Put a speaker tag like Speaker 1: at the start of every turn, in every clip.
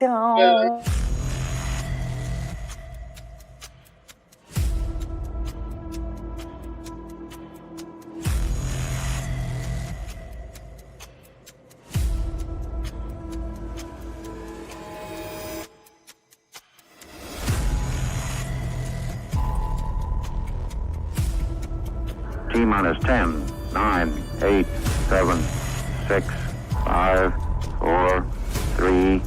Speaker 1: Don't.
Speaker 2: T-minus 10, 9, 8, 7, 6, 5, 4, 3,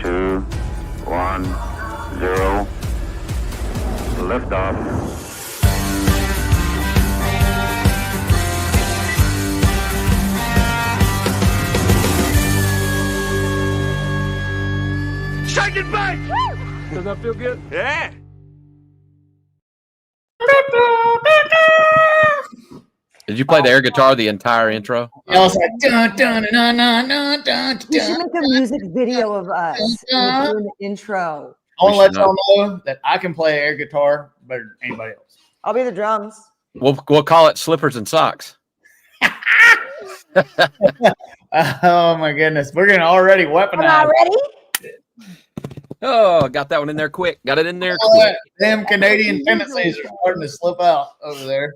Speaker 2: 2, 1, 0. Liftoff.
Speaker 3: Shake it back! Does that feel good? Yeah.
Speaker 4: Did you play the air guitar the entire intro?
Speaker 5: I was like, dun, dun, dun, dun, dun, dun,
Speaker 1: We should
Speaker 5: dun.
Speaker 1: make a music video of us doing the intro.
Speaker 5: I want to
Speaker 4: We
Speaker 5: let
Speaker 4: should
Speaker 5: y'all know that I can play air guitar better than anybody else.
Speaker 1: I'll be the drums.
Speaker 4: We'll call it Slippers and Socks.
Speaker 5: Oh my goodness, we're gonna already weaponize.
Speaker 1: Am I ready?
Speaker 4: Oh, got that one in there quick. Got it in there
Speaker 5: All
Speaker 4: quick.
Speaker 5: that damn Canadian tendencies are starting to slip out over there.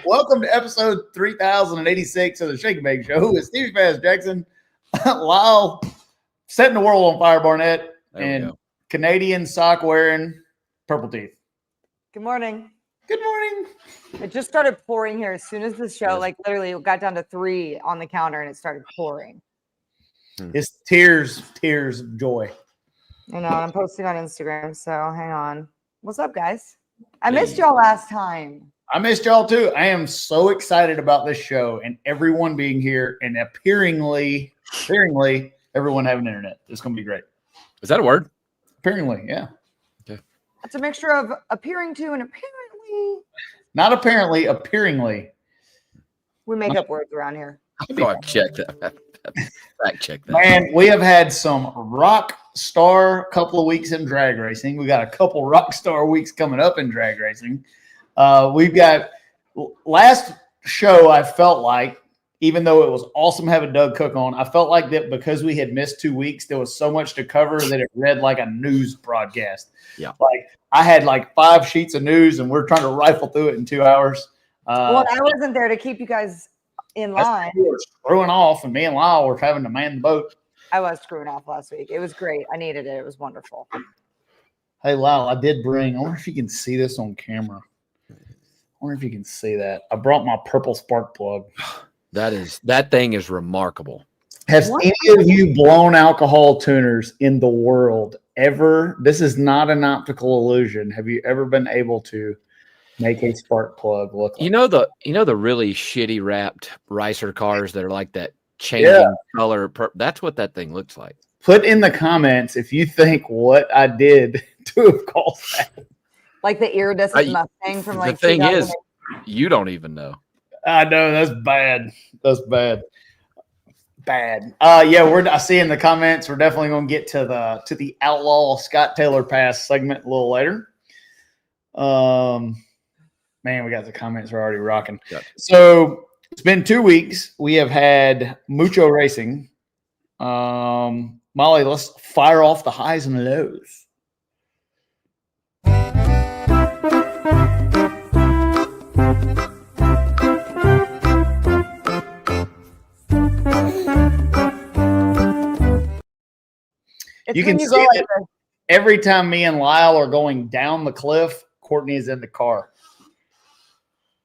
Speaker 5: Welcome to episode 3086 of the Shake and Bake Show with Stevie Fast Jackson, Lyle, setting the world on fire, Barnett,
Speaker 4: There we
Speaker 5: and
Speaker 4: go.
Speaker 5: Canadian sock wearing Purple Teeth.
Speaker 1: Good morning.
Speaker 5: Good morning.
Speaker 1: It just started pouring here as soon as the show, like literally it got down to 3 on the counter and it started pouring.
Speaker 5: It's tears of joy.
Speaker 1: I know, I'm posting on Instagram, so hang on. What's up, guys? I missed y'all last time.
Speaker 5: I missed y'all too. I am so excited about this show and everyone being here and appearingly everyone having internet. It's going to be great.
Speaker 4: Is that a word?
Speaker 5: Apparently, yeah.
Speaker 1: It's a mixture of appearing to and apparently.
Speaker 5: Not apparently, appearingly.
Speaker 1: We make up words around here.
Speaker 4: Go ahead, check that. Fact check that.
Speaker 5: Man, we have had some rock star couple of weeks in drag racing. We got a couple rock star weeks coming up in drag racing. We've got last show, I felt like, even though it was awesome having Doug Cook on, I felt like that because we had missed 2 weeks, there was so much to cover that it read like a news broadcast.
Speaker 4: Yeah.
Speaker 5: Like I had like 5 sheets of news and we're trying to rifle through it in 2 hours.
Speaker 1: Well, I wasn't there to keep you guys in line.
Speaker 5: We were screwing off and me and Lyle were having to man the boat.
Speaker 1: I was screwing off last week. It was great. I needed it. It was wonderful.
Speaker 5: Hey, Lyle, I did bring, I wonder if you can see this on camera. I wonder if you can see that. I brought my purple spark plug.
Speaker 4: That thing is remarkable.
Speaker 5: Has
Speaker 1: What?
Speaker 5: any of you blown alcohol tuners in the world ever? This is not an optical illusion. Have you ever been able to make a spark plug look like
Speaker 4: You know the really shitty wrapped ricer cars that are like that changing color. That's what that thing looks like.
Speaker 5: Put in the comments if you think what I did to have caused that.
Speaker 1: Like the iridescent Mustang from like
Speaker 4: the thing
Speaker 1: 2008.
Speaker 4: is, you don't even know.
Speaker 5: I know that's bad. That's bad. Bad. Yeah, I see in the comments we're definitely going to get to the outlaw Scott Taylor Pass segment a little later. Man, we got the comments are already rocking.
Speaker 4: Yep.
Speaker 5: So it's been 2 weeks. We have had mucho racing. Molly, let's fire off the highs and lows.
Speaker 1: It's
Speaker 5: You
Speaker 1: when
Speaker 5: can
Speaker 1: go
Speaker 5: see
Speaker 1: like
Speaker 5: that
Speaker 1: this.
Speaker 5: every time me and Lyle are going down the cliff, Courtney is in the car.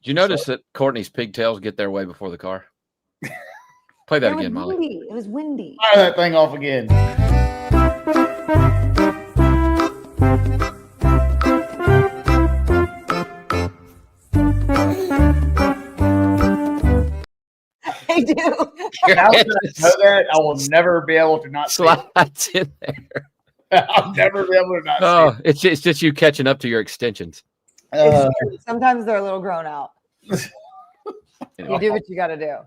Speaker 4: Did you notice that Courtney's pigtails get their way before the car? Play that
Speaker 1: It was
Speaker 4: again, Molly.
Speaker 1: windy. It was windy.
Speaker 5: Fire that thing off again.
Speaker 1: They do.
Speaker 5: Now that I know that, I will never be able to not see it.
Speaker 4: Slides in there.
Speaker 5: I'll never be able to not
Speaker 4: Oh, it's just you catching up to your extensions.
Speaker 5: see it.
Speaker 1: It's true. Sometimes they're a little grown out. You do what you got to do.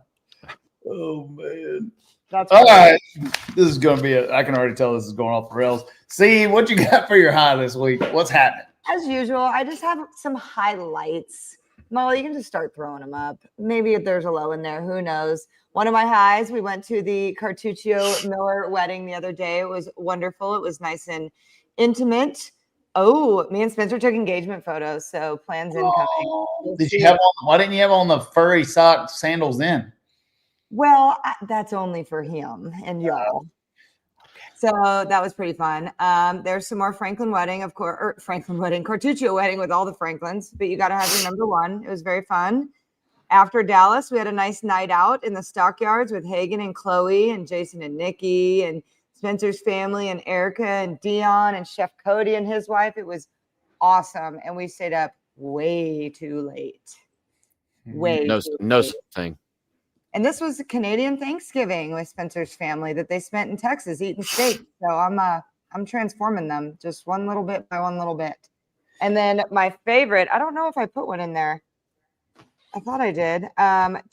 Speaker 5: Oh, man.
Speaker 1: That's
Speaker 5: All
Speaker 1: right.
Speaker 5: right. This is going to be I can already tell this is going off the rails. See, what you got for your high this week? What's happening?
Speaker 1: As usual, I just have some highlights. Molly, you can just start throwing them up. Maybe if there's a low in there, who knows? One of my highs, we went to the Cartuccio Miller wedding the other day. It was wonderful. It was nice and intimate. Oh, me and Spencer took engagement photos, so plans incoming.
Speaker 5: Why didn't you have on the furry sock sandals then?
Speaker 1: Well, that's only for him and y'all. So that was pretty fun. There's some more Franklin wedding, of course, or Franklin wedding, Cartuccio wedding with all the Franklins, but you got to have your number one. It was very fun. After Dallas, we had a nice night out in the stockyards with Hagen and Chloe and Jason and Nikki and Spencer's family and Erica and Dion and Chef Cody and his wife. It was awesome. And we stayed up way too late.
Speaker 4: No thing.
Speaker 1: And this was a Canadian Thanksgiving with Spencer's family that they spent in Texas eating steak. So I'm transforming them just one little bit by one little bit. And then my favorite, I don't know if I put one in there. I thought I did.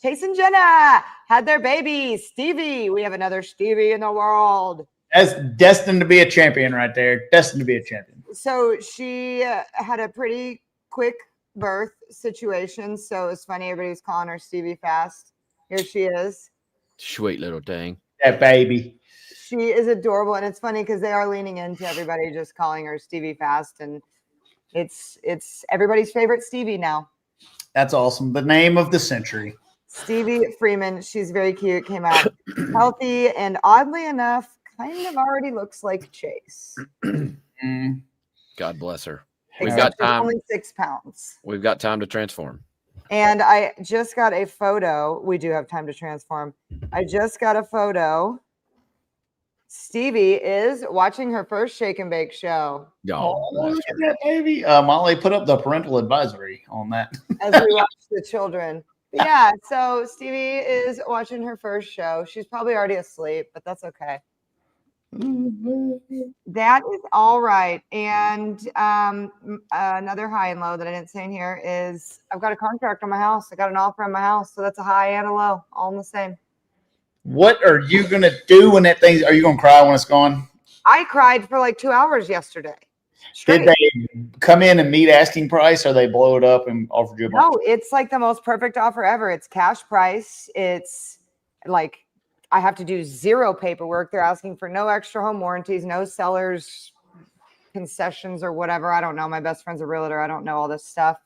Speaker 1: Chase and Jenna had their baby, Stevie. We have another Stevie in the world.
Speaker 5: That's destined to be a champion right there. Destined to be a champion.
Speaker 1: So she had a pretty quick birth situation. So it's funny. Everybody was calling her Stevie Fast. Here she is.
Speaker 4: Sweet little thing.
Speaker 5: That baby.
Speaker 1: She is adorable. And it's funny because they are leaning into everybody just calling her Stevie Fast. And it's everybody's favorite Stevie now.
Speaker 5: That's awesome. The name of the century.
Speaker 1: Stevie Freeman. She's very cute. Came out healthy. And oddly enough, kind of already looks like Chase.
Speaker 4: God bless her.
Speaker 1: Except
Speaker 4: We've got
Speaker 1: she's
Speaker 4: time.
Speaker 1: only 6 pounds.
Speaker 4: We've got time to transform.
Speaker 1: And I just got a photo. We do have time to transform. I just got a photo. Stevie is watching her first Shake and Bake show.
Speaker 5: Look at that baby. Molly put up the parental advisory on that.
Speaker 1: As we watch the children. But yeah, so Stevie is watching her first show. She's probably already asleep, but that's okay. That is all right. And another high and low that I didn't say in here is I've got a contract on my house. I got an offer on my house. So that's a high and a low, all in the same.
Speaker 5: What are you going to do when that thing? Are you going to cry when it's gone?
Speaker 1: I cried for like 2 hours yesterday. Straight.
Speaker 5: Did they come in and meet asking price, or they blow it up and offer you a bunch?
Speaker 1: No, it's like the most perfect offer ever. It's cash price. It's like I have to do zero paperwork. They're asking for no extra home warranties, no sellers concessions or whatever. I don't know. My best friend's a realtor. I don't know all this stuff.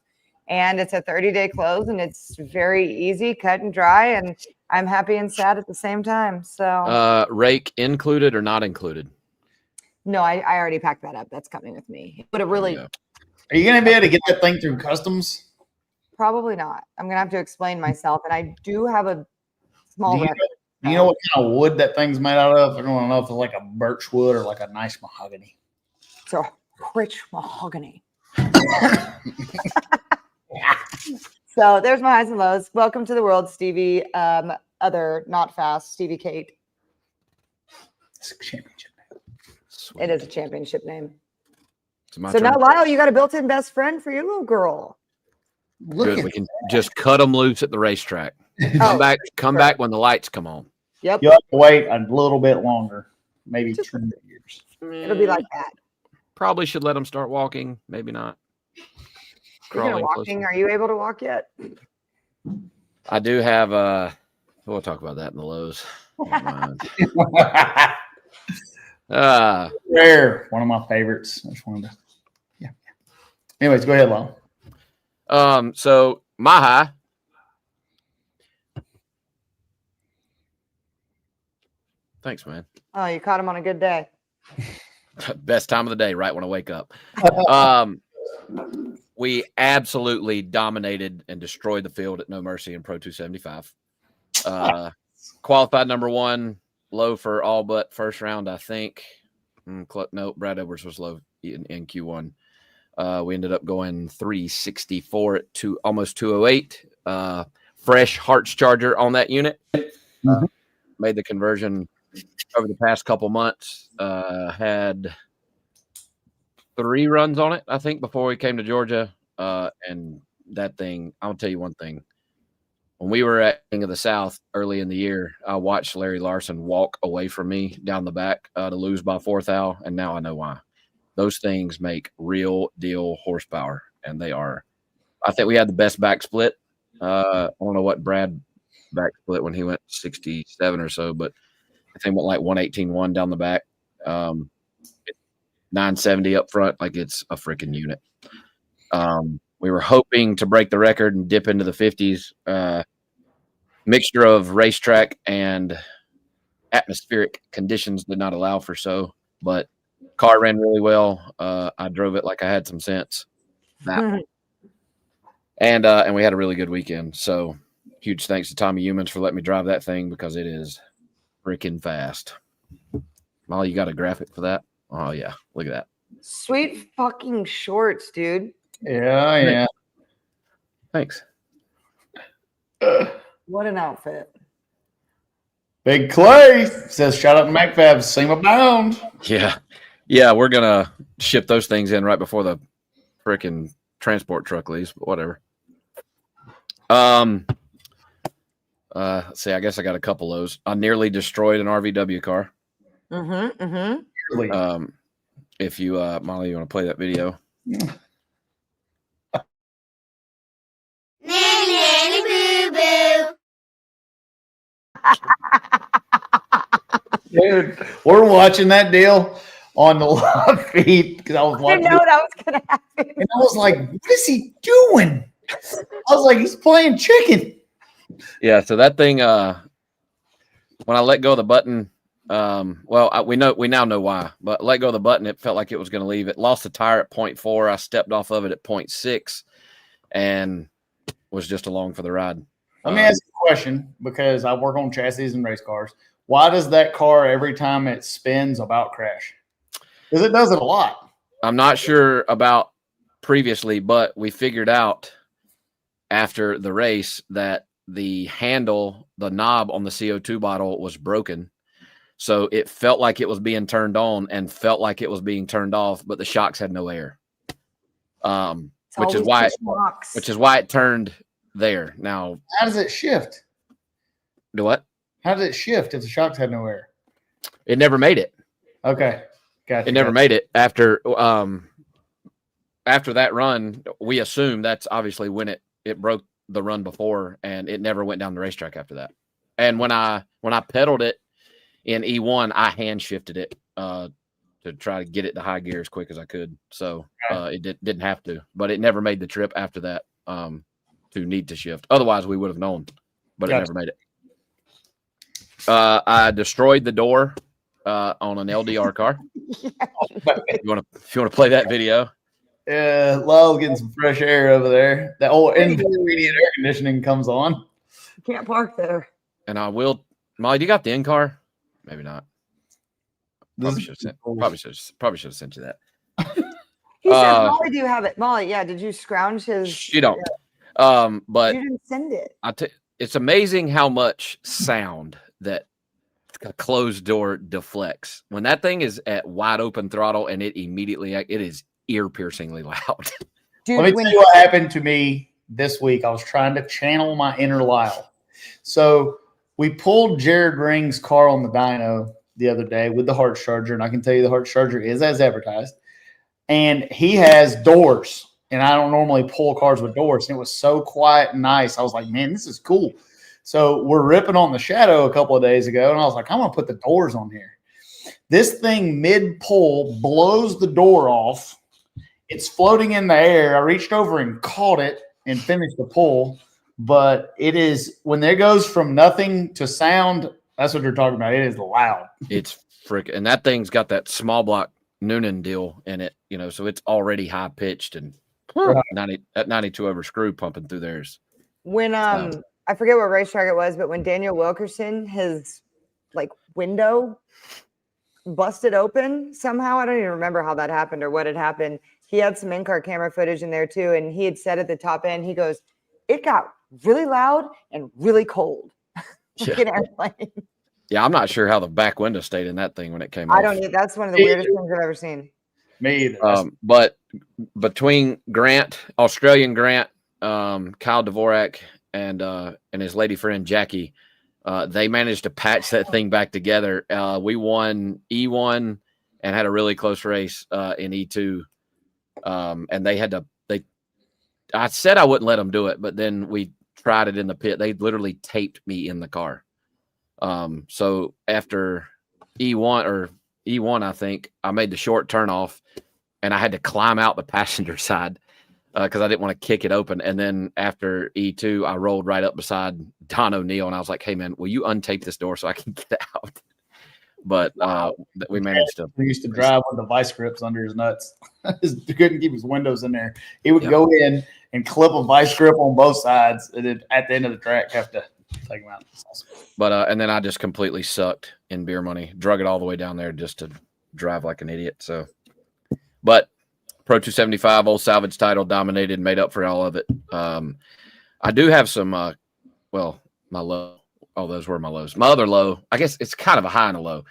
Speaker 1: And it's a 30-day close, and it's very easy, cut and dry. And I'm happy and sad at the same time. So
Speaker 4: rake included or not included?
Speaker 1: No, I already packed that up. That's coming with me. But it really
Speaker 5: Are you going to be able to get that thing through customs?
Speaker 1: Probably not. I'm going to have to explain myself. And I do have a small record.
Speaker 5: Do you know what kind of wood that thing's made out of? I don't want to know if it's like a birch wood or like a nice mahogany.
Speaker 1: It's a rich mahogany. So there's my highs and lows. Welcome to the world, Stevie. Other not fast, Stevie Kate.
Speaker 5: It's a championship name.
Speaker 4: Sweet.
Speaker 1: It is a championship name.
Speaker 4: So
Speaker 1: now, Lyle, you got a built-in best friend for your little girl.
Speaker 4: Good. We can just cut them loose at the racetrack. Come back when the lights come on.
Speaker 1: Yep.
Speaker 5: You have to wait a little bit longer, maybe 2 years.
Speaker 1: It'll be like that.
Speaker 4: Probably should let them start walking. Maybe not.
Speaker 1: Speaking of walking, are you able to walk yet?
Speaker 4: I do have we'll talk about that in the lows.
Speaker 5: Rare, one of my favorites. I just wanted to, yeah. Anyways, go ahead, Lyle.
Speaker 4: So my high. Thanks, man.
Speaker 1: Oh, you caught him on a good day.
Speaker 4: Best time of the day, right when I wake up. We absolutely dominated and destroyed the field at No Mercy in Pro 275. Qualified number one, low for all but first round, I think. No, Brad Edwards was low in Q1. We ended up going 364 at almost 208. Fresh Hearts Charger on that unit. Made the conversion over the past couple months. Had 3 runs on it, I think, before we came to Georgia. And that thing, I'll tell you one thing. When we were at King of the South early in the year, I watched Larry Larson walk away from me down the back to lose by 4th out, and now I know why. Those things make real deal horsepower, and they are I think we had the best back split. I don't know what Brad back split when he went 67 or so, but I think went like 118.1 down the back. 970 up front, like it's a freaking unit. We were hoping to break the record and dip into the 50s. Mixture of racetrack and atmospheric conditions did not allow for so, but car ran really well. I drove it like I had some sense. And we had a really good weekend. So huge thanks to Tommy Humans for letting me drive that thing because it is freaking fast. Molly, you got a graphic for that? Oh yeah, look at that.
Speaker 1: Sweet fucking shorts, dude.
Speaker 5: Yeah.
Speaker 4: Thanks.
Speaker 1: What an outfit.
Speaker 5: Big Clay says, shout out to MacFab, seam abound.
Speaker 4: Yeah, we're gonna ship those things in right before the freaking transport truck leaves, but whatever. Let's see, I guess I got a couple of those. I nearly destroyed an RVW car. If you Molly, you want to play that video?
Speaker 6: Nanny boo boo.
Speaker 5: Dude, we're watching that deal on the live feed because I was
Speaker 1: I
Speaker 5: watching
Speaker 1: didn't know
Speaker 5: it,
Speaker 1: that was gonna happen.
Speaker 5: and I was like, what is he doing? I was like, he's playing chicken.
Speaker 4: Yeah, so that thing, when I let go of the button, we now know why, but let go of the button, it felt like it was going to leave. It lost the tire at 0.4. I stepped off of it at 0.6 and was just along for the ride.
Speaker 5: Let me ask you a question because I work on chassis and race cars. Why does that car, every time it spins, about crash? Because it does it a lot.
Speaker 4: I'm not sure about previously, but we figured out after the race that the handle, the knob on the CO2 bottle was broken. So it felt like it was being turned on and felt like it was being turned off, but the shocks had no air. Which is why it turned there. Now,
Speaker 5: how does it shift?
Speaker 4: Do what?
Speaker 5: How does it shift if the shocks had no air?
Speaker 4: It never made it.
Speaker 5: Okay. Gotcha.
Speaker 4: It never made it after that run. We assume that's obviously when it broke the run before, and it never went down the racetrack after that. And when I pedaled it in E1, I hand shifted it to try to get it to high gear as quick as I could. So it didn't have to, but it never made the trip after that to need to shift. Otherwise, we would have known, but it never made it. I destroyed the door on an LDR car. If you want to play that video.
Speaker 5: Yeah, Lyle's getting some fresh air over there. That old intermediate air conditioning comes on.
Speaker 1: You can't park there.
Speaker 4: And I will. Molly, do you got the in car? Maybe not. Probably should have sent you that.
Speaker 1: He said, Molly, do you have it? Molly, yeah. Did you scrounge his?
Speaker 4: You don't. But
Speaker 1: you didn't send it.
Speaker 4: It's amazing how much sound that a closed door deflects. When that thing is at wide open throttle and it is ear-piercingly loud.
Speaker 1: Dude,
Speaker 5: let me tell you what happened to me this week. I was trying to channel my inner Lyle. So we pulled Jared Ring's car on the dyno the other day with the Heart Charger, and I can tell you the Heart Charger is as advertised. And he has doors, and I don't normally pull cars with doors. And it was so quiet and nice. I was like, man, this is cool. So we're ripping on the Shadow a couple of days ago, and I was like, I'm going to put the doors on here. This thing mid-pull blows the door off. It's floating in the air. I reached over and caught it and finished the pull. But it is, when it goes from nothing to sound, that's what you're talking about. It is loud.
Speaker 4: It's freaking, and that thing's got that small block Noonan deal in it, so it's already high pitched and 92 over screw pumping through theirs.
Speaker 1: When I forget what racetrack it was, but when Daniel Wilkerson, his window busted open somehow, I don't even remember how that happened or what had happened. He had some in-car camera footage in there too, and he had said at the top end, he goes, it got really loud and really cold. Like an airplane.
Speaker 4: Yeah, I'm not sure how the back window stayed in that thing when it came off.
Speaker 1: I don't need. That's one of the weirdest things I've ever seen.
Speaker 5: Me either.
Speaker 4: But between Australian Grant, Kyle Dvorak, and his lady friend Jackie, they managed to patch that thing back together. We won E1 and had a really close race in E2, and they I said I wouldn't let them do it, but then we tried it in the pit. They literally taped me in the car. So after E1, I think I made the short turn off, and I had to climb out the passenger side because I didn't want to kick it open. And then after E2, I rolled right up beside Don O'Neill, and I was like, "Hey man, will you untape this door so I can get out?" But we managed to.
Speaker 5: He used to drive with the vice grips under his nuts. He couldn't keep his windows in there. He would go in and clip a vice grip on both sides, and then at the end of the track have to take him out. Awesome.
Speaker 4: But and then I just completely sucked in beer money, drug it all the way down there just to drive like an idiot. So, but Pro 275 old salvage title dominated, made up for all of it. I do have some. My low. Oh, those were my lows. My other low, I guess it's kind of a high and a low,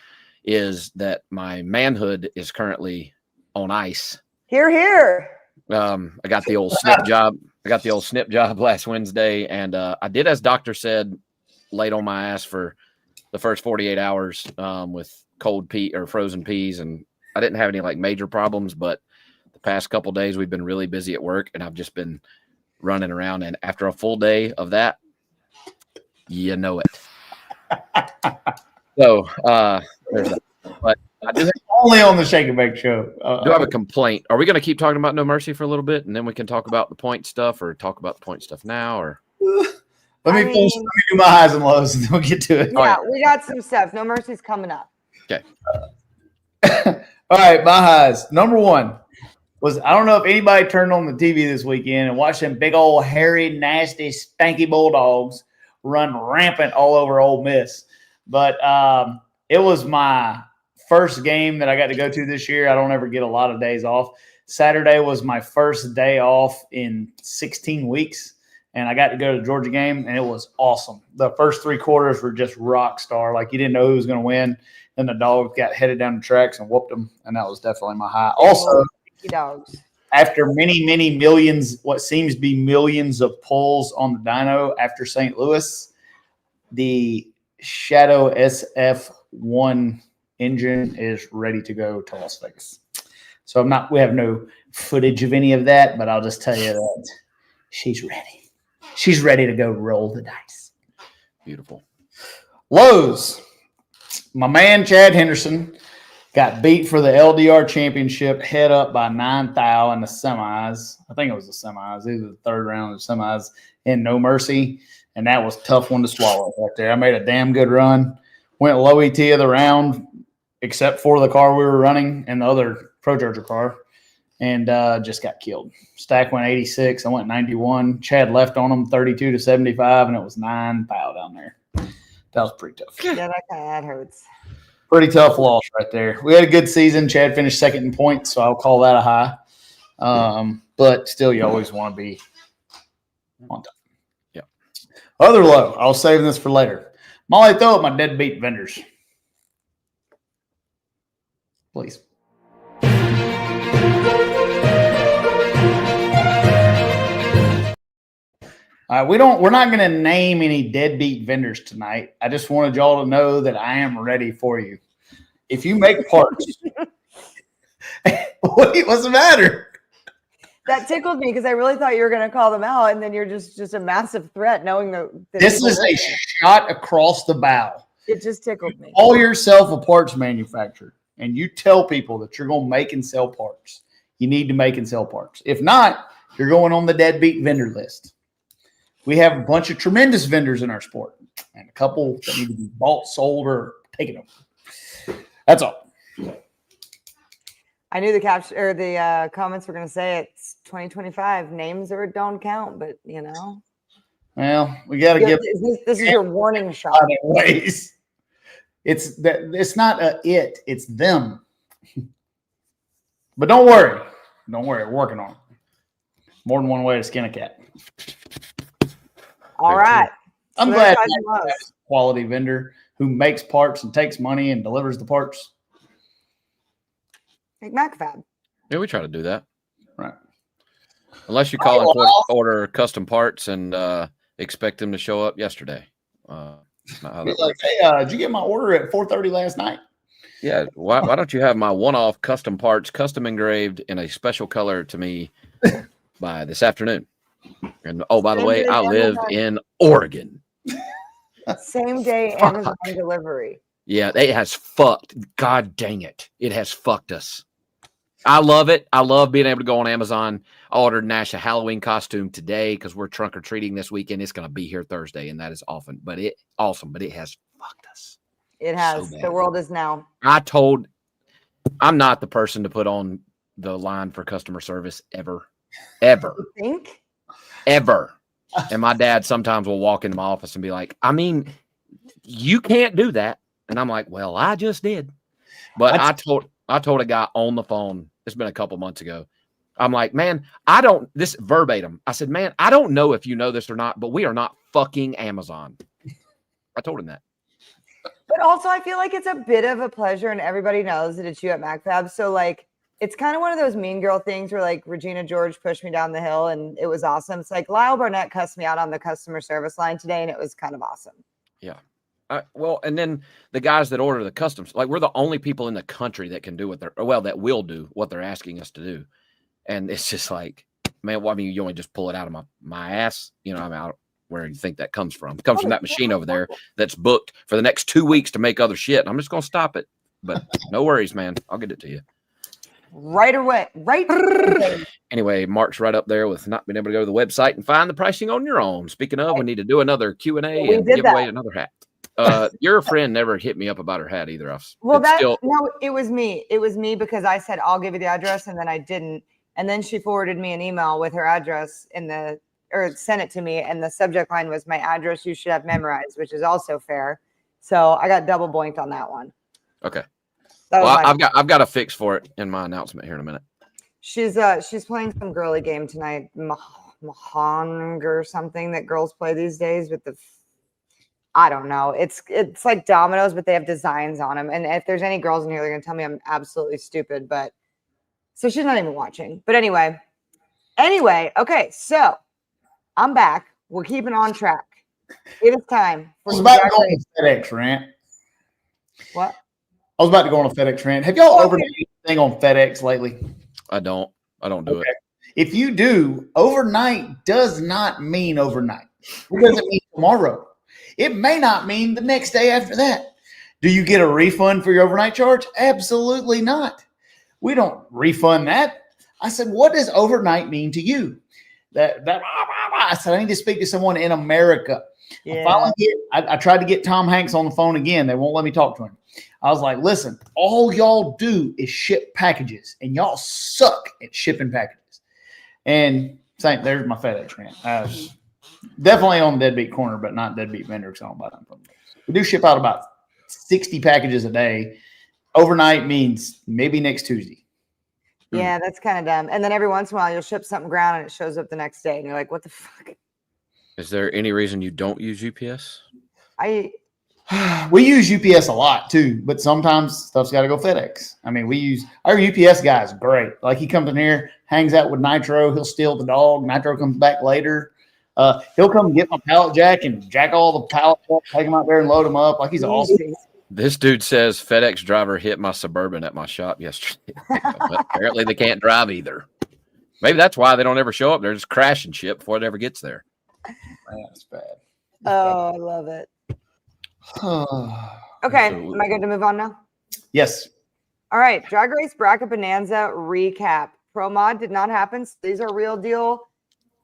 Speaker 4: is that my manhood is currently on ice.
Speaker 1: Here, here.
Speaker 4: I got the old snip job. I got the old snip job last Wednesday, and I did as doctor said, laid on my ass for the first 48 hours with cold pea or frozen peas, and I didn't have any like major problems, but the past couple of days we've been really busy at work, and I've just been running around, and after a full day of that, you know it. So there's that. But I do
Speaker 5: only on the Shake and Bake show.
Speaker 4: Do have a complaint. Are we going to keep talking about No Mercy for a little bit, and then we can talk about the point stuff, or talk about the point stuff now? Or
Speaker 5: let me do my highs and lows, and then we'll get to it.
Speaker 1: Yeah, we got some stuff. No Mercy's coming up.
Speaker 4: Okay.
Speaker 5: All right, my highs. Number one was, I don't know if anybody turned on the TV this weekend and watched them big old hairy, nasty, stanky Bulldogs run rampant all over Ole Miss. But it was my first game that I got to go to this year. I don't ever get a lot of days off. Saturday was my first day off in 16 weeks, and I got to go to the Georgia game, and it was awesome. The first three quarters were just rock star. Like, you didn't know who was going to win. Then the Dogs got headed down the tracks and whooped them, and that was definitely my high. Also,
Speaker 1: Dogs.
Speaker 5: After many, many millions, what seems to be millions of pulls on the dyno after St. Louis, the Shadow SF1 engine is ready to go to Las Vegas. So we have no footage of any of that, but I'll just tell you that she's ready. She's ready to go roll the dice.
Speaker 4: Beautiful.
Speaker 5: Lows. My man, Chad Henderson, got beat for the LDR championship head up by 9 thou in the semis. I think it was the semis, either the third round of the semis in No Mercy. And that was a tough one to swallow right there. I made a damn good run. Went low ET of the round, except for the car we were running and the other Pro Charger car, and just got killed. Stack went 86. I went 91. Chad left on him 32 to 75, and it was 9 thou down there. That was pretty tough.
Speaker 1: Yeah, that hurts.
Speaker 5: Pretty tough loss right there. We had a good season. Chad finished second in points, so I'll call that a high. But still, you always want to be on top.
Speaker 4: Yeah.
Speaker 5: Other low. I was saving this for later. Molly, throw up my deadbeat vendors, please. All right, we're not going to name any deadbeat vendors tonight. I just wanted y'all to know that I am ready for you. If you make parts, what's the matter?
Speaker 1: That tickled me because I really thought you were going to call them out, and then you're just a massive threat, knowing that
Speaker 5: this is a shot across the bow.
Speaker 1: It just tickled me.
Speaker 5: Call yourself a parts manufacturer, and you tell people that you're going to make and sell parts. You need to make and sell parts. If not, you're going on the deadbeat vendor list. We have a bunch of tremendous vendors in our sport, and a couple that need to be bought, sold, or taken over. That's all.
Speaker 1: I knew the comments were going to say it's 2025. Names or don't count, but you know.
Speaker 5: Well, we got to give.
Speaker 1: This is your warning shot.
Speaker 5: Ways. It's not it. It's them. But don't worry. We're working on it. More than one way to skin a cat.
Speaker 1: All right.
Speaker 5: I'm glad you have a quality vendor who makes parts and takes money and delivers the parts.
Speaker 1: Like MacFab.
Speaker 4: Yeah, we try to do that.
Speaker 5: Right.
Speaker 4: Unless you call and order custom parts and expect them to show up yesterday.
Speaker 5: Like, hey, did you get my order at 4:30 last night?
Speaker 4: Yeah. Why don't you have my one-off custom parts, custom engraved in a special color to me by this afternoon? And oh, by the
Speaker 1: Same
Speaker 4: way,
Speaker 1: day
Speaker 4: I live
Speaker 1: Amazon.
Speaker 4: in Oregon.
Speaker 1: Same day Amazon delivery.
Speaker 4: Yeah, it has fucked. God dang it. It has fucked us. I love it. I love being able to go on Amazon. I ordered Nash a Halloween costume today because we're trunk or treating this weekend. It's going to be here Thursday, and that is awesome. But it has fucked us.
Speaker 1: It has.
Speaker 4: So
Speaker 1: The world is now.
Speaker 4: I'm not the person to put on the line for customer service ever.
Speaker 1: You think?
Speaker 4: Ever. And my dad sometimes will walk into my office and be like, I mean, you can't do that. And I'm like, well, I just did. But I told a guy on the phone, it's been a couple months ago. I'm like, man, this verbatim. I said, man, I don't know if you know this or not, but we are not fucking Amazon. I told him that.
Speaker 1: But also, I feel like it's a bit of a pleasure, and everybody knows that it's you at MacFab. So, like, it's kind of one of those mean girl things where, like, Regina George pushed me down the hill, and it was awesome. It's like Lyle Barnett cussed me out on the customer service line today, and it was kind of awesome.
Speaker 4: Yeah. Well, and then the guys that order the customs, like, we're the only people in the country that can do that will do what they're asking us to do. And it's just like, man, well, I mean, you only just pull it out of my ass. You know, I'm out where you think that comes from. It comes from that machine over there that's booked for the next 2 weeks to make other shit. And I'm just going to stop it. But no worries, man. I'll get it to you.
Speaker 1: Right away.
Speaker 4: Anyway, Mark's right up there with not being able to go to the website and find the pricing on your own. Speaking of, we need to do another Q&A and give away another hat. Your friend never hit me up about her hat either.
Speaker 1: No, it was me. It was me because I said, I'll give you the address, and then I didn't. And then she forwarded me an email with her address or sent it to me, and the subject line was my address you should have memorized, which is also fair. So I got double boinked on that one.
Speaker 4: Okay. Well, I've got a fix for it in my announcement here in a minute. She's
Speaker 1: playing some girly game tonight, Mahong or something that girls play these days with I don't know. It's like dominoes, but they have designs on them. And if there's any girls in here, they're gonna tell me I'm absolutely stupid. But so she's not even watching. But anyway, okay. So I'm back. We're keeping on track. It is time for
Speaker 5: I was about to go on a FedEx rant.
Speaker 1: What?
Speaker 5: I was about to go on a FedEx rant. Have y'all overnight anything on FedEx lately?
Speaker 4: I don't do it.
Speaker 5: If you do, overnight does not mean overnight. It doesn't mean tomorrow. It may not mean the next day after that. Do you get a refund for your overnight charge? Absolutely not. We don't refund that. I said, what does overnight mean to you? I said, I need to speak to someone in America.
Speaker 1: Yeah.
Speaker 5: I tried to get Tom Hanks on the phone again. They won't let me talk to him. I was like, listen, all y'all do is ship packages, and y'all suck at shipping packages. And there's my FedEx rant. Definitely on the deadbeat corner, but not deadbeat vendor. I don't buy them from them. We do ship out about 60 packages a day. Overnight means maybe next Tuesday.
Speaker 1: Yeah, that's kind of dumb. And then every once in a while, you'll ship something ground and it shows up the next day, and you're like, what the fuck?
Speaker 4: Is there any reason you don't use UPS?
Speaker 5: We use UPS a lot too, but sometimes stuff's got to go FedEx. I mean, our UPS guy is great. Like, he comes in here, hangs out with Nitro. He'll steal the dog. Nitro comes back later. He'll come get my pallet jack and jack all the pallets up, take them out there and load them up. Like, he's awesome.
Speaker 4: This dude says FedEx driver hit my Suburban at my shop yesterday. But apparently they can't drive either. Maybe that's why they don't ever show up. They're just crashing shit before it ever gets there.
Speaker 5: Man, that's bad.
Speaker 1: Oh, I love it. Okay, am I good to move on now?
Speaker 5: Yes.
Speaker 1: All right, Drag Race Bracket Bonanza recap. Promod did not happen. So these are real deal.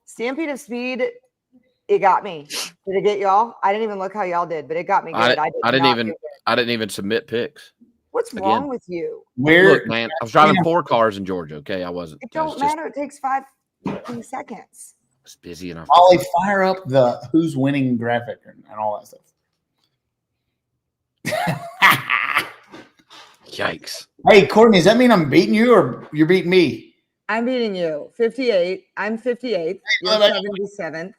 Speaker 1: Stampede of Speed, it got me. Did it get y'all? I didn't even look how y'all did, but it got me good.
Speaker 4: I didn't even submit picks.
Speaker 1: What's wrong with you?
Speaker 4: Look, man, I was driving 4 cars in Georgia. Okay, I wasn't.
Speaker 1: It don't matter. It takes 5 seconds.
Speaker 4: I was busy enough.
Speaker 5: Ollie, fire up the who's winning graphic and all that stuff.
Speaker 4: Yikes.
Speaker 5: Hey, Courtney, does that mean I'm beating you or you're beating me?
Speaker 1: I'm beating you. 58. I'm 58. You're 77th.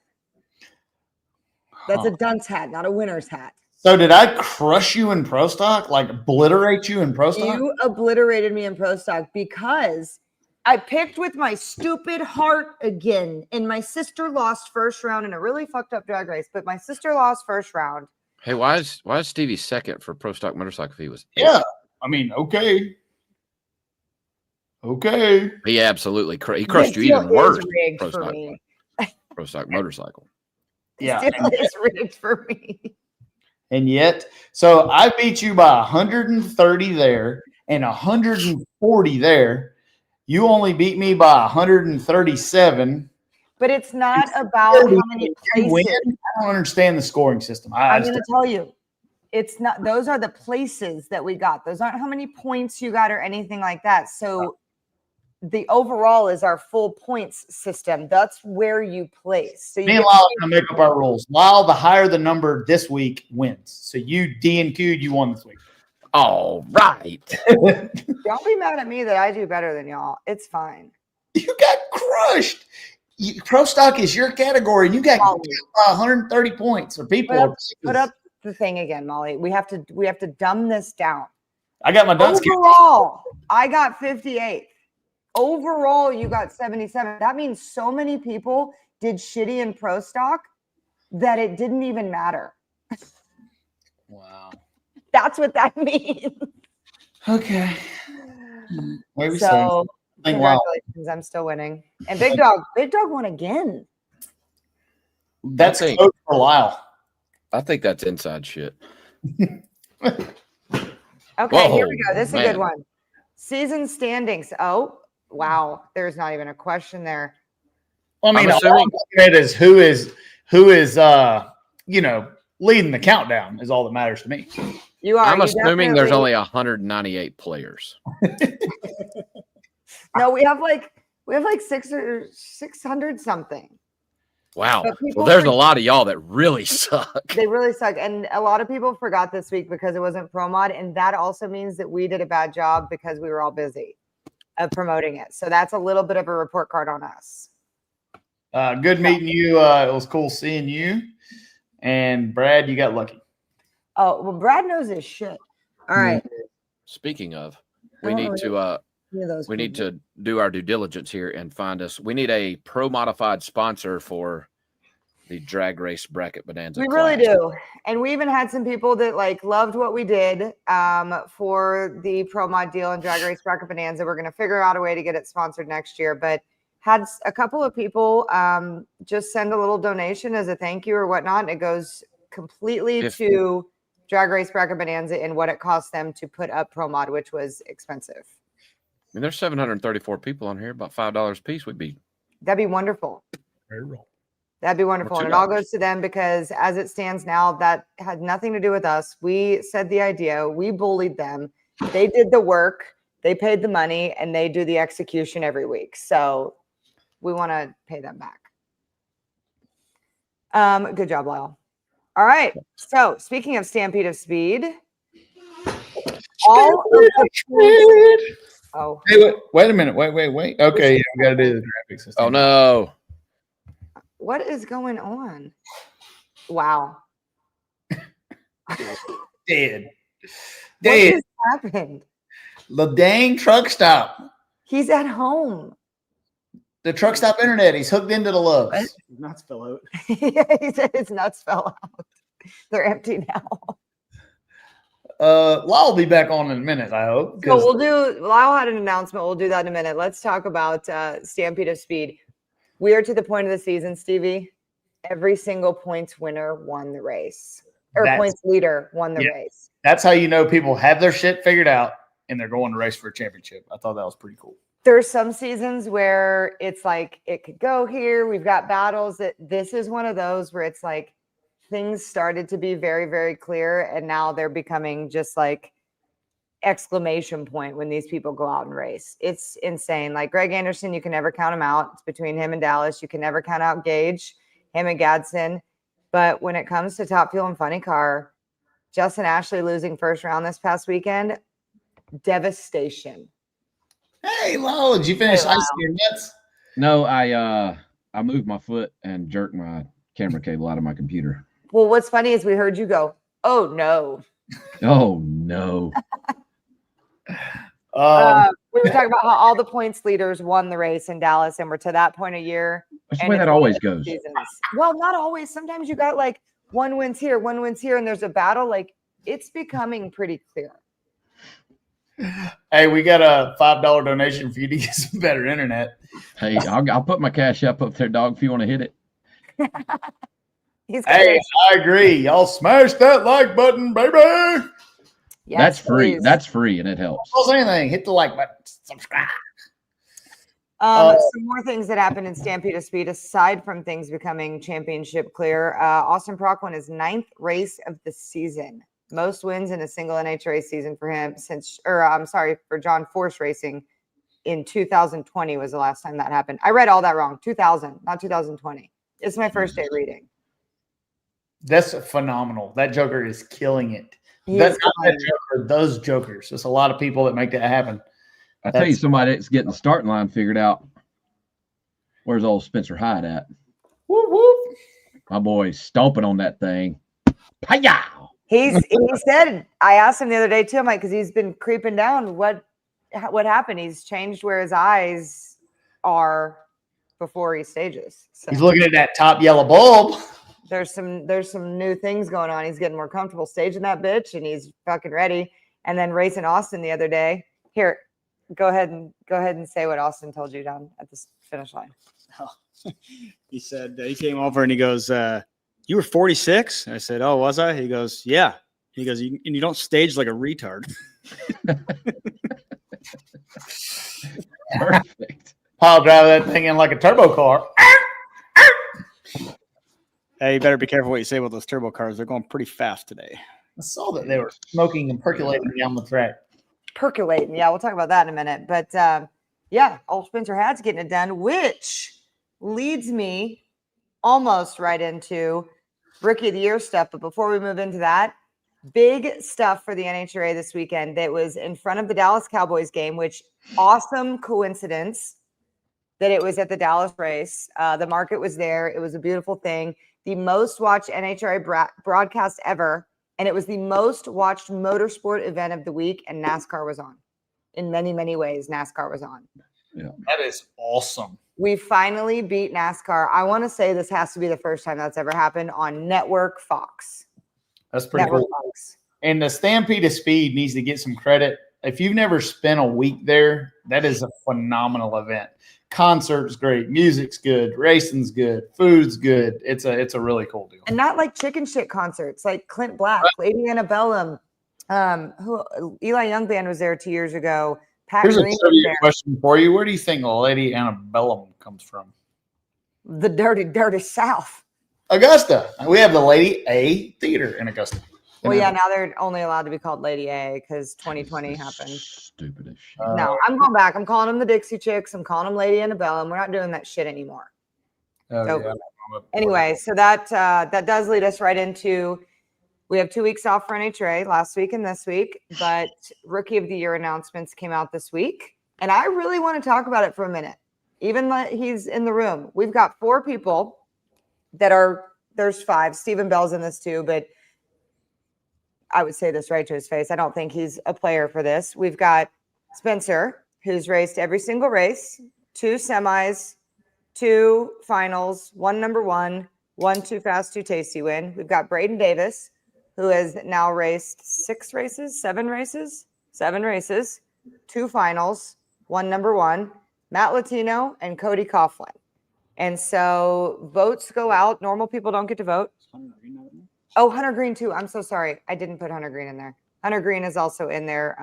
Speaker 1: That's a dunce hat, not a winner's hat.
Speaker 5: So did I crush you in Pro Stock? Like, obliterate you in Pro Stock?
Speaker 1: You obliterated me in Pro Stock because I picked with my stupid heart again, and my sister lost first round in a really fucked up drag race, but my sister lost first round.
Speaker 4: Hey, why is Stevie second for Pro Stock Motorcycle if he was?
Speaker 5: Yeah, I mean, okay. He
Speaker 4: absolutely he crushed you even worse.
Speaker 1: For me.
Speaker 4: Pro stock motorcycle.
Speaker 5: Yeah.
Speaker 1: Still is rigged for me.
Speaker 5: And yet, so I beat you by 130 there and 140 there. You only beat me by 137.
Speaker 1: But it's not about how many
Speaker 5: You win.
Speaker 1: places.
Speaker 5: I don't understand the scoring system.
Speaker 1: I'm going to tell you, it's not. Those are the places that we got. Those aren't how many points you got or anything like that. So the overall is our full points system. That's where you place. So you
Speaker 5: Me and Lyle are going to make up our rules. Lyle, the higher the number this week wins. So you D&Q'd, you won this week.
Speaker 4: All right.
Speaker 1: don't be mad at me that I do better than y'all. It's fine.
Speaker 5: You got crushed. Pro stock is your category. You got 130 points. Or people
Speaker 1: put up the thing again, Molly. We have to dumb this down.
Speaker 5: I got my dunce.
Speaker 1: Overall, I got 58. Overall, you got 77. That means so many people did shitty in pro stock that it didn't even matter.
Speaker 5: Wow.
Speaker 1: That's what that means.
Speaker 5: Okay. Maybe
Speaker 1: So
Speaker 5: wow.
Speaker 1: congratulations, I'm still winning. And Big Dog won again.
Speaker 5: That's code for Lyle.
Speaker 4: I think that's inside shit.
Speaker 1: Okay,
Speaker 4: Whoa,
Speaker 1: here we go. This is
Speaker 4: man.
Speaker 1: a good one. Season standings. Oh, wow. There's not even a question there.
Speaker 5: Well, I mean,
Speaker 4: I'm assuming
Speaker 5: it is who is leading the countdown is all that matters to me.
Speaker 1: You are.
Speaker 4: I'm
Speaker 1: You
Speaker 4: assuming there's
Speaker 1: definitely-
Speaker 4: only 198 players.
Speaker 1: No, we have like 600 something.
Speaker 4: Wow.
Speaker 1: But people
Speaker 4: Well, there's a
Speaker 1: forget-
Speaker 4: lot of y'all that really suck.
Speaker 1: They really suck. And a lot of people forgot this week because it wasn't Promod. And that also means that we did a bad job because we were all busy of promoting it. So that's a little bit of a report card on us.
Speaker 5: Good meeting you. It was cool seeing you. And Brad, you got lucky.
Speaker 1: Oh, well, Brad knows his shit. All right.
Speaker 4: Speaking of, we need to do our due diligence here and find us. We need a pro modified sponsor for the drag race bracket bonanza.
Speaker 1: We really do. And we even had some people that loved what we did for the pro mod deal and drag race bracket bonanza. We're going to figure out a way to get it sponsored next year, but had a couple of people just send a little donation as a thank you or whatnot. And it goes completely to drag race bracket bonanza and what it cost them to put up pro mod, which was expensive.
Speaker 4: I mean, there's 734 people on here, about $5 a piece would be.
Speaker 1: That'd be wonderful. That'd be wonderful. And it all goes to them because as it stands now, that had nothing to do with us. We said the idea, we bullied them. They did the work, they paid the money, and they do the execution every week. So we want to pay them back. Good job, Lyle. All right. So speaking of Stampede of Speed, all of the oh,
Speaker 5: Hey, wait a minute. Wait. Okay, we got to do the graphics system.
Speaker 4: Oh, no.
Speaker 1: what is going on? Wow.
Speaker 5: Dead.
Speaker 1: What just happened?
Speaker 5: The dang truck stop.
Speaker 1: He's at home.
Speaker 5: The truck stop internet. He's hooked into the Loves.
Speaker 7: Nuts fell out.
Speaker 1: Yeah, he said his nuts fell out. They're empty now.
Speaker 5: Lyle will be back on in a minute, I hope.
Speaker 1: So we'll do, Lyle had an announcement. We'll do that in a minute. Let's talk about Stampede of Speed. We are to the point of the season, Stevie. Every single points winner won the race. Or points leader won the race.
Speaker 5: That's how you know people have their shit figured out and they're going to race for a championship. I thought that was pretty cool.
Speaker 1: There's some seasons where it's like it could go here. We've got battles. This is one of those where it's like things started to be very, very clear, and now they're becoming just like exclamation point when these people go out and race. It's insane. Like Greg Anderson, you can never count him out. It's between him and Dallas. You can never count out Gage, him and Gadsden. But when it comes to Top Fuel and Funny Car, Justin Ashley losing first round this past weekend, devastation.
Speaker 5: Hey, Lyle, did you finish icing your nuts?
Speaker 8: No, I moved my foot and jerked my camera cable out of my computer.
Speaker 1: Well, what's funny is we heard you go, "Oh no."
Speaker 8: Oh no.
Speaker 1: We were talking about how all the points leaders won the race in Dallas, and we're to that point of year.
Speaker 8: That's the way that always goes.
Speaker 1: Well, not always. Sometimes you got like one wins here, and there's a battle. Like it's becoming pretty clear.
Speaker 5: Hey, we got a $5 donation for you to get some better internet.
Speaker 8: Hey, I'll put my cash up there, dog, if you want to hit it.
Speaker 1: He's
Speaker 5: Hey, I agree. Y'all smash that like button, baby.
Speaker 1: yes,
Speaker 8: That's free.
Speaker 1: please.
Speaker 8: That's free, and it helps.
Speaker 5: Don't say anything. Hit the like button. Subscribe.
Speaker 1: Some more things that happened in Stampede of Speed, aside from things becoming championship clear. Austin Prock won his 9th race of the season. Most wins in a single NHRA season for him for John Force Racing in 2020 was the last time that happened. I read all that wrong. 2000, not 2020. It's my first day reading.
Speaker 5: That's phenomenal. That Joker is killing it.
Speaker 1: He
Speaker 5: That's
Speaker 1: is
Speaker 5: not that
Speaker 1: killing
Speaker 5: Joker, those Jokers. There's a lot of people that make that happen.
Speaker 8: I tell you, somebody that's getting the starting line figured out. Where's old Spencer Hyde at?
Speaker 5: Whoop, whoop.
Speaker 8: My boy's stomping on that thing. Hi-ya!
Speaker 1: He said, I asked him the other day too, I'm like, because he's been creeping down. What happened? He's changed where his eyes are before he stages. So
Speaker 5: He's looking at that top yellow bulb.
Speaker 1: there's some new things going on. He's getting more comfortable staging that bitch, and he's fucking ready. And then racing Austin the other day. Here, go ahead and say what Austin told you down at the finish line.
Speaker 7: He said he came over and he goes, "You were 46?" I said, "Oh, was I?" He goes, "Yeah." He goes, "And you don't stage like a retard."
Speaker 8: Perfect.
Speaker 5: I'll drive that thing in like a turbo car.
Speaker 7: Hey, you better be careful what you say about those turbo cars. They're going pretty fast today.
Speaker 5: I saw that they were smoking and percolating down the track.
Speaker 1: Percolating. Yeah, we'll talk about that in a minute. But yeah, old Spencer Hyde's getting it done, which leads me almost right into Rookie of the Year stuff. But before we move into that, big stuff for the NHRA this weekend that was in front of the Dallas Cowboys game, which awesome coincidence that it was at the Dallas race. The market was there. It was a beautiful thing. The most watched NHRA broadcast ever. And it was the most watched motorsport event of the week, and NASCAR was on. In many, many ways, NASCAR was on.
Speaker 8: Yeah.
Speaker 5: That is awesome.
Speaker 1: We finally beat NASCAR. I want to say this has to be the first time that's ever happened on Network Fox.
Speaker 5: That's pretty
Speaker 1: Network
Speaker 5: cool.
Speaker 1: Fox.
Speaker 5: And the Stampede of Speed needs to get some credit. If you've never spent a week there, that is a phenomenal event. Concert's great, music's good, racing's good, food's good. It's a really cool deal.
Speaker 1: And not like chicken shit concerts, like Clint Black, Lady Antebellum. Who Eli Young Band was there 2 years ago. Pat
Speaker 5: Here's
Speaker 1: Green
Speaker 5: a
Speaker 1: was
Speaker 5: trivia
Speaker 1: there.
Speaker 5: question for you. Where do you think Lady Antebellum comes from?
Speaker 1: The dirty, dirty South.
Speaker 5: Augusta. We have the Lady A Theater in Augusta.
Speaker 1: Well, yeah, now they're only allowed to be called Lady A because 2020 happened.
Speaker 8: Stupid as shit.
Speaker 1: No, I'm going back. I'm calling them the Dixie Chicks. I'm calling them Lady Antebellum. We're not doing that shit anymore. So, anyway, so that does lead us right into, we have 2 weeks off for NHRA, last week and this week, but Rookie of the Year announcements came out this week. And I really want to talk about it for a minute, even that he's in the room. We've got 4 people that are, there's 5. Stephen Bell's in this too, but I would say this right to his face. I don't think he's a player for this. We've got Spencer, who's raced every single race, 2 semis, 2 finals, 1 number 1, 1 too fast, too tasty win. We've got Braden Davis, who has now raced 7 races, 2 finals, 1 number 1, Matt Latino, and Cody Coughlin. And so votes go out. Normal people don't get to vote. Oh, Hunter Green too. I'm so sorry. I didn't put Hunter Green in there. Hunter Green is also in there.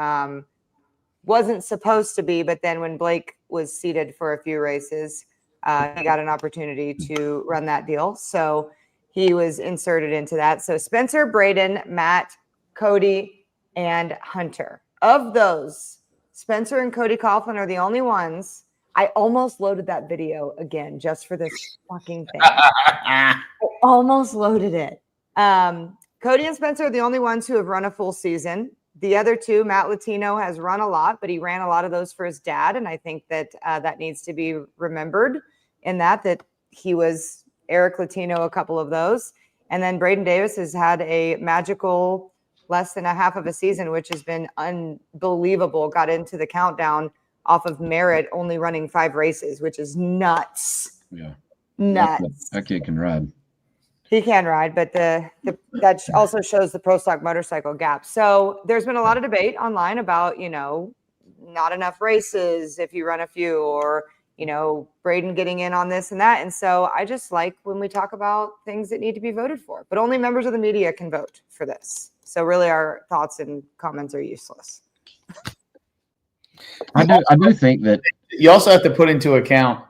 Speaker 1: Wasn't supposed to be, but then when Blake was seated for a few races, he got an opportunity to run that deal. So he was inserted into that. So Spencer, Braden, Matt, Cody, and Hunter. Of those, Spencer and Cody Coughlin are the only ones. I almost loaded that video again just for this fucking thing. I almost loaded it. Cody and Spencer are the only ones who have run a full season. The other 2, Matt Latino has run a lot, but he ran a lot of those for his dad. And I think that that needs to be remembered in that he was Eric Latino, a couple of those. And then Braden Davis has had a magical less than a half of a season, which has been unbelievable. Got into the countdown off of merit, only running 5 races, which is nuts.
Speaker 8: Yeah.
Speaker 1: Nuts.
Speaker 8: That kid can ride.
Speaker 1: He can ride, but that also shows the pro stock motorcycle gap. So there's been a lot of debate online about, not enough races if you run a few, or, Braden getting in on this and that. And so I just like when we talk about things that need to be voted for, but only members of the media can vote for this. So really our thoughts and comments are useless.
Speaker 8: I do think that
Speaker 5: you also have to put into account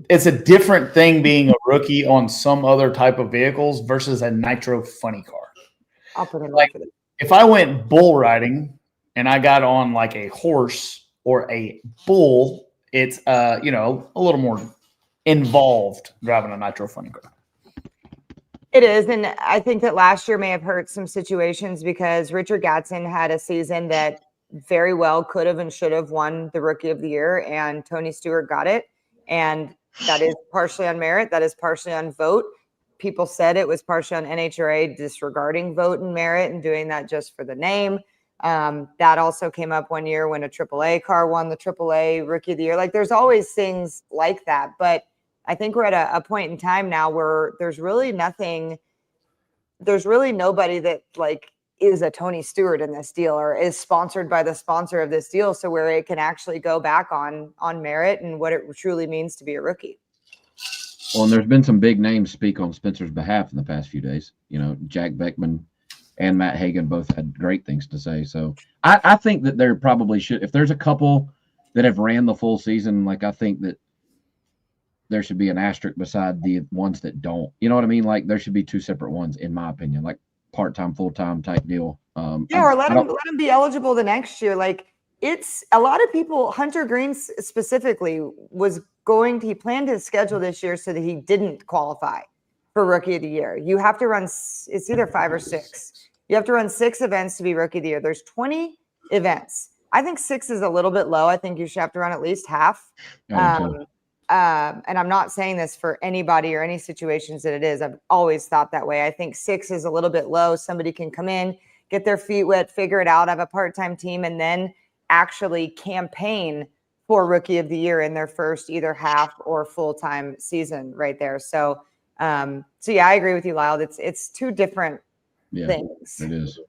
Speaker 5: it's a different thing being a rookie on some other type of vehicles versus a nitro funny car.
Speaker 1: I'll put it
Speaker 5: Like,
Speaker 1: for this.
Speaker 5: if I went bull riding and I got on like a horse or a bull, it's a little more involved driving a nitro funny car.
Speaker 1: It is, and I think that last year may have hurt some situations because Richard Gadsden had a season that very well could have and should have won the Rookie of the Year, and Tony Stewart got it, and that is partially on merit. That is partially on vote. People said it was partially on NHRA disregarding vote and merit and doing that just for the name. That also came up one year when a AAA car won the AAA Rookie of the Year. Like, there's always things like that, but I think we're at a point in time now where there's really nobody that like is a Tony Stewart in this deal or is sponsored by the sponsor of this deal. So where it can actually go back on merit and what it truly means to be a rookie.
Speaker 8: Well, and there's been some big names speak on Spencer's behalf in the past few days. Jack Beckman and Matt Hagan both had great things to say. So I think that there probably should, if there's a couple that have ran the full season, like I think that there should be an asterisk beside the ones that don't. You know what I mean? Like there should be two separate ones, in my opinion, like part-time, full-time type deal.
Speaker 1: Or let him be eligible the next year. Like, it's a lot of people, Hunter Green specifically he planned his schedule this year so that he didn't qualify for Rookie of the Year. You have to run, it's either 5 or 6. You have to run 6 events to be Rookie of the Year. There's 20 events. I think 6 is a little bit low. I think you should have to run at least half. And I'm not saying this for anybody or any situations that it is. I've always thought that way. I think 6 is a little bit low. Somebody can come in, get their feet wet, figure it out, have a part-time team, and then actually campaign for Rookie of the Year in their first either half or full-time season right there. So yeah, I agree with you, Lyle. It's two different things.
Speaker 8: It is.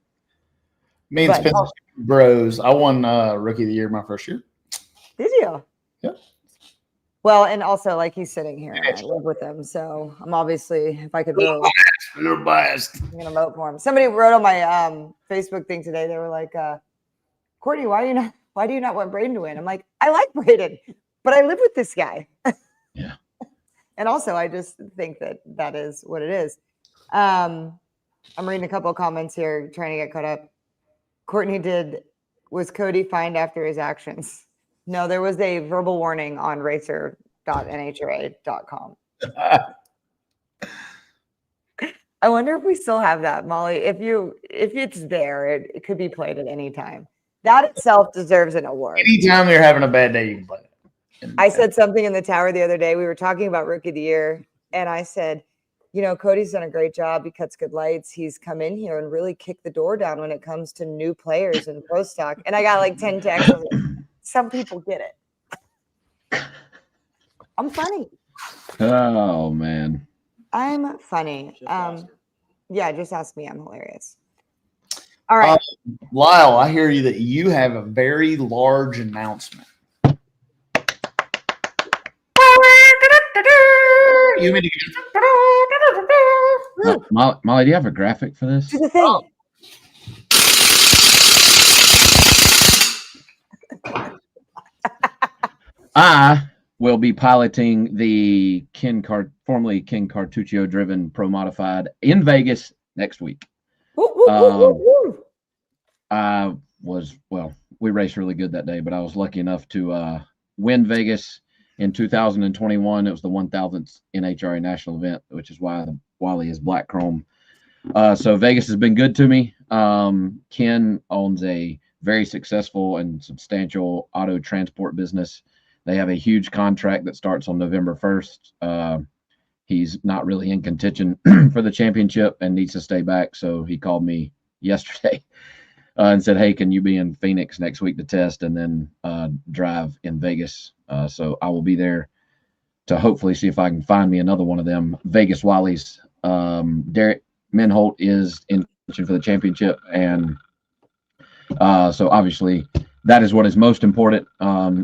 Speaker 5: Me and Spencer bros. I won Rookie of the Year my first year.
Speaker 1: Did you?
Speaker 5: Yeah.
Speaker 1: Well, and also, like, he's sitting here, and I live with him, so I'm obviously, if I could vote,
Speaker 5: you're biased.
Speaker 1: I'm gonna vote for him. Somebody wrote on my Facebook thing today. They were like, "Courtney, why do you not want Braden to win?" I'm like, I like Braden, but I live with this guy.
Speaker 8: Yeah.
Speaker 1: And also, I just think that is what it is. I'm reading a couple of comments here, trying to get caught up. Courtney was Cody fined after his actions? No, there was a verbal warning on racer.nhra.com. I wonder if we still have that, Molly. If it's there, it could be played at any time. That itself deserves an award.
Speaker 5: Anytime you're having a bad day, you can play it.
Speaker 1: I said something in the tower the other day. We were talking about Rookie of the Year, and I said, Cody's done a great job. He cuts good lights. He's come in here and really kicked the door down when it comes to new players in pro stock. And I got like 10 texts. Some people get it. I'm funny.
Speaker 8: Oh, man.
Speaker 1: I'm funny. Yeah, just ask me. I'm hilarious. All right.
Speaker 5: Lyle, I hear you that you have a very large announcement. You mean
Speaker 8: Molly, do you have a graphic for this?
Speaker 1: Do the thing.
Speaker 8: I will be piloting the formerly Ken Cartuccio driven Pro Modified in Vegas next week. We raced really good that day, but I was lucky enough to win Vegas in 2021. It was the 1000th NHRA national event, which is why the Wally is black chrome. So Vegas has been good to me. Ken owns a very successful and substantial auto transport business. They have a huge contract that starts on November 1st. He's not really in contention for the championship and needs to stay back. So he called me yesterday and said, "Hey, can you be in Phoenix next week to test and then drive in Vegas?" So I will be there to hopefully see if I can find me another one of them Vegas Wallies. Derek Menholt is in contention for the championship. And so obviously that is what is most important,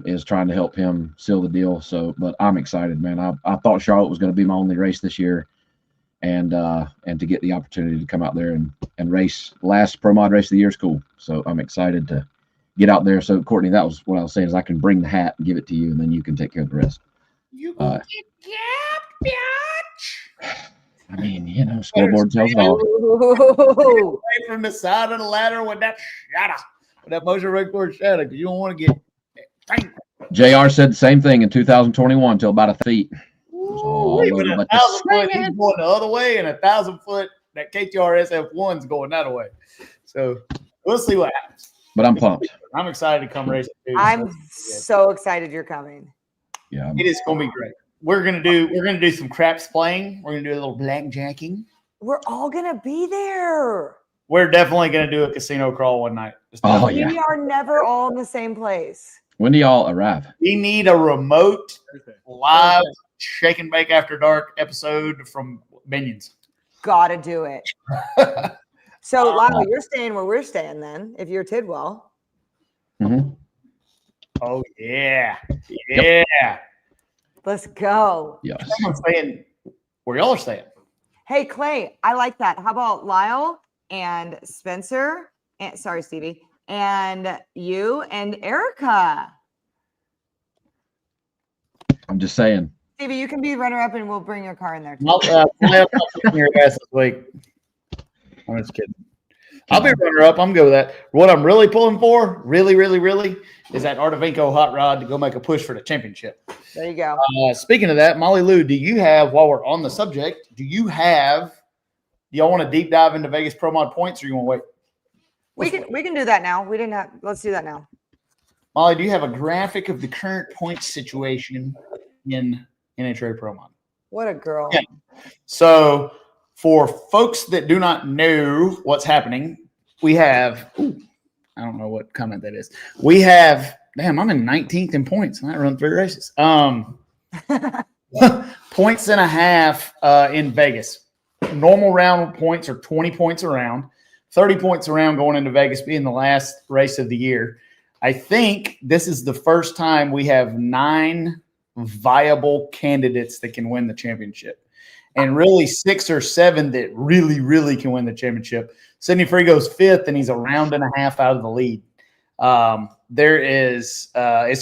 Speaker 8: is trying to help him seal the deal. So, but I'm excited, man. I thought Charlotte was going to be my only race this year, and to get the opportunity to come out there and race last Pro Mod race of the year is cool. So I'm excited to get out there. So Courtney, that was what I was saying, is I can bring the hat and give it to you, and then you can take care of the rest.
Speaker 5: You can get bitch.
Speaker 8: I mean, you know, scoreboard tells it all.
Speaker 1: Ooh.
Speaker 5: Away from the side of the ladder with that shadow, with that motion record shadow, because you don't want to get tanked.
Speaker 8: JR said the same thing in 2021 till about 1 feet.
Speaker 5: Wait, but 1,000 foot, he's going the other way, and 1,000 foot, that KTR SF1's going that way. So we'll see what happens.
Speaker 8: But I'm pumped.
Speaker 5: I'm excited to come racing too.
Speaker 1: I'm so excited you're coming.
Speaker 8: Yeah,
Speaker 5: It is going to be great. We're gonna do some craps playing. We're gonna do a little blackjacking.
Speaker 1: We're all gonna be there.
Speaker 5: We're definitely gonna do a casino crawl one night.
Speaker 8: Oh,
Speaker 1: We
Speaker 8: yeah.
Speaker 1: are never all in the same place.
Speaker 8: When do y'all arrive?
Speaker 5: We need a remote live shake and bake after dark episode from Minions.
Speaker 1: Gotta do it. So Lyle, you're staying where we're staying then, if you're Tidwell.
Speaker 8: Mhm.
Speaker 5: Oh yeah, yeah.
Speaker 1: Let's go.
Speaker 8: Yes.
Speaker 5: I'm saying where y'all are staying.
Speaker 1: Hey Clay, I like that. How about Lyle and Spencer? And sorry, Stevie, and you and Erica.
Speaker 8: I'm just saying.
Speaker 1: Stevie, you can be runner-up, and we'll bring your car in there. Too.
Speaker 5: I'll kicking your ass this week. I'm just kidding. I'll be runner up. I'm good with that. What I'm really pulling for, really, is that Artavinco hot rod to go make a push for the championship.
Speaker 1: There you go.
Speaker 5: Speaking of that, Molly Lou, do you have, while we're on the subject, do y'all want to deep dive into Vegas Pro Mod points, or you want to wait?
Speaker 1: We can do that now. We didn't have. Let's do that now.
Speaker 5: Molly, do you have a graphic of the current point situation in NHRA Pro Mod?
Speaker 1: What a girl.
Speaker 5: Yeah. So, for folks that do not know what's happening, we have, I don't know what comment that is. We have, damn, I'm in 19th in points. I might run 3 races. Points and a half in Vegas. Normal round points are 20 points around, 30 points around going into Vegas being the last race of the year. I think this is the first time we have 9 viable candidates that can win the championship. And really 6 or 7 that really can win the championship. Sidney Frigo's 5th, and he's a round and a half out of the lead. It's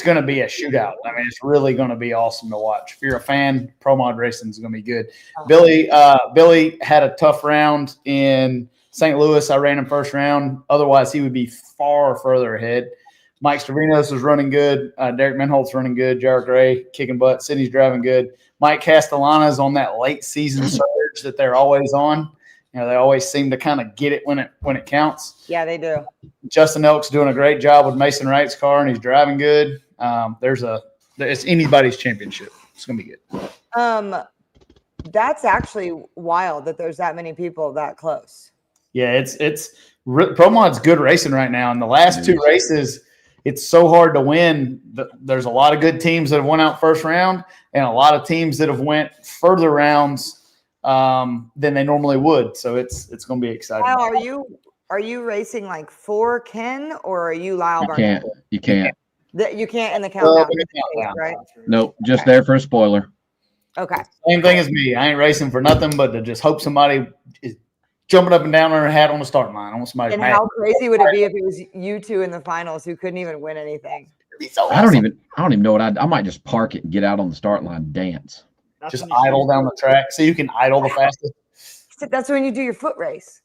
Speaker 5: going to be a shootout. I mean, it's really going to be awesome to watch. If you're a fan, Pro Mod racing is going to be good. Billy had a tough round in St. Louis. I ran him first round. Otherwise, he would be far further ahead. Mike Stravinos was running good. Derek Menholt's running good. Jared Gray kicking butt. Sidney's driving good. Mike Castellana's on that late season surge that they're always on. You know, they always seem to kind of get it when it counts.
Speaker 1: Yeah, they do.
Speaker 5: Justin Elk's doing a great job with Mason Wright's car, and he's driving good. It's anybody's championship. It's gonna be good.
Speaker 1: That's actually wild that there's that many people that close.
Speaker 5: Yeah, Pro Mod's good racing right now. In the last 2 races, it's so hard to win. There's a lot of good teams that have went out first round, and a lot of teams that have went further rounds than they normally would. So it's going to be exciting.
Speaker 1: Lyle, are you racing like for Ken, or are you Lyle?
Speaker 8: You can't.
Speaker 1: You can't in the countdown, right?
Speaker 8: Nope, just there for a spoiler.
Speaker 1: Okay.
Speaker 5: Same thing as me. I ain't racing for nothing but to just hope somebody is jumping up and down on her hat on the start line. I want somebody.
Speaker 1: And how crazy would it be if it was you 2 in the finals who couldn't even win anything?
Speaker 5: It'd be so
Speaker 8: I
Speaker 5: awesome.
Speaker 8: don't even know what I might just park it and get out on the start line and dance.
Speaker 5: Just idle down the track so you can idle the fastest.
Speaker 1: That's when you do your foot race.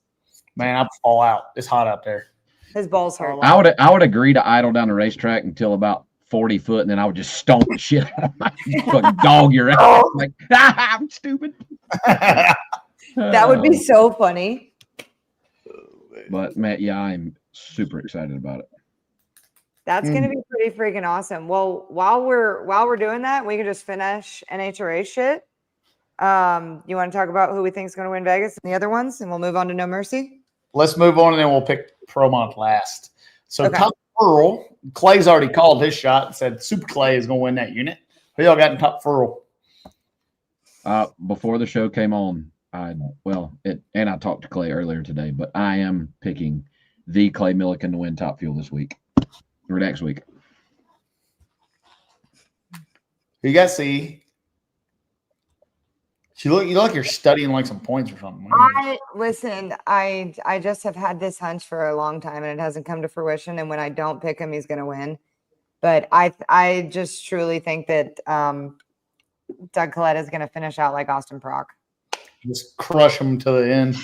Speaker 5: Man, I'll fall out. It's hot out there.
Speaker 1: His balls hurt.
Speaker 8: I would agree to idle down the racetrack until about 40 foot, and then I would just stomp the shit out of my fucking dog your ass. Like, I'm stupid.
Speaker 1: That would be so funny.
Speaker 8: But man, yeah, I'm super excited about it.
Speaker 1: That's going to be pretty freaking awesome. Well, while we're doing that, we can just finish NHRA shit. You want to talk about who we think is going to win Vegas and the other ones, and we'll move on to No Mercy?
Speaker 5: Let's move on, and then we'll pick Pro Mod last. So
Speaker 1: Okay.
Speaker 5: Top Furl, Clay's already called his shot and said Super Clay is going to win that unit. Who y'all got in Top Furl?
Speaker 8: Before the show came on, I talked to Clay earlier today, but I am picking the Clay Milliken to win Top Fuel this week. for next week.
Speaker 5: You got C. You look like you're studying like some points or something.
Speaker 1: I just have had this hunch for a long time and it hasn't come to fruition. And when I don't pick him, he's gonna win. But I just truly think that Doug Collette is gonna finish out like Austin Prock.
Speaker 5: Just crush him to the end.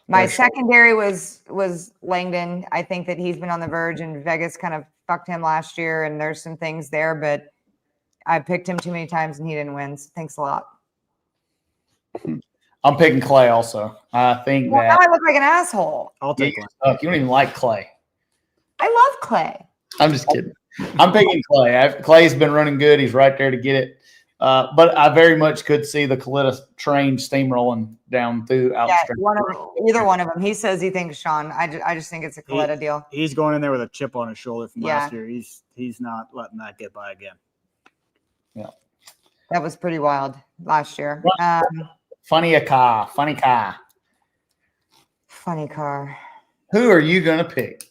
Speaker 1: My secondary was Langdon. I think that he's been on the verge, and Vegas kind of fucked him last year, and there's some things there, but I picked him too many times and he didn't win. So thanks a lot.
Speaker 5: I'm picking Clay also. I think
Speaker 1: Well, now I look like an asshole.
Speaker 7: I'll take one.
Speaker 5: You don't even like Clay.
Speaker 1: I love Clay.
Speaker 5: I'm just kidding. I'm picking Clay. Clay's been running good. He's right there to get it. But I very much could see the Coletta train steamrolling down through out.
Speaker 1: Yeah, either one of them. He says he thinks Sean. I just think it's a Coletta deal.
Speaker 7: He's going in there with a chip on his shoulder from
Speaker 1: Yeah.
Speaker 7: last year. He's not letting that get by again.
Speaker 5: Yeah,
Speaker 1: that was pretty wild last year.
Speaker 5: Funny car. Who are you gonna pick?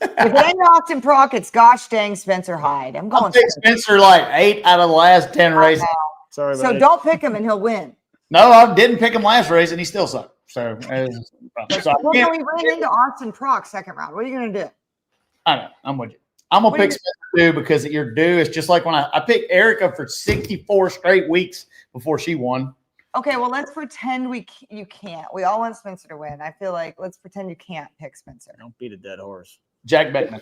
Speaker 1: If it ain't Austin Prock, it's gosh dang Spencer Hyde. I'm going.
Speaker 5: I'll pick Spencer like 8 out of the last 10 races.
Speaker 7: Sorry,
Speaker 1: so don't pick him and he'll win.
Speaker 5: No, I didn't pick him last race and he still sucked. So,
Speaker 1: we ran into Austin Prock second round. What are you gonna do?
Speaker 5: I know. I'm with you. I'm gonna pick Spencer too because your due is just like when I picked Erica for 64 straight weeks before she won.
Speaker 1: Okay, well, let's pretend you can't. We all want Spencer to win. I feel like let's pretend you can't pick Spencer.
Speaker 7: Don't beat a dead horse.
Speaker 5: Jack Beckman.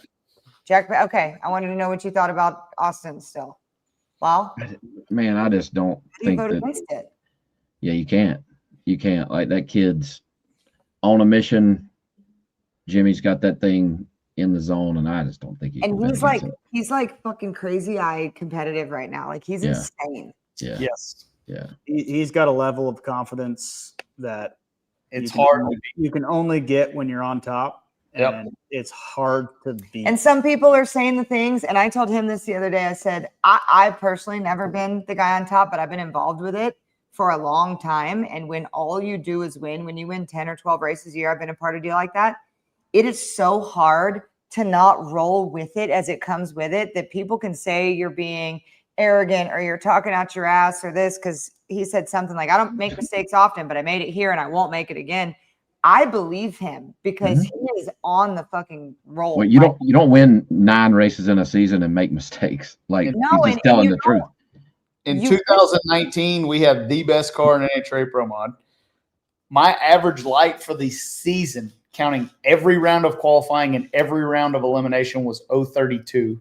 Speaker 1: Okay, I wanted to know what you thought about Austin still. Well,
Speaker 8: man, I just don't think
Speaker 1: vote
Speaker 8: that.
Speaker 1: Against it.
Speaker 8: Yeah, you can't. You can't. Like that kid's on a mission. Jimmy's got that thing in the zone, and I just don't think he.
Speaker 1: And he's like fucking crazy eye competitive right now. Like he's insane.
Speaker 8: Yeah.
Speaker 7: Yes.
Speaker 8: Yeah.
Speaker 7: He's got a level of confidence that
Speaker 5: it's hard.
Speaker 7: You can only get when you're on top. And it's hard to beat.
Speaker 1: And some people are saying the things, and I told him this the other day. I said, I've personally never been the guy on top, but I've been involved with it for a long time. And when all you do is win, when you win 10 or 12 races a year, I've been a part of a deal like that. It is so hard to not roll with it as it comes with it, that people can say you're being arrogant or you're talking out your ass or this, because he said something like, I don't make mistakes often, but I made it here and I won't make it again. I believe him because he is on the fucking roll.
Speaker 8: Well, you don't win 9 races in a season and make mistakes. Like he's just telling the truth.
Speaker 5: In 2019, we have the best car in NHRA Promod. My average light for the season, counting every round of qualifying and every round of elimination, was 032.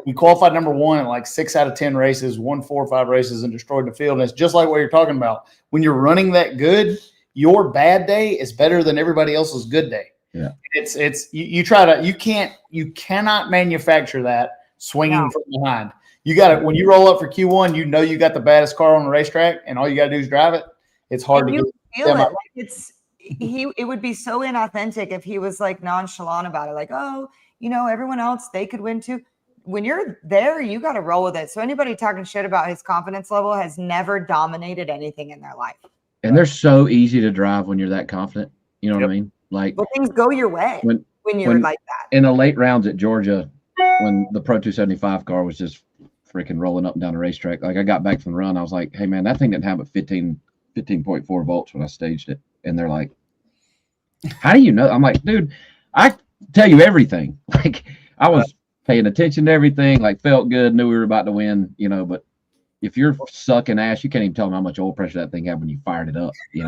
Speaker 5: We qualified number 1 in like 6 out of 10 races, won 4 or 5 races, and destroyed the field. And it's just like what you're talking about. When you're running that good, your bad day is better than everybody else's good day.
Speaker 8: Yeah.
Speaker 5: You cannot manufacture that swinging from behind. You got to, when you roll up for Q1, you got the baddest car on the racetrack and all you got to do is drive it. It's hard to
Speaker 1: feel it. Like it would be so inauthentic if he was like nonchalant about it. Like, oh, everyone else, they could win too. When you're there, you got to roll with it. So anybody talking shit about his confidence level has never dominated anything in their life.
Speaker 8: And they're so easy to drive when you're that confident. You know what I mean? Like,
Speaker 1: well, things go your way when you're like that.
Speaker 8: In the late rounds at Georgia, when the Pro 275 car was just freaking rolling up and down the racetrack, like I got back from the run, I was like, hey man, that thing didn't have a 15.4 volts when I staged it. And they're like, how do you know? I'm like, dude, I tell you everything. Like I was paying attention to everything, like felt good, knew we were about to win, but if you're sucking ass, you can't even tell them how much oil pressure that thing had when you fired it up.
Speaker 7: You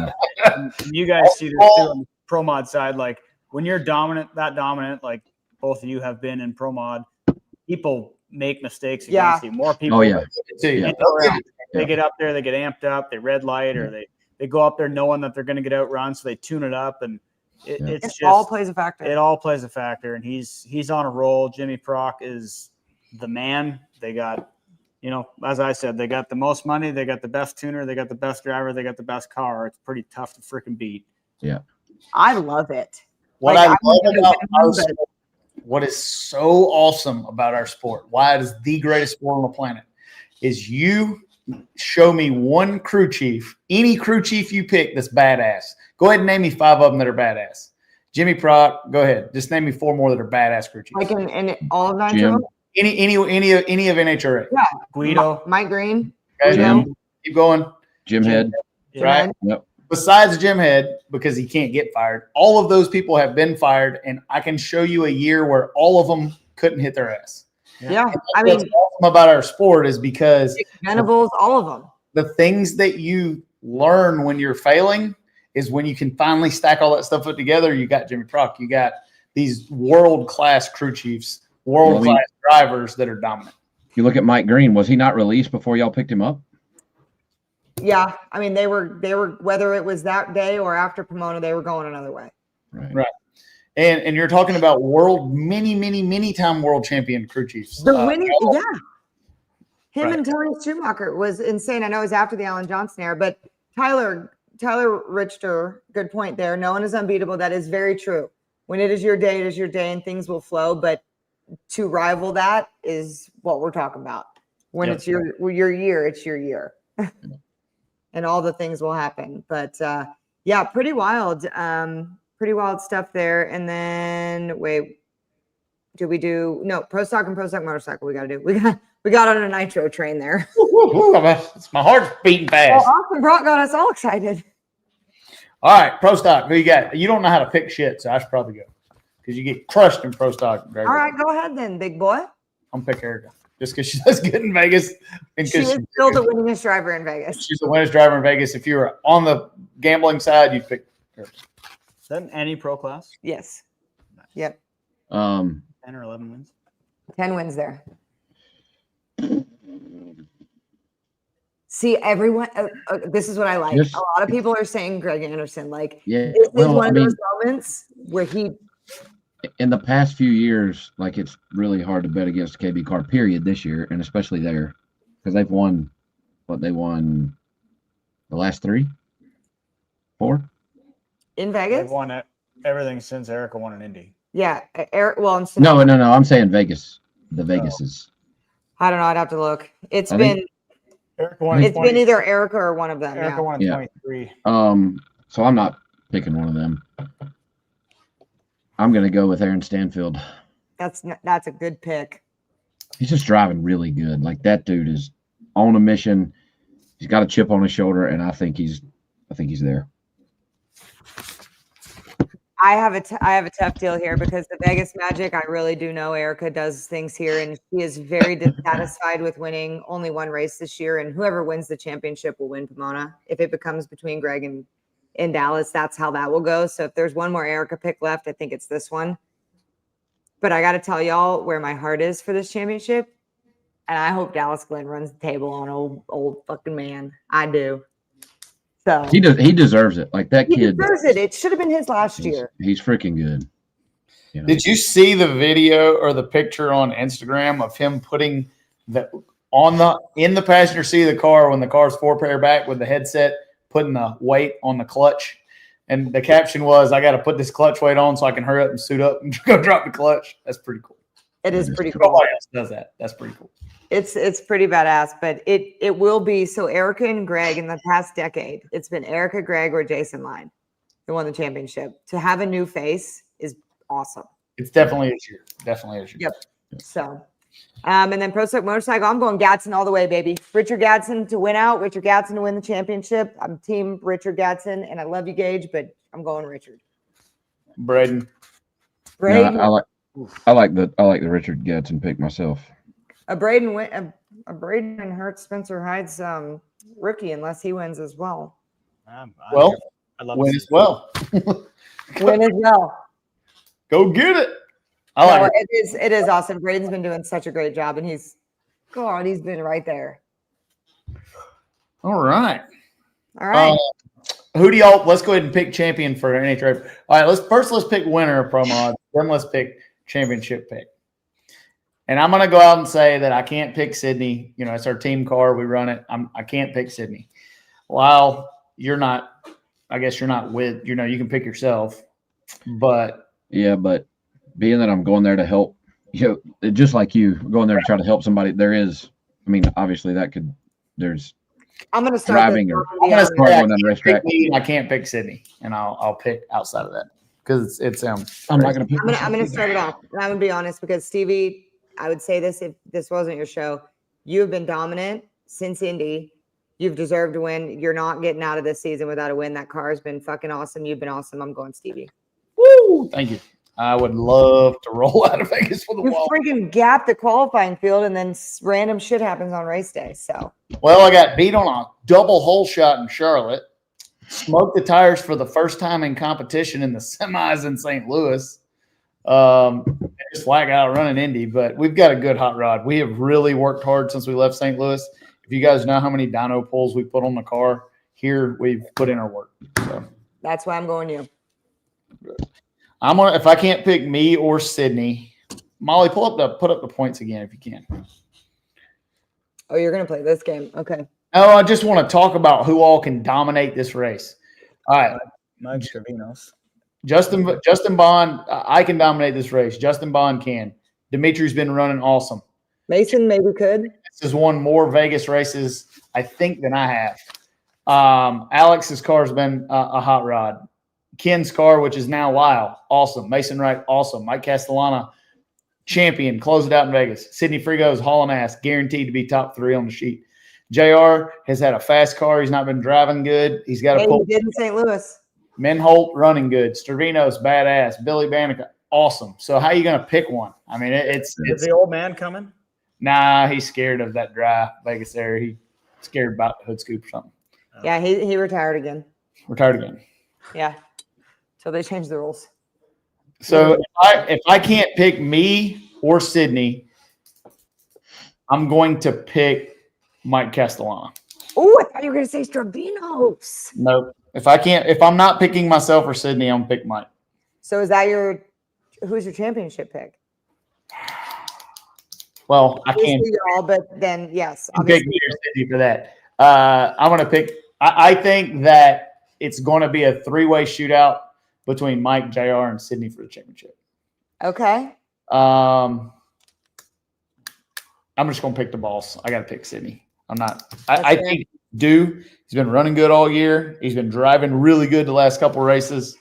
Speaker 7: guys see this too on the Pro Mod side. Like when you're that dominant, like both of you have been in Pro Mod, people make mistakes against you. More people.
Speaker 8: Oh yeah.
Speaker 7: They get up there, they get amped up, they red light, or they go up there knowing that they're going to get outrun, so they tune it up, and it
Speaker 1: all plays a factor.
Speaker 7: It all plays a factor, and he's on a roll. Jimmy Prock is the man. They got. As I said, they got the most money, they got the best tuner, they got the best driver, they got the best car. It's pretty tough to freaking beat.
Speaker 8: Yeah.
Speaker 1: I love it.
Speaker 5: What is so awesome about our sport, why it is the greatest sport on the planet, is you show me one crew chief, any crew chief you pick that's badass. Go ahead and name me 5 of them that are badass. Jimmy Proc. Go ahead. Just name me 4 more that are badass crew chiefs.
Speaker 1: Like in all of Nitro.
Speaker 8: Jim.
Speaker 5: Any of NHRA.
Speaker 1: Yeah.
Speaker 7: Guido.
Speaker 1: Mike Green.
Speaker 5: Okay.
Speaker 1: Guido.
Speaker 8: Jim.
Speaker 5: Keep going.
Speaker 8: Jim Head.
Speaker 7: Yeah.
Speaker 5: Right.
Speaker 8: Yep.
Speaker 5: Besides Jim Head, because he can't get fired, all of those people have been fired, and I can show you a year where all of them couldn't hit their ass.
Speaker 1: Yeah. I
Speaker 5: What's
Speaker 1: mean,
Speaker 5: awesome about our sport is because
Speaker 1: Venables, all of them.
Speaker 5: the things that you learn when you're failing is when you can finally stack all that stuff up together. You got Jimmy Proc. You got these world-class crew chiefs, world-class drivers that are dominant.
Speaker 8: You look at Mike Green. Was he not released before y'all picked him up?
Speaker 1: Yeah. I mean, they were whether it was that day or after Pomona, they were going another way.
Speaker 8: Right.
Speaker 5: And you're talking about many time world champion crew chiefs.
Speaker 1: The winning, yeah. Him
Speaker 5: Right.
Speaker 1: and Tony Schumacher was insane. I know it was after the Alan Johnson era, but Tyler Richter, good point there. No one is unbeatable. That is very true. When it is your day, and things will flow. But to rival that is what we're talking about. When it's your year, it's your year. And all the things will happen. But yeah, pretty wild. Pretty wild stuff there. And then did we do Pro Stock and Pro Stock Motorcycle? We got to do. We got on a nitro train there.
Speaker 5: It's my heart's beating fast.
Speaker 1: Well, Austin Brock got us all excited.
Speaker 5: All right, Pro Stock. Who you got? You don't know how to pick shit, so I should probably go because you get crushed in Pro Stock. Greg.
Speaker 1: All right, go ahead then, big boy.
Speaker 5: I'm pick Erica just because she does good in Vegas. And
Speaker 1: She is still the winningest driver in Vegas.
Speaker 5: She's the winningest driver in Vegas. If you were on the gambling side, you'd pick her.
Speaker 7: Is that any pro class?
Speaker 1: Yes. Yep.
Speaker 7: 10 or 11 wins.
Speaker 1: 10 wins there. See, everyone, this is what I like.
Speaker 8: Yes.
Speaker 1: A lot of people are saying Greg Anderson. Like,
Speaker 8: Yeah.
Speaker 1: this is
Speaker 8: Well,
Speaker 1: one
Speaker 8: I
Speaker 1: of
Speaker 8: mean,
Speaker 1: those moments where he,
Speaker 8: in the past few years, like it's really hard to bet against KB Car, period, this year, and especially there, because they've won, they won the last 3, 4?
Speaker 1: in
Speaker 7: They've
Speaker 1: Vegas.
Speaker 7: won everything since Erica won an Indy.
Speaker 1: Yeah. Eric, well, in
Speaker 8: No, I'm saying Vegas. The Vegases.
Speaker 1: I don't know. I'd have to look. It's
Speaker 8: I
Speaker 1: been,
Speaker 8: think-
Speaker 7: Erica won
Speaker 1: it's been either Erica or one of them.
Speaker 7: Erica
Speaker 1: Yeah.
Speaker 7: won in 23.
Speaker 8: So I'm not picking one of them. I'm gonna go with Aaron Stanfield.
Speaker 1: That's a good pick.
Speaker 8: He's just driving really good. Like that dude is on a mission. He's got a chip on his shoulder, and I think he's there.
Speaker 1: I have a tough deal here because the Vegas Magic, I really do know Erica does things here, and she is very dissatisfied with winning only one race this year. And whoever wins the championship will win Pomona. If it becomes between Greg and Dallas, that's how that will go. So if there's one more Erica pick left, I think it's this one. But I got to tell y'all where my heart is for this championship, and I hope Dallas Glenn runs the table on old fucking man. I do. So
Speaker 8: He deserves it. Like that
Speaker 1: he
Speaker 8: kid
Speaker 1: deserves it. It should have been his last year.
Speaker 8: He's freaking good. You know?
Speaker 5: Did you see the video or the picture on Instagram of him putting in the passenger seat of the car when the car's 4-pair back with the headset, putting the weight on the clutch? And the caption was, "I got to put this clutch weight on so I can hurry up and suit up and go drop the clutch." That's pretty cool.
Speaker 1: It is pretty cool.
Speaker 5: Nobody else does that. That's pretty cool.
Speaker 1: It's pretty badass, but it will be. So Erica and Greg in the past decade, it's been Erica, Greg, or Jason Line who won the championship. To have a new face is awesome.
Speaker 5: It's definitely his year. Definitely his year.
Speaker 1: Yep. So, and then Pro Stock Motorcycle, I'm going Gadsden all the way, baby. Richard Gadsden to win out. Richard Gadsden to win the championship. I'm team Richard Gadsden, and I love you, Gage, but I'm going Richard.
Speaker 5: Braden.
Speaker 1: Braden.
Speaker 8: No, I like the Richard Gadsden pick myself.
Speaker 1: A Braden hurts Spencer Hyde's rookie unless he wins as well.
Speaker 7: I love
Speaker 5: Win
Speaker 7: to
Speaker 5: as
Speaker 7: see
Speaker 5: well.
Speaker 1: Win as well.
Speaker 5: Go get it. I like it.
Speaker 1: It is awesome. Braden's been doing such a great job, and he's been right there.
Speaker 5: All right.
Speaker 1: All right.
Speaker 5: Who do y'all? Let's go ahead and pick champion for NHRA. All right. Let's pick winner of Promod. Then let's pick championship pick. And I'm going to go out and say that I can't pick Sydney. You know, it's our team car. We run it. I can't pick Sydney. Lyle, you're not. I guess you're not with. You know, you can pick yourself. But
Speaker 8: yeah, but being that I'm going there to help, you know, just like you going there to try to help somebody, there is. I mean, obviously there's.
Speaker 1: I'm going to start
Speaker 8: driving
Speaker 1: this
Speaker 8: or
Speaker 1: off.
Speaker 5: I'm going to
Speaker 8: going down the racetrack.
Speaker 5: I can't pick Sydney, and I'll pick outside of that because it's
Speaker 8: I'm not going to pick.
Speaker 1: I'm gonna start it off. And I'm gonna be honest because Stevie, I would say this if this wasn't your show. You have been dominant since Indy. You've deserved to win. You're not getting out of this season without a win. That car has been fucking awesome. You've been awesome. I'm going Stevie.
Speaker 5: Woo! Thank you. I would love to roll out of Vegas for the
Speaker 1: You
Speaker 5: wall.
Speaker 1: freaking gapped the qualifying field, and then random shit happens on race day. So,
Speaker 5: Well, I got beat on a double hole shot in Charlotte. Smoked the tires for the first time in competition in the semis in St. Louis. Just flag out running Indy, but we've got a good hot rod. We have really worked hard since we left St. Louis. If you guys know how many dyno pulls we put on the car here, we've put in our work. So
Speaker 1: that's why I'm going you.
Speaker 5: I'm gonna. If I can't pick me or Sydney, Molly, put up the points again if you can.
Speaker 1: Oh, you're gonna play this game, okay?
Speaker 5: Oh, I just want to talk about who all can dominate this race. All right,
Speaker 7: Mike Stravinos.
Speaker 5: Justin Bond, I can dominate this race. Justin Bond can. Dimitri's been running awesome.
Speaker 1: Mason maybe could.
Speaker 5: This has won more Vegas races, I think, than I have. Alex's car's been a hot rod. Ken's car, which is now Lyle, awesome. Mason Wright, awesome. Mike Castellana, champion, close it out in Vegas. Sidney Frigo's hauling ass, guaranteed to be top 3 on the sheet. JR has had a fast car. He's not been driving good. He's got a pull.
Speaker 1: He did in St. Louis.
Speaker 5: Menholt running good. Stravino's badass. Billy Bannick, awesome. So how are you going to pick one? I mean, it's
Speaker 7: Is the old man coming?
Speaker 5: Nah, he's scared of that dry Vegas area. He's scared about the hood scoop or something.
Speaker 1: Yeah, he retired again.
Speaker 5: Retired again.
Speaker 1: Yeah. So they changed the rules.
Speaker 5: So if I can't pick me or Sydney, I'm going to pick Mike Castellana.
Speaker 1: Oh, I thought you were going to say Stravinos.
Speaker 5: Nope. If I'm not picking myself or Sydney, I'm gonna pick Mike.
Speaker 1: So is that who's your championship pick?
Speaker 5: Well, I can't
Speaker 1: y'all, but then yes,
Speaker 5: pick me or Sydney for that. I'm gonna pick. I think that it's going to be a 3-way shootout between Mike, JR, and Sydney for the championship.
Speaker 1: Okay.
Speaker 5: I'm just going to pick the boss. I got to pick Sydney. I'm not. I think he's been running good all year. He's been driving really good the last couple of races.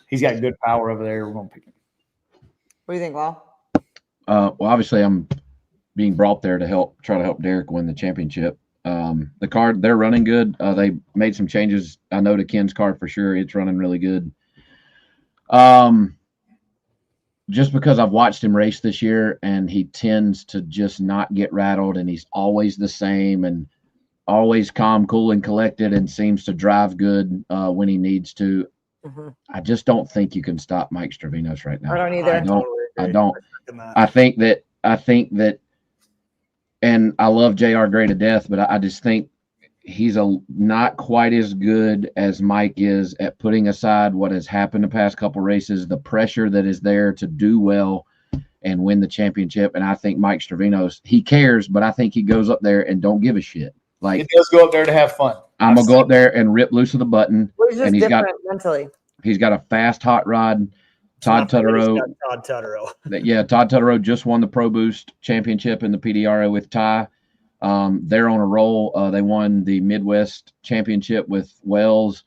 Speaker 5: He's got good power over there. We're going to pick him.
Speaker 1: What do you think, Lyle?
Speaker 8: Well, obviously, I'm being brought there to try to help Derek win the championship. The car, they're running good. They made some changes. I know to Ken's car for sure. It's running really good. Just because I've watched him race this year and he tends to just not get rattled and he's always the same and always calm, cool, and collected and seems to drive good when he needs to. Mm-hmm. I just don't think you can stop Mike Stravinos right now.
Speaker 1: I don't either.
Speaker 8: I don't. I think that, and I love JR Gray to death, but I just think he's not quite as good as Mike is at putting aside what has happened the past couple races, the pressure that is there to do well and win the championship. And I think Mike Stravinos, he cares, but I think he goes up there and don't give a shit. Like,
Speaker 5: he does go up there to have fun.
Speaker 8: I'm gonna go up there and rip loose of the button.
Speaker 1: Well, and he's got mentally.
Speaker 8: He's got a fast hot rod. Todd Tutterow. Todd Tutterow just won the Pro Boost Championship in the PDRA with Ty. They're on a roll. They won the Midwest Championship with Wells.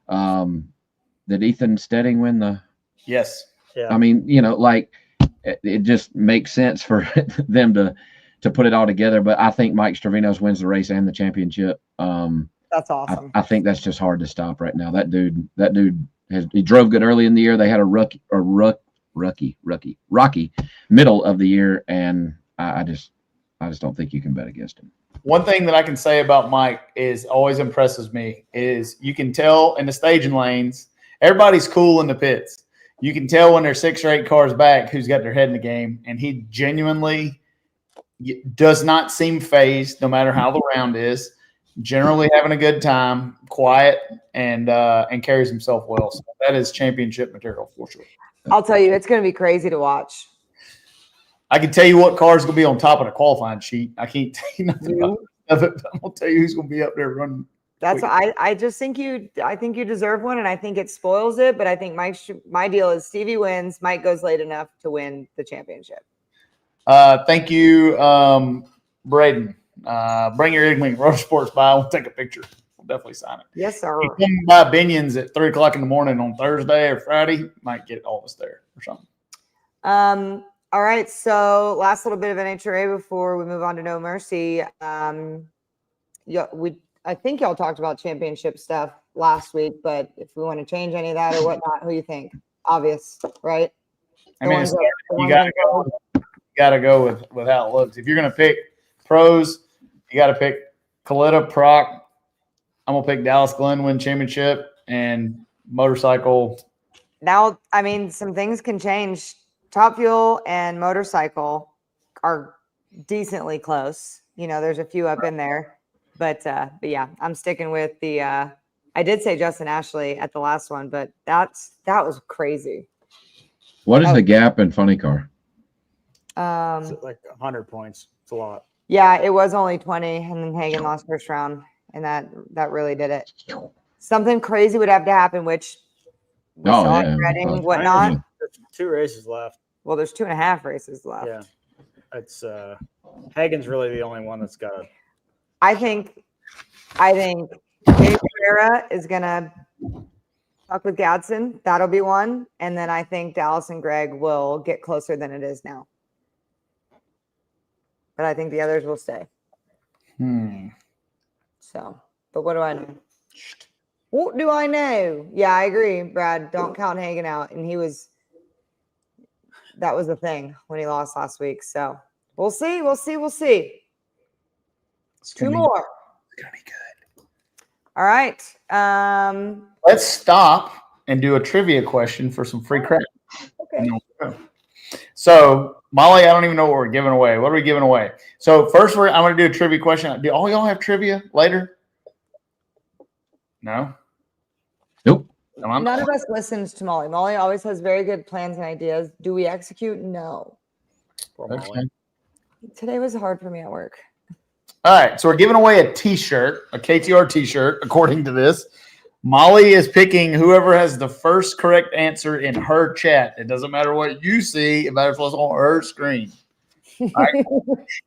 Speaker 8: Did Ethan Stedding win the?
Speaker 5: Yes.
Speaker 7: Yeah.
Speaker 8: I mean, it just makes sense for them to put it all together. But I think Mike Stravinos wins the race and the championship.
Speaker 1: That's awesome.
Speaker 8: I think that's just hard to stop right now. That dude he drove good early in the year. They had a rocky middle of the year, and I just don't think you can bet against him.
Speaker 5: One thing that I can say about Mike is always impresses me is you can tell in the staging lanes, everybody's cool in the pits. You can tell when they're 6 or 8 cars back who's got their head in the game, and he genuinely does not seem phased no matter how the round is. Generally having a good time, quiet, and carries himself well. So that is championship material for sure.
Speaker 1: I'll tell you, it's going to be crazy to watch.
Speaker 5: I can tell you what car is going to be on top of the qualifying sheet. I can't tell you nothing of it, but I'm going to tell you who's going to be up there running.
Speaker 1: That's I just think I think you deserve one, and I think it spoils it. But I think my deal is Stevie wins. Mike goes late enough to win the championship.
Speaker 5: Thank you, Braden. Bring your Igling Motorsports by. We'll take a picture. definitely sign it.
Speaker 1: Yes, sir.
Speaker 5: You come by Binion's at 3:00 in the morning on Thursday or Friday, might get all of us there or something.
Speaker 1: All right. So last little bit of NHRA before we move on to No Mercy. I think y'all talked about championship stuff last week, but if we want to change any of that or whatnot, who you think? Obvious, right?
Speaker 5: I mean, you gotta go with how it looks. If you're gonna pick pros, you gotta pick Coletta, Proc. I'm gonna pick Dallas Glen win championship and motorcycle.
Speaker 1: Now, I mean, some things can change. Top Fuel and motorcycle are decently close. You know, there's a few up in there, but yeah, I'm sticking with the. I did say Justin Ashley at the last one, but that was crazy.
Speaker 8: What is the gap in funny car?
Speaker 7: It's like 100 points. It's a lot.
Speaker 1: Yeah, it was only 20, and then Hagen lost first round, and that really did it. Something crazy would have to happen, which we saw at Reading, whatnot.
Speaker 7: There's 2 races left.
Speaker 1: Well, there's 2.5 races left.
Speaker 7: Yeah, it's Hagen's really the only one that's got it.
Speaker 1: I think NHRA is gonna fuck with Gadsden. That'll be one, and then I think Dallas and Greg will get closer than it is now. But I think the others will stay. So, but what do I know? What do I know? Yeah, I agree, Brad. Don't count Hagen out, and that was the thing when he lost last week. So we'll see. Two more.
Speaker 5: It's gonna be good.
Speaker 1: All right.
Speaker 5: Let's stop and do a trivia question for some free credit.
Speaker 1: Okay.
Speaker 5: So, Molly, I don't even know what we're giving away. What are we giving away? So, first, I'm going to do a trivia question. Do all y'all have trivia later? No?
Speaker 8: Nope.
Speaker 1: None of us listens to Molly. Molly always has very good plans and ideas. Do we execute? No.
Speaker 5: Okay.
Speaker 1: Today was hard for me at work.
Speaker 5: All right. So, we're giving away a T-shirt, a KTR T-shirt, according to this. Molly is picking whoever has the first correct answer in her chat. It doesn't matter what you see. It matters what's on her screen. Right?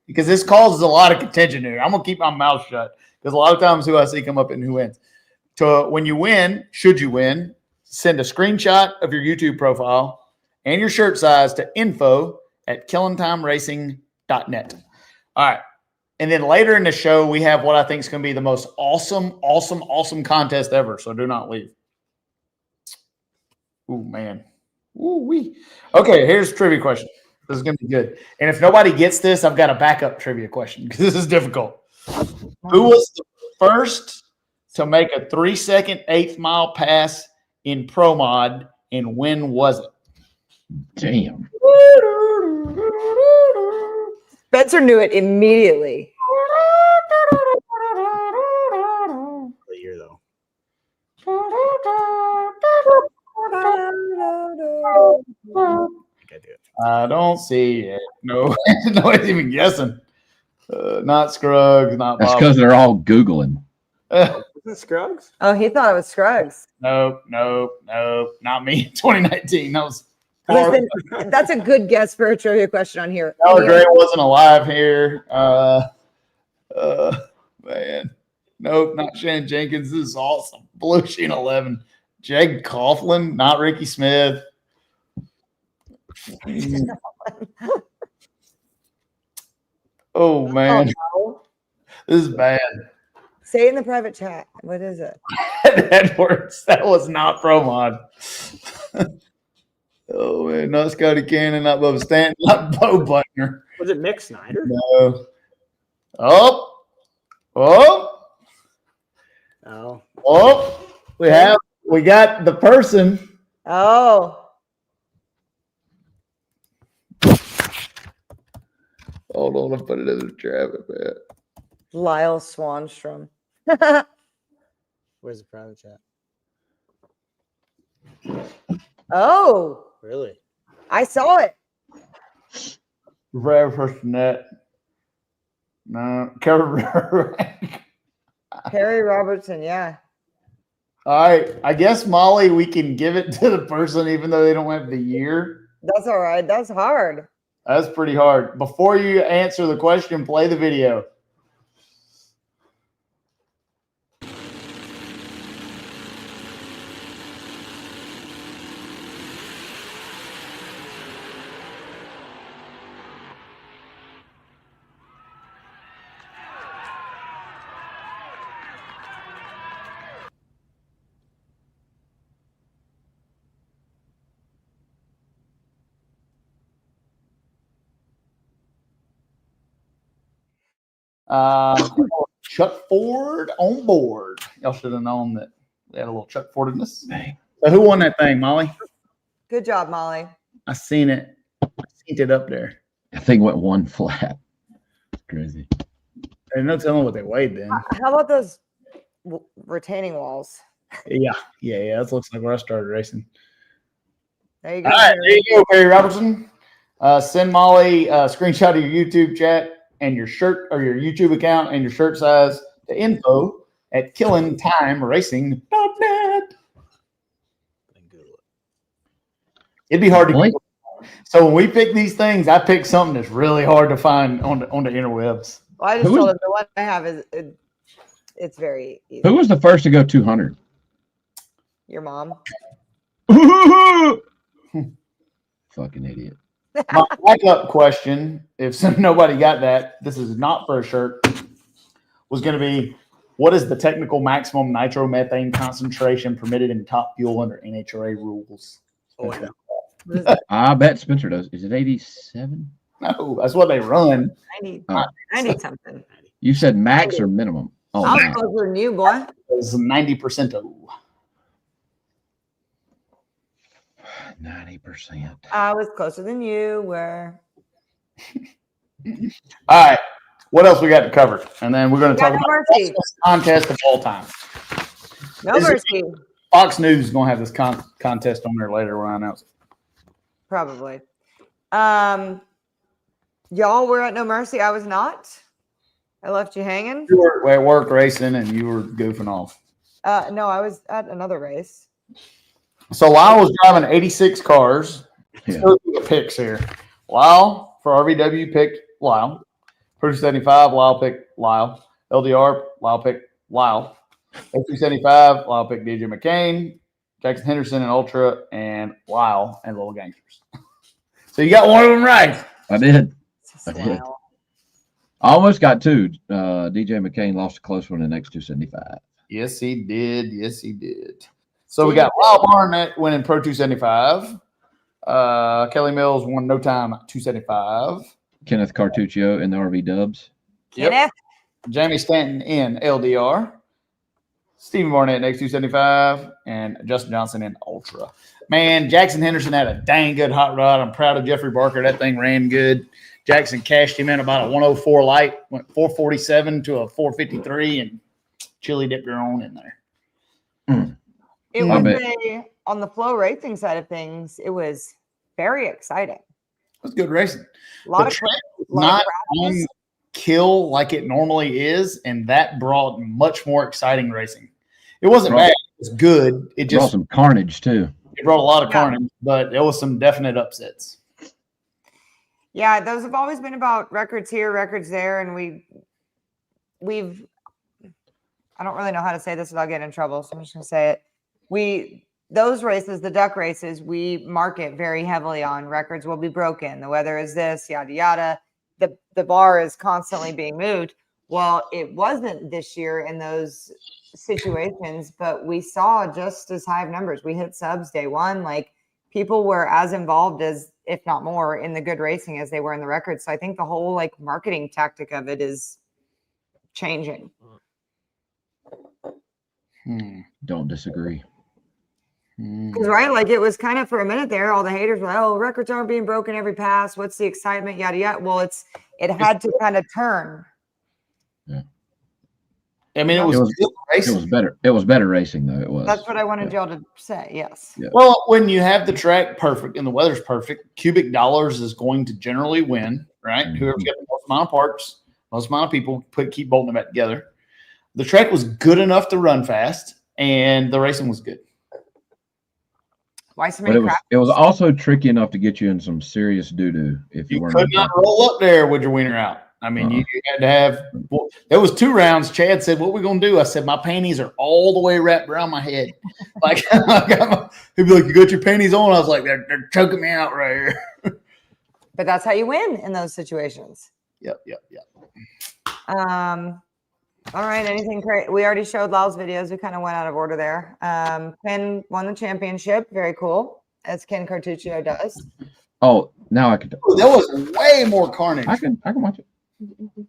Speaker 5: Because this causes a lot of contention here. I'm going to keep my mouth shut because a lot of times who I see come up and who wins. So when you win, should you win, send a screenshot of your YouTube profile and your shirt size to info@killintimeracing.net. All right. And then later in the show, we have what I think is going to be the most awesome contest ever. So do not leave. Ooh, man. Ooh, wee. Okay, here's a trivia question. This is going to be good. And if nobody gets this, I've got a backup trivia question because this is difficult. Who was the first to make a 3-second 1/8 mile pass in Promod, and when was it?
Speaker 8: Damn.
Speaker 1: Spencer knew it immediately.
Speaker 7: The year though.
Speaker 5: I don't see it. No, nobody's even guessing. Not Scruggs, not
Speaker 8: That's
Speaker 5: Bob.
Speaker 8: because they're all Googling.
Speaker 7: Is it Scruggs?
Speaker 1: Oh, he thought it was Scruggs.
Speaker 5: Nope. Not me. 2019. That was.
Speaker 1: Listen, that's a good guess for a trivia question on here.
Speaker 5: Tyler Gray wasn't alive here. Man. Nope, not Shannon Jenkins. This is awesome. Blue Sheen 11. Jeg Coughlin, not Ricky Smith. Oh, man.
Speaker 1: Oh, no.
Speaker 5: This is bad.
Speaker 1: Say it in the private chat. What is it?
Speaker 5: Edwards. That was not Promod. Oh, man. Not Scotty Cannon, not Bubba Stanton, not Bo Butner.
Speaker 7: Was it Mick Snyder?
Speaker 5: No. Oh. We got the person.
Speaker 1: Oh.
Speaker 5: Hold on, I'll put it in the traffic, man.
Speaker 1: Lyle Swanstrom.
Speaker 7: Where's the private chat?
Speaker 1: Oh.
Speaker 7: Really?
Speaker 1: I saw it.
Speaker 5: Rare person net. No.
Speaker 1: Perry Robertson, yeah.
Speaker 5: All right. I guess, Molly, we can give it to the person even though they don't have the year.
Speaker 1: That's all right. That's hard.
Speaker 5: That's pretty hard. Before you answer the question, play the video. Chuck Ford on board. Y'all should have known that they had a little Chuck Fordedness. So who won that thing, Molly?
Speaker 1: Good job, Molly.
Speaker 5: I seen it. I seen it up there.
Speaker 8: I think went one flat. Crazy.
Speaker 5: There's no telling what they weighed then.
Speaker 1: How about those retaining walls?
Speaker 5: Yeah. That looks like where I started racing.
Speaker 1: There you go.
Speaker 5: All right, there you go, Perry Robertson. Send Molly a screenshot of your YouTube chat and your shirt or your YouTube account and your shirt size to info@killingtimeracing.net. It'd be hard to get. So when we pick these things, I pick something that's really hard to find on the interwebs.
Speaker 1: Well, I just told him the one I have is it's very easy.
Speaker 8: Who was the first to go 200?
Speaker 1: Your mom.
Speaker 8: Fucking idiot.
Speaker 5: My backup question, if nobody got that, this is not for a shirt, was going to be, what is the technical maximum nitromethane concentration permitted in top fuel under NHRA rules?
Speaker 7: Oh, yeah.
Speaker 8: I bet Spencer does. Is it 87?
Speaker 5: No, that's what they run.
Speaker 1: 90 something.
Speaker 8: You said max or minimum? Oh,
Speaker 1: I'll
Speaker 8: max.
Speaker 1: go for new boy.
Speaker 5: It's 90%.
Speaker 8: 90%.
Speaker 1: I was closer than you were.
Speaker 5: All right. What else we got to cover? And then we're going to talk about the
Speaker 1: mercy.
Speaker 5: best contest of all time.
Speaker 1: No mercy.
Speaker 5: Fox News is going to have this contest on there later when I announce it.
Speaker 1: Probably. Y'all were at No Mercy. I was not. I left you hanging.
Speaker 5: You were at work racing and you were goofing off.
Speaker 1: No, I was at another race.
Speaker 5: So Lyle was driving 86 cars.
Speaker 8: Yeah.
Speaker 5: Let's go through the picks here. Lyle for RVW picked Lyle. Produce 75, Lyle picked Lyle. LDR, Lyle picked Lyle. F275, Lyle picked DJ McCain. Jackson Henderson and Ultra, and Lyle and Little Gangsters. So you got one of them right.
Speaker 8: I did.
Speaker 1: Wow.
Speaker 8: I almost got two. DJ McCain lost a close one in X275.
Speaker 5: Yes, he did. Yes, he did. So we got Lyle Barnett winning Pro 275. Kelly Mills won no time at 275.
Speaker 8: Kenneth Cartuccio in the RV Dubs.
Speaker 1: Kenneth.
Speaker 5: Jamie Stanton in LDR. Stephen Barnett in X275. And Justin Johnson in Ultra. Man, Jackson Henderson had a dang good hot rod. I'm proud of Jeffrey Barker. That thing ran good. Jackson cashed him in about a 104 light. Went 447 to a 453 and chili dipped her own in there.
Speaker 1: It was on the flow racing side of things, it was very exciting.
Speaker 5: It was good racing.
Speaker 1: A lot
Speaker 5: The
Speaker 1: of
Speaker 5: track was not on kill like it normally is, and that brought much more exciting racing. It wasn't bad. It was good. It just
Speaker 8: brought some carnage too.
Speaker 5: It brought a lot of carnage, but there was some definite upsets.
Speaker 1: Yeah, those have always been about records here, records there, and we've I don't really know how to say this without getting in trouble, so I'm just gonna say it. Those races, the duck races, we market very heavily on. Records will be broken. The weather is this, yada yada. The bar is constantly being moved. Well, it wasn't this year in those situations, but we saw just as high of numbers. We hit subs day one. Like, people were as involved as, if not more, in the good racing as they were in the records. So I think the whole like marketing tactic of it is changing.
Speaker 8: Don't disagree.
Speaker 1: Because right, like it was kind of for a minute there, all the haters were like, "Oh, records aren't being broken every pass. What's the excitement?" Yada yada. Well, it had to kind of turn.
Speaker 8: Yeah.
Speaker 5: I mean, it was racing.
Speaker 8: It was better. It was better racing though. It was.
Speaker 1: That's what I wanted y'all to say. Yes.
Speaker 8: Yeah.
Speaker 5: Well, when you have the track perfect and the weather's perfect, cubic dollars is going to generally win, right?
Speaker 8: Mm-hmm.
Speaker 5: Whoever's got the most amount of parts, most amount of people, keep bolting them back together. The track was good enough to run fast, and the racing was good.
Speaker 1: Why so
Speaker 8: But
Speaker 1: many
Speaker 8: it was also tricky enough to get you in some serious doo-doo if you weren't.
Speaker 5: Could not roll up there with your wiener out. I mean, you had to have. Well, there was 2 rounds. Chad said, "What we gonna do?" I said, "My panties are all the way wrapped around my head." Like, he'd be like, "You got your panties on?" I was like, "They're choking me out right here."
Speaker 1: But that's how you win in those situations.
Speaker 5: Yep.
Speaker 1: All right. Anything great? We already showed Lyle's videos. We kind of went out of order there. Ken won the championship. Very cool, as Ken Cartuccio does.
Speaker 8: Oh, now I can.
Speaker 5: There was way more carnage.
Speaker 8: I can watch it.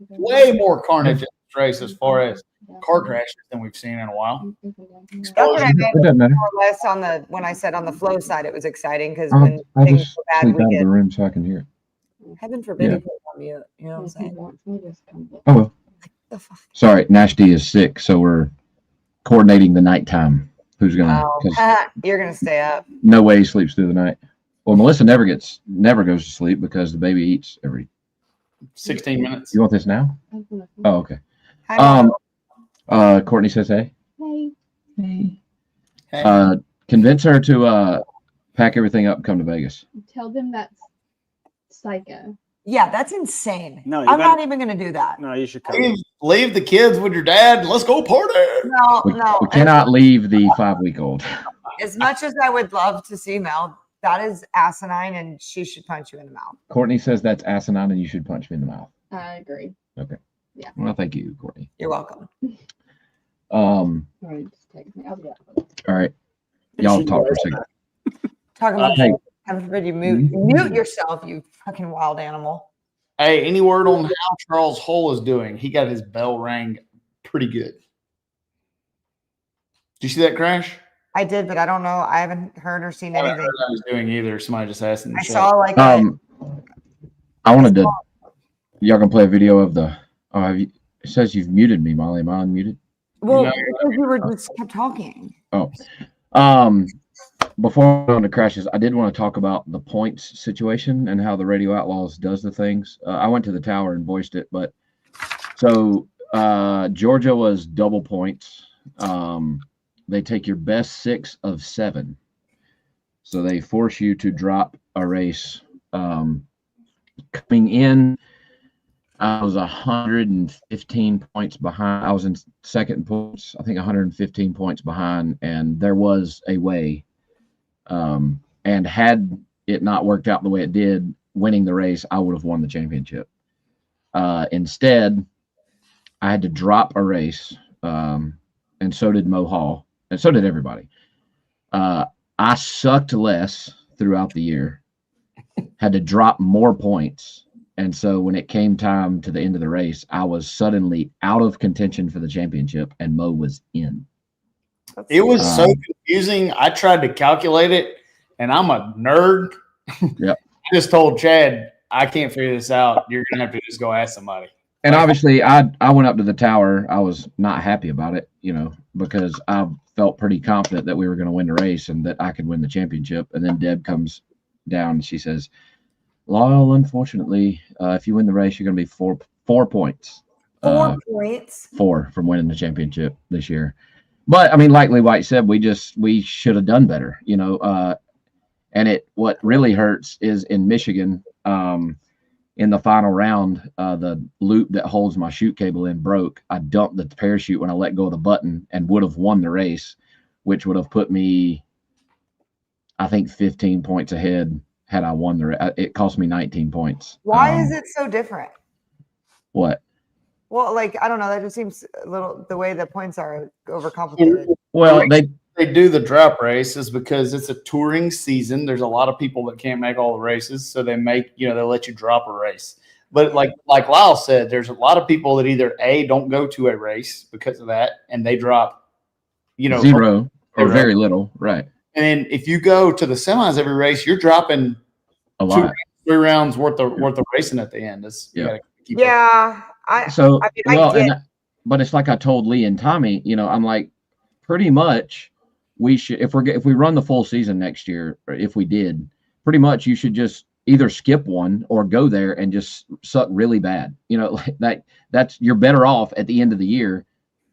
Speaker 5: way more carnage in this race as far as car crashes than we've seen in a while.
Speaker 1: That's what I meant
Speaker 8: It doesn't matter.
Speaker 1: more or less on the when I said on the flow side, it was exciting because
Speaker 8: I'll,
Speaker 1: when
Speaker 8: I'll
Speaker 1: things
Speaker 8: just
Speaker 1: go bad,
Speaker 8: sleep
Speaker 1: we
Speaker 8: out of
Speaker 1: get
Speaker 8: the room so I can hear it.
Speaker 1: heaven forbid
Speaker 8: Yeah.
Speaker 1: you put it on mute. You know what I'm saying?
Speaker 8: Oh well.
Speaker 1: The fuck?
Speaker 8: Sorry, Nashdi is sick, so we're coordinating the nighttime. Who's gonna? Because
Speaker 1: You're gonna stay up.
Speaker 8: no way he sleeps through the night. Well, Melissa never goes to sleep because the baby eats every
Speaker 5: 16 minutes.
Speaker 8: You want this now? Oh, okay.
Speaker 1: Hi, Mom.
Speaker 8: Courtney says hey.
Speaker 5: Hey.
Speaker 8: Convince her to pack everything up and come to Vegas.
Speaker 9: Tell them that's psycho.
Speaker 1: Yeah, that's insane.
Speaker 7: No,
Speaker 1: I'm not even gonna do that.
Speaker 7: No, you should come.
Speaker 5: Leave the kids with your dad and let's go party.
Speaker 1: No,
Speaker 8: We
Speaker 1: no.
Speaker 8: cannot leave the 5-week-old.
Speaker 1: As much as I would love to see Mel, that is asinine, and she should punch you in the mouth.
Speaker 8: Courtney says that's asinine and you should punch me in the mouth.
Speaker 9: I agree.
Speaker 8: Okay.
Speaker 9: Yeah.
Speaker 8: Well, thank you, Courtney.
Speaker 1: You're welcome.
Speaker 8: All
Speaker 9: Sorry, just text me. I'll be out.
Speaker 8: right. Y'all talk for a second.
Speaker 1: Talking about
Speaker 8: Hey.
Speaker 1: heaven forbid you mute yourself, you fucking wild animal.
Speaker 5: Hey, any word on how Charles Hull is doing? He got his bell rang pretty good. Did you see that crash?
Speaker 1: I did, but I don't know. I haven't heard or seen
Speaker 5: I haven't
Speaker 1: anything.
Speaker 5: heard how he's doing either. Somebody just asked him.
Speaker 1: I saw like
Speaker 8: I wanted to. Y'all gonna play a video of the. Oh, it says you've muted me, Molly. Am I unmuted?
Speaker 1: well,
Speaker 5: No.
Speaker 1: because you were just kept talking.
Speaker 8: Before we go on to crashes, I did want to talk about the points situation and how the Radio Outlaws does the things. I went to the tower and voiced it, but so Georgia was double points. They take your best 6 of 7, so they force you to drop a race. Coming in, I was 115 points behind. I was in second points, I think 115 points behind, and there was a way. And had it not worked out the way it did, winning the race, I would have won the championship. Instead, I had to drop a race, and so did Mo Hall, and so did everybody. I sucked less throughout the year, had to drop more points. And so when it came time to the end of the race, I was suddenly out of contention for the championship, and Mo was in.
Speaker 5: It was so confusing. I tried to calculate it, and I'm a nerd.
Speaker 8: Yep.
Speaker 5: I just told Chad, I can't figure this out. You're going to have to just go ask somebody.
Speaker 8: And obviously, I went up to the tower. I was not happy about it, because I felt pretty confident that we were going to win the race and that I could win the championship. And then Deb comes down and she says, Lyle, unfortunately, if you win the race, you're going to be 4 points.
Speaker 1: 4 points?
Speaker 8: 4 from winning the championship this year. But, I mean, like Lee White said, we should have done better, And what really hurts is in Michigan, in the final round, the loop that holds my chute cable in broke. I dumped the parachute when I let go of the button and would have won the race, which would have put me, I think, 15 points ahead had I won the race. It cost me 19 points.
Speaker 1: Why is it so different?
Speaker 8: What?
Speaker 1: Well, I don't know. That just seems a little the way the points are overcomplicated.
Speaker 8: Well,
Speaker 5: they do the drop races because it's a touring season. There's a lot of people that can't make all the races, so they make they let you drop a race. But like Lyle said, there's a lot of people that either A, don't go to a race because of that, and they drop
Speaker 8: 0 or very little, right?
Speaker 5: And then if you go to the semis every race, you're dropping
Speaker 8: a lot,
Speaker 5: 2-3 rounds worth of racing at the end.
Speaker 8: But it's like I told Lee and Tommy, I'm like, pretty much we should, if we run the full season next year, or if we did, pretty much you should just either skip one or go there and just suck really bad. That's you're better off at the end of the year,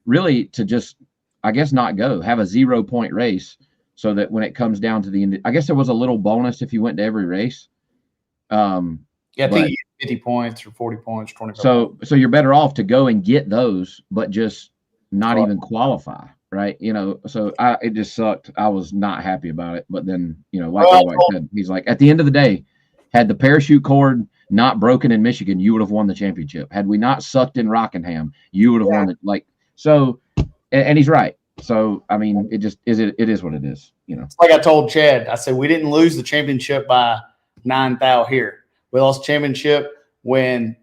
Speaker 8: really, to just, I guess, not go, have a 0-point race, so that when it comes down to the end, I guess there was a little bonus if you went to every race.
Speaker 5: I think you get 50 points or 40 points, 25 points.
Speaker 8: So you're better off to go and get those, but just not even qualify, right? So it just sucked. I was not happy about it. But then, like I said, he's like, at the end of the day, had the parachute cord not broken in Michigan, you would have won the championship. Had we not sucked in Rockingham, you would have won it. And he's right. So, I mean, it is what it is,
Speaker 5: It's like I told Chad, I said, we didn't lose the championship by 9 thou here. We lost the championship when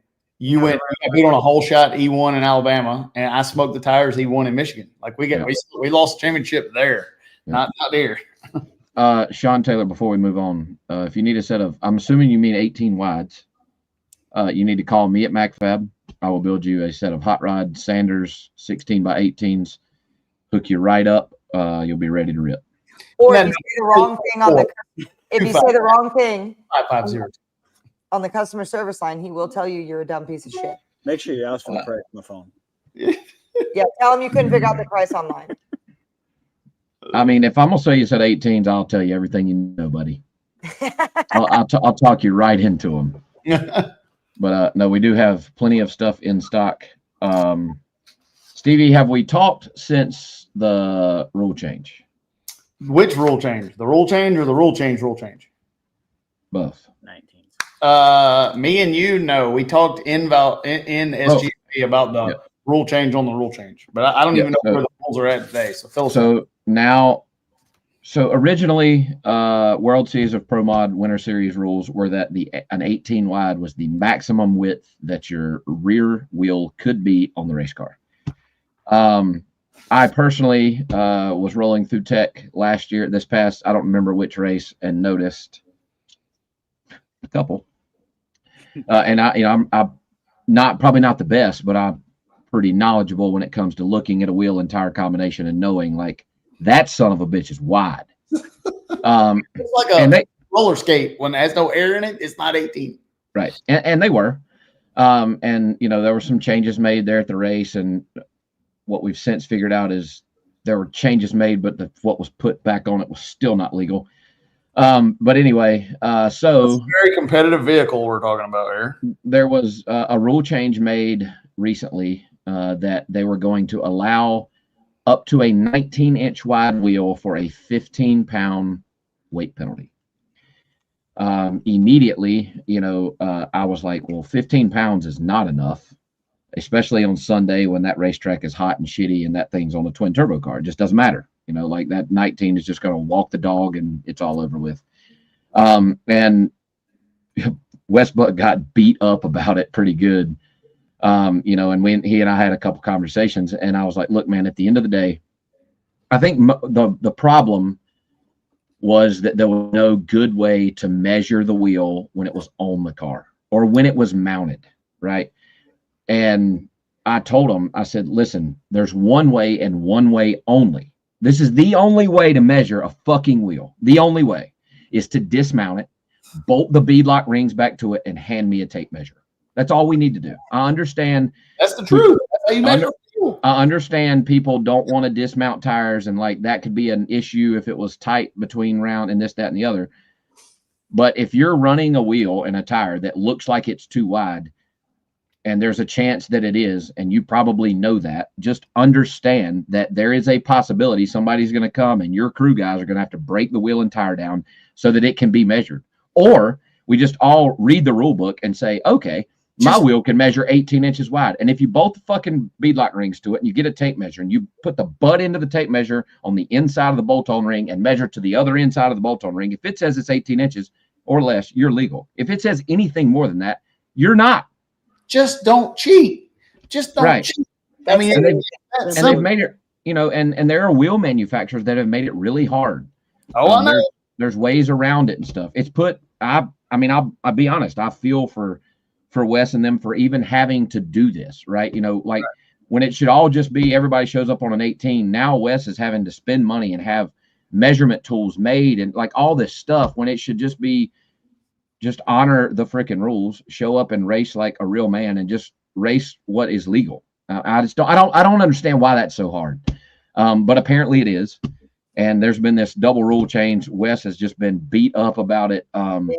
Speaker 5: You got beat on a whole shot. He won in Alabama, and I smoked the tires. He won in Michigan. Like we lost the championship there, not there.
Speaker 8: Sean Taylor, before we move on, if you need a set of, I'm assuming you mean 18 wides, you need to call me at MacFab. I will build you a set of Hot Rod Sanders 16 by 18s, hook you right up. You'll be ready to rip.
Speaker 1: Or if you say the wrong thing on the
Speaker 5: 550
Speaker 1: on the customer service line, he will tell you you're a dumb piece of shit.
Speaker 7: Make sure you ask for the price on the phone.
Speaker 1: Yeah, tell him you couldn't figure out the price online.
Speaker 8: I mean, if I'm gonna say you said 18s, I'll tell you everything you know, buddy. I'll talk you right into them. But no, we do have plenty of stuff in stock. Stevie, have we talked since the rule change?
Speaker 5: Which rule change? The rule change or the rule change? Rule change.
Speaker 8: Both.
Speaker 7: 19.
Speaker 5: Me and you know we talked in SGP about the rule change on the rule change, but I don't even know where the rules are at today.
Speaker 8: So originally, World Series of Promod Winter Series rules were that an 18 wide was the maximum width that your rear wheel could be on the race car. I personally was rolling through tech last year, I don't remember which race, and noticed a couple. And I'm probably not the best, but I'm pretty knowledgeable when it comes to looking at a wheel and tire combination and knowing like that son of a bitch is wide.
Speaker 5: It's like a roller skate when it has no air in it. It's not 18.
Speaker 8: Right, and they were, and there were some changes made there at the race, and what we've since figured out is there were changes made, but what was put back on it was still not legal. But anyway, so
Speaker 5: it's a very competitive vehicle we're talking about here.
Speaker 8: There was a rule change made recently that they were going to allow up to a 19-inch wide wheel for a 15-pound weight penalty. Immediately, I was like, well, 15 pounds is not enough, especially on Sunday when that racetrack is hot and shitty and that thing's on a twin turbo car. It just doesn't matter. Like that 19 is just going to walk the dog and it's all over with. And Westbuck got beat up about it pretty good. And he and I had a couple conversations, and I was like, look, man, at the end of the day, I think the problem was that there was no good way to measure the wheel when it was on the car or when it was mounted, right? And I told him, I said, listen, there's one way and one way only. This is the only way to measure a fucking wheel. The only way is to dismount it, bolt the beadlock rings back to it, and hand me a tape measure. That's all we need to do. I understand.
Speaker 5: That's the truth. That's how you measure fuel.
Speaker 8: I understand people don't want to dismount tires, and like that could be an issue if it was tight between round and this, that, and the other. But if you're running a wheel and a tire that looks like it's too wide, and there's a chance that it is, and you probably know that, just understand that there is a possibility somebody's going to come and your crew guys are going to have to break the wheel and tire down so that it can be measured. Or we just all read the rule book and say, okay, my wheel can measure 18 inches wide. And if you bolt the fucking beadlock rings to it and you get a tape measure and you put the butt into the tape measure on the inside of the bolt-on ring and measure to the other inside of the bolt-on ring, if it says it's 18 inches or less, you're legal. If it says anything more than that, you're not.
Speaker 5: Just don't cheat. Just don't cheat. I mean,
Speaker 8: and they've made it, and there are wheel manufacturers that have made it really hard.
Speaker 5: Oh, I know.
Speaker 8: There's ways around it and stuff. It's put, I'll be honest, I feel for Wes and them for even having to do this, right? When it should all just be everybody shows up on an 18. Now Wes is having to spend money and have measurement tools made and like all this stuff when it should just be, just honor the freaking rules, show up and race like a real man and just race what is legal. I don't understand why that's so hard. But apparently it is. And there's been this double rule change. Wes has just been beat up about it. And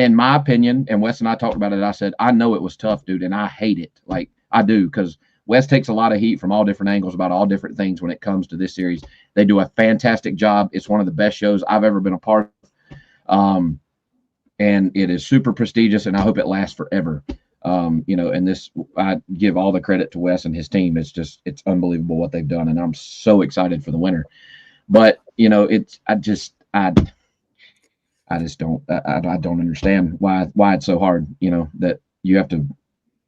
Speaker 8: in my opinion, and Wes and I talked about it, I said, I know it was tough, dude, and I hate it. Like I do, because Wes takes a lot of heat from all different angles about all different things when it comes to this series. They do a fantastic job. It's one of the best shows I've ever been a part of. And it is super prestigious, and I hope it lasts forever. And this, I give all the credit to Wes and his team. It's unbelievable what they've done, and I'm so excited for the winter. But I just don't understand why it's so hard. That you have to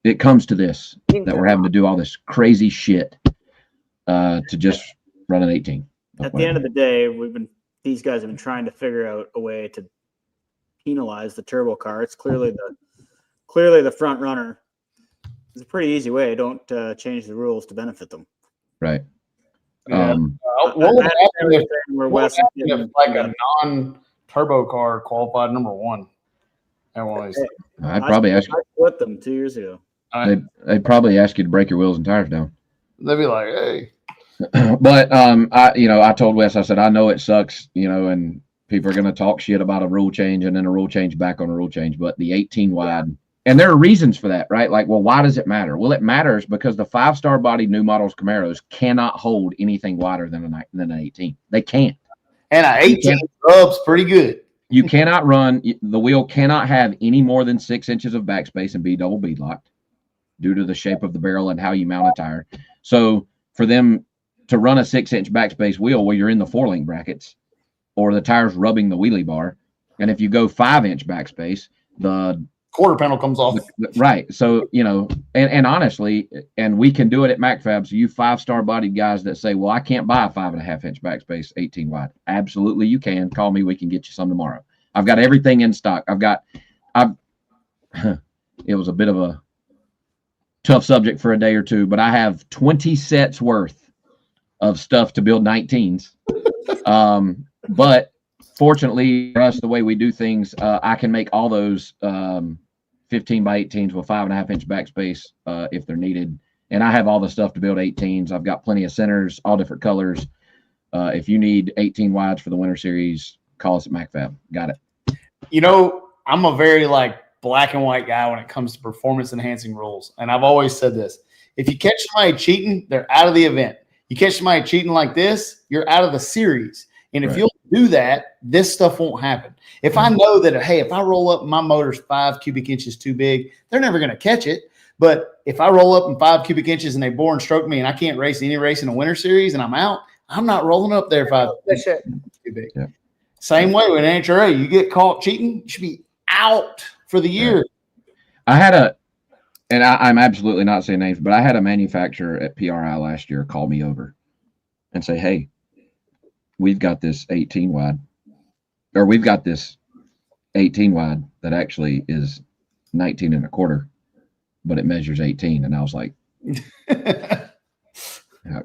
Speaker 8: it comes to this, that we're having to do all this crazy shit to just run an 18.
Speaker 7: At the end of the day, these guys have been trying to figure out a way to penalize the turbo car. It's clearly the front runner. It's a pretty easy way. Don't change the rules to benefit them.
Speaker 8: Right.
Speaker 5: Yeah. What would happen if like a non-turbo car qualified number one?
Speaker 8: I'd probably ask you.
Speaker 7: I split them 2 years ago.
Speaker 8: They'd probably ask you to break your wheels and tires down.
Speaker 5: They'd be like, "Hey."
Speaker 8: But I told Wes, I said, I know it sucks, and people are going to talk shit about a rule change and then a rule change back on a rule change, but the 18 wide, and there are reasons for that, right? Like, well, why does it matter? Well, it matters because the 5-star body new models Camaros cannot hold anything wider than an 18. They can't.
Speaker 5: And an 18 rubs pretty good.
Speaker 8: You cannot run, the wheel cannot have any more than 6 inches of backspace and be double bead locked due to the shape of the barrel and how you mount a tire. So for them to run a 6-inch backspace wheel where you're in the 4-link brackets or the tire's rubbing the wheelie bar, and if you go 5-inch backspace, the
Speaker 5: quarter panel comes off.
Speaker 8: Right. So, and honestly, and we can do it at MacFab. So you 5-star bodied guys that say, well, I can't buy a 5.5-inch backspace 18 wide. Absolutely. You can call me. We can get you some tomorrow. I've got everything in stock. It was a bit of a tough subject for a day or two, but I have 20 sets worth of stuff to build 19s. But fortunately for us, the way we do things, I can make all those 15 by 18s with 5.5-inch backspace if they're needed. And I have all the stuff to build 18s. I've got plenty of centers, all different colors. If you need 18 wides for the Winter Series, call us at MacFab. Got it.
Speaker 5: I'm a very black and white guy when it comes to performance enhancing rules. And I've always said this. If you catch somebody cheating, they're out of the event. You catch somebody cheating like this, you're out of the series. And if you'll do that, this stuff won't happen. If I know that, hey, if I roll up my motor's 5 cubic inches too big, they're never going to catch it. But if I roll up in 5 cubic inches and they bore and stroke me and I can't race any race in a Winter Series and I'm out, I'm not rolling up there 5 too big. Yeah. Same way with NHRA. You get caught cheating, you should be out for the year.
Speaker 8: I had I'm absolutely not saying names, but I had a manufacturer at PRI last year call me over and say, hey, we've got this 18 wide, or we've got this 18 wide that actually is 19 and a quarter, but it measures 18. And I was like,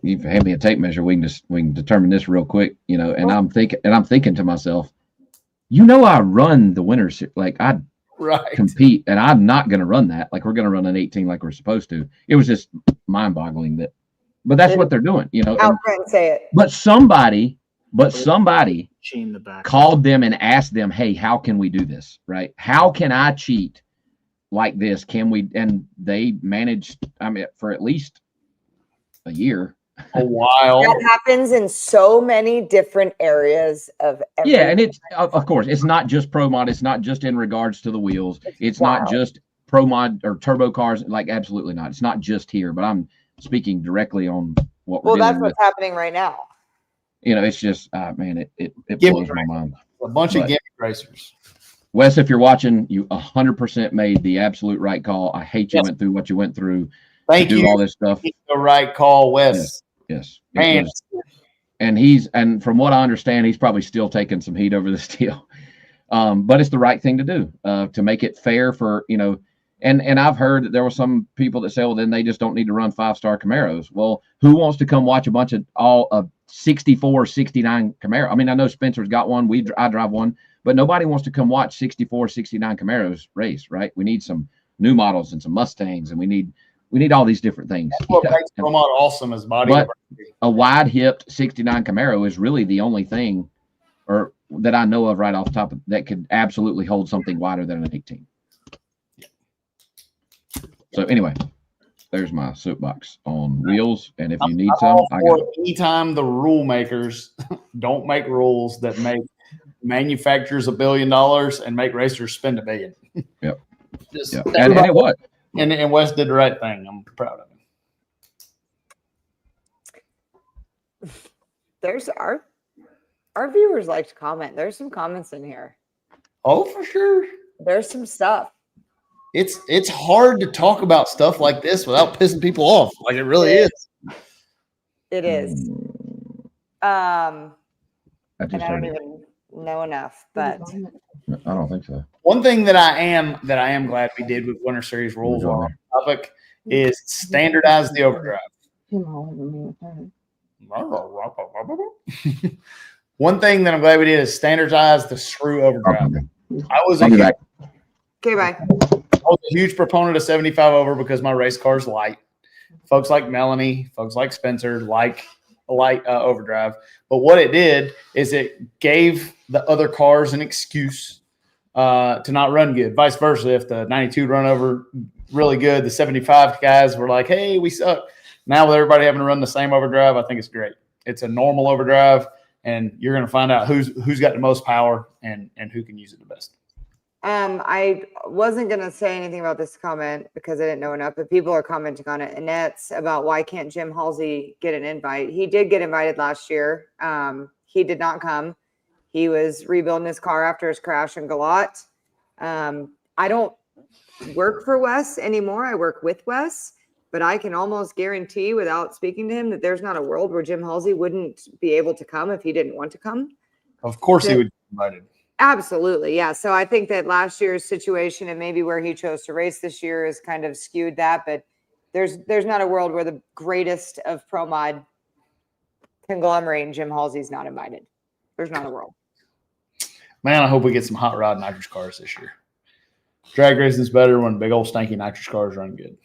Speaker 8: you hand me a tape measure, we can determine this real quick, and I'm thinking to myself, I run the Winter Series, I compete, and I'm not going to run that. We're going to run an 18 like we're supposed to. It was just mind boggling but that's what they're doing,
Speaker 1: Out front and say it.
Speaker 8: But somebody called them and asked them, hey, how can we do this? Right? How can I cheat like this? Can we? And they managed, for at least a year.
Speaker 5: A while.
Speaker 1: That happens in so many different areas of everything.
Speaker 8: Yeah, and it's of course it's not just Promod, it's not just in regards to the wheels, it's not just Promod or turbo cars, absolutely not. It's not just here, but I'm speaking directly on what we're
Speaker 1: that's what's happening right now.
Speaker 8: It's just it blows my mind.
Speaker 5: A bunch of gimmick racers.
Speaker 8: Wes, if you're watching, you 100% made the absolute right call. I hate you went through what you went through.
Speaker 5: Thank you.
Speaker 8: Do all this stuff.
Speaker 5: The right call, Wes.
Speaker 8: Yes.
Speaker 5: Man.
Speaker 8: And from what I understand, he's probably still taking some heat over this deal. But it's the right thing to do to make it fair for, and I've heard that there were some people that say, well, then they just don't need to run 5-star Camaros. Well, who wants to come watch a bunch of all of 64, 69 Camaro? I know Spencer's got one. I drive one, but nobody wants to come watch 64, 69 Camaros race, right? We need some new models and some Mustangs, and we need all these different things.
Speaker 5: That's what makes Promod awesome is body.
Speaker 8: But a wide-hipped 69 Camaro is really the only thing or that I know of right off the top that could absolutely hold something wider than an 18. So anyway, there's my soapbox on wheels. And if you need some, I got it.
Speaker 5: Anytime the rule makers don't make rules that make manufacturers $1 billion and make racers spend $1 billion.
Speaker 8: Yep. And it was.
Speaker 5: And Wes did the right thing. I'm proud of him.
Speaker 1: There's our viewers like to comment. There's some comments in here.
Speaker 5: Oh, for sure.
Speaker 1: There's some stuff.
Speaker 5: it's hard to talk about stuff like this without pissing people off. Like it really is.
Speaker 1: It is.
Speaker 8: I
Speaker 1: And
Speaker 8: just
Speaker 1: I don't
Speaker 8: heard it.
Speaker 1: even know enough, but
Speaker 8: I don't think so.
Speaker 5: One thing that I am glad we did with Winter Series rules
Speaker 8: Go
Speaker 5: on
Speaker 8: there.
Speaker 5: our topic is standardize the overdrive.
Speaker 9: Him all over me with her.
Speaker 5: One thing that I'm glad we did is standardize the screw overdrive. I was
Speaker 8: I'll be back.
Speaker 1: okay, bye.
Speaker 5: I was a huge proponent of 75 over because my race car is light. Folks like Melanie, folks like Spencer like a light overdrive. But what it did is it gave the other cars an excuse to not run good. Vice versa, if the 92 run over really good, the 75 guys were like, hey, we suck. Now with everybody having to run the same overdrive, I think it's great. It's a normal overdrive, and you're going to find out who's got the most power and who can use it the best.
Speaker 1: I wasn't going to say anything about this comment because I didn't know enough, but people are commenting on it. Annette's about why can't Jim Halsey get an invite? He did get invited last year. He did not come. He was rebuilding his car after his crash in Galat. I don't work for Wes anymore. I work with Wes, but I can almost guarantee without speaking to him that there's not a world where Jim Halsey wouldn't be able to come if he didn't want to come.
Speaker 5: Of course he would be invited.
Speaker 1: Absolutely. Yeah. So I think that last year's situation and maybe where he chose to race this year is kind of skewed that, but there's not a world where the greatest of pro mod conglomerate and Jim Halsey's not invited. There's not a world.
Speaker 5: Man, I hope we get some hot rod nitrous cars this year. Drag racing is better when big old stanky nitrous cars run good.